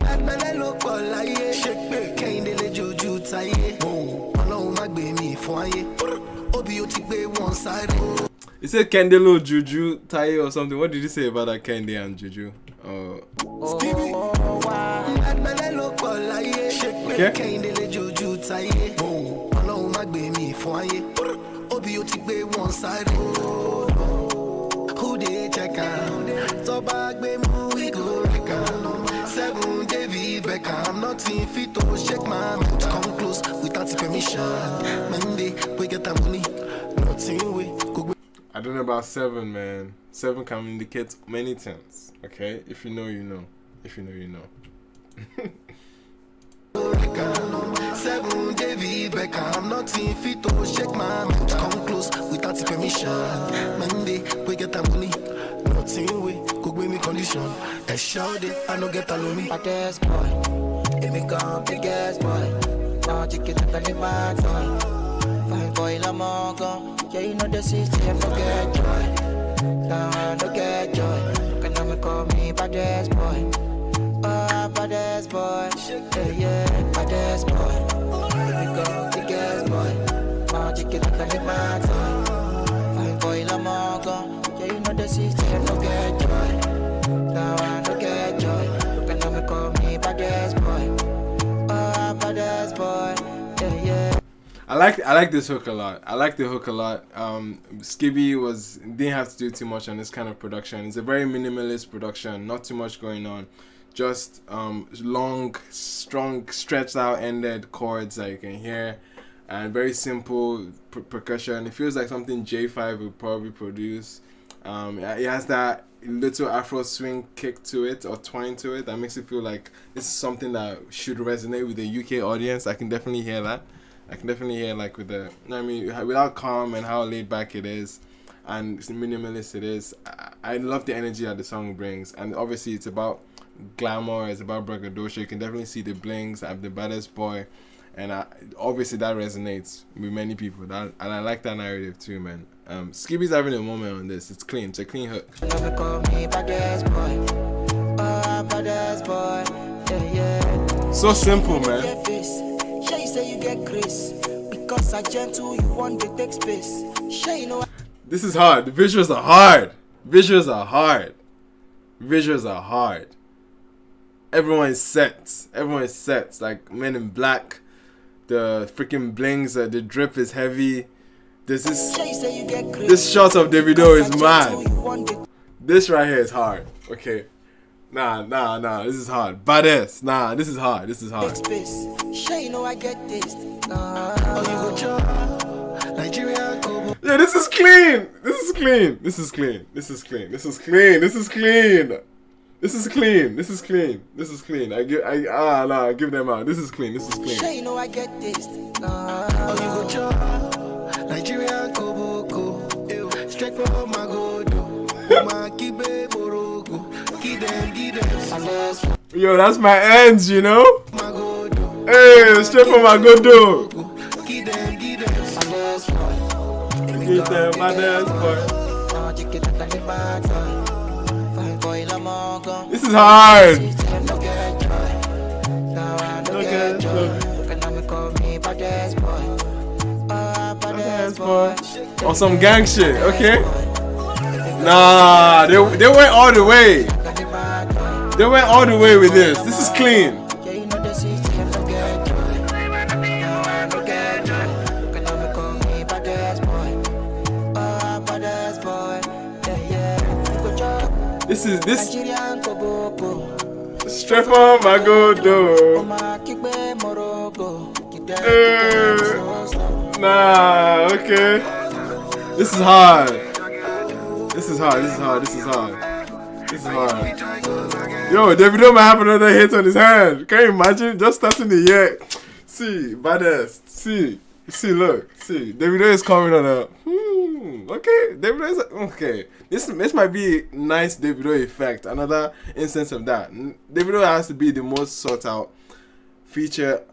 He said Kendelo, Juju, Taye or something. What did you say about that Kende and Juju? Who they check out? Tobag be we go reckon. 7 David Beckham, nothing fit to shake my man. Come close without permission. Monday we get the money. Nothing we go. I don't know about 7, man. 7 can indicate many things. Okay, if you know, you know. If you know, you know. 7 David Beckham, nothing fit to shake my man. Come close without permission. Monday we get the money. Nothing we could give me condition. I shout it, I no get alone me. Baddest boy, if me come biggest boy. Now you get the my toy. Fine boy, la mongo. Yeah, you know the system, no get joy. Now no get joy. Can I call me baddest boy? Oh, baddest boy. Yeah, baddest boy. If me come biggest boy. Now you get the my toy. Fine boy, la mongo. Yeah, you know the system, no get joy. Now I no get joy. Can I call me baddest boy? Oh, baddest boy. Yeah, yeah. I like this hook a lot. I like the hook a lot. Skiibi didn't have to do too much on this kind of production. It's a very minimalist production, not too much going on. Just long, strong, stretched out ended chords that you can hear, and very simple percussion. It feels like something J5 would probably produce. It has that little Afro swing kick to it, or twine to it, that makes it feel like this is something that should resonate with the UK audience. I can definitely hear that. I can definitely hear, like, with the, I mean, without calm and how laid back it is and minimalist it is. I love the energy that the song brings, and obviously it's about glamour, it's about braggadocio. You can definitely see the blings. I'm the baddest boy, and obviously that resonates with many people. And I like that narrative too, man. Skiibi's having a moment on this. It's clean. It's a clean hook. So simple, man. Say you get grace because I gentle, you want to take space. This is hard. The visuals are hard. Visuals are hard. Visuals are hard. Everyone is set. Everyone is set. Like Men in Black. The freaking blings. The drip is heavy. This shot of Davido is mad. This right here is hard. Okay. Nah. This is hard. Badass. Nah, this is hard. This is hard. Yeah, this is clean. This is clean. This is clean. This is clean. This is clean. This is clean. This is clean. This is clean. This is clean. I give them out. This is clean. This is clean. Nigeria Koboko, straight from my godo. Yo, that's my ends, you know? Hey, straight from my godo. Give them my dance boy. This is hard. Or some gang shit, okay? Nah, they went all the way. They went all the way with this. This is clean. This straight from my godo. Nah, okay. This is hard. This is hard. This is hard. This is hard. This is hard. Yo, Davido might have another hit on his hand. Can you imagine? Just starting the year. See, baddest. See, look. See, Davido is coming on a. Okay, Davido is okay. This might be a nice Davido effect. Another instance of that. Davido has to be the most sought out feature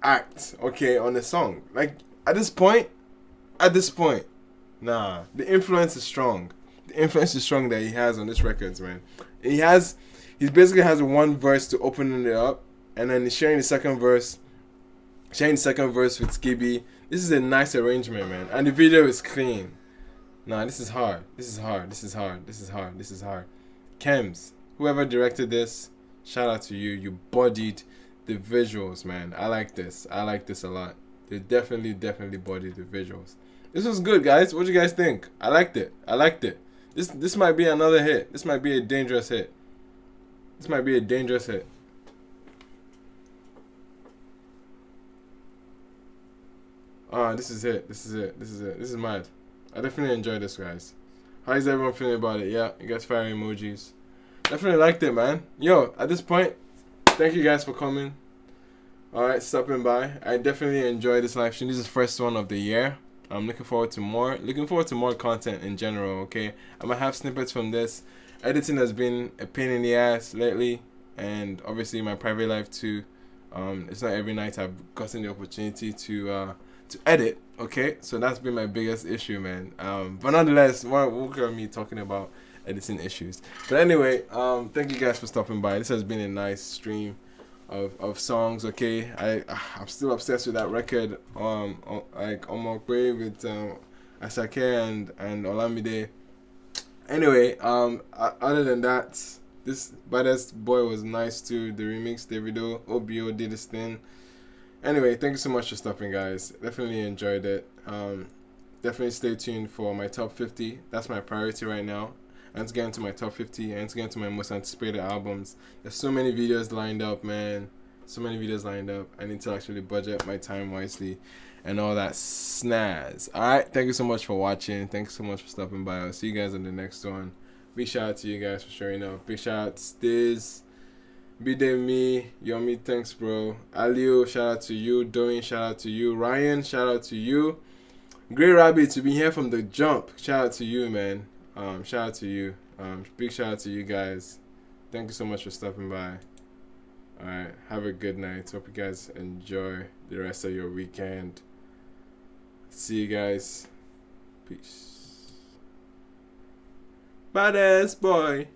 act, okay, on the song. Like at this point, nah, the influence is strong. The influence is strong that he has on this records, man. He basically has one verse to open it up, and then he's sharing the second verse with Skiibi. This is a nice arrangement, man, and the video is clean. Nah, this is hard. This is hard. Kems, whoever directed this, shout out to you. You bodied the visuals, man. I like this a lot. They definitely bodied the visuals. This was good, guys. What do you guys think? I liked it. This might be another hit. This might be a dangerous hit. This is it. This is mad. I definitely enjoyed this, guys. How is everyone feeling about it? Yeah, you guys fire emojis. Definitely liked it, man. Yo, at this point, thank you guys for coming. Alright, stopping by. I definitely enjoyed this live stream. This is the first one of the year. I'm looking forward to more. Content in general, okay? I might have snippets from this. Editing has been a pain in the ass lately. And obviously my private life too. It's not every night I've gotten the opportunity to edit, okay? So that's been my biggest issue, man. But nonetheless, look at me talking about editing issues. But anyway, thank you guys for stopping by. This has been a nice stream of songs, okay? I'm still obsessed with that record, like Omokwe with Asake and Olamide. Anyway, other than that, this baddest boy was nice too. The remix, Davido, OBO did his thing. Anyway, thank you so much for stopping, guys. Definitely enjoyed it. Definitely stay tuned for my top 50. That's my priority right now. And to get into my top 50 and to get into my most anticipated albums. There's so many videos lined up, man. I need to actually budget my time wisely and all that snaz. Alright, thank you so much for watching. Thanks so much for stopping by. I'll see you guys in the next one. Big shout out to you guys for showing up. Big shout out to Stiz, Bidemi, Yomi, thanks bro. Alio, shout out to you. Doing, shout out to you. Ryan, shout out to you. Grey Rabbit, to be here from the jump. Shout out to you, man. Shout out to you. Big shout out to you guys. Thank you so much for stopping by. Alright, have a good night. Hope you guys enjoy the rest of your weekend. See you guys. Peace. Badass boy.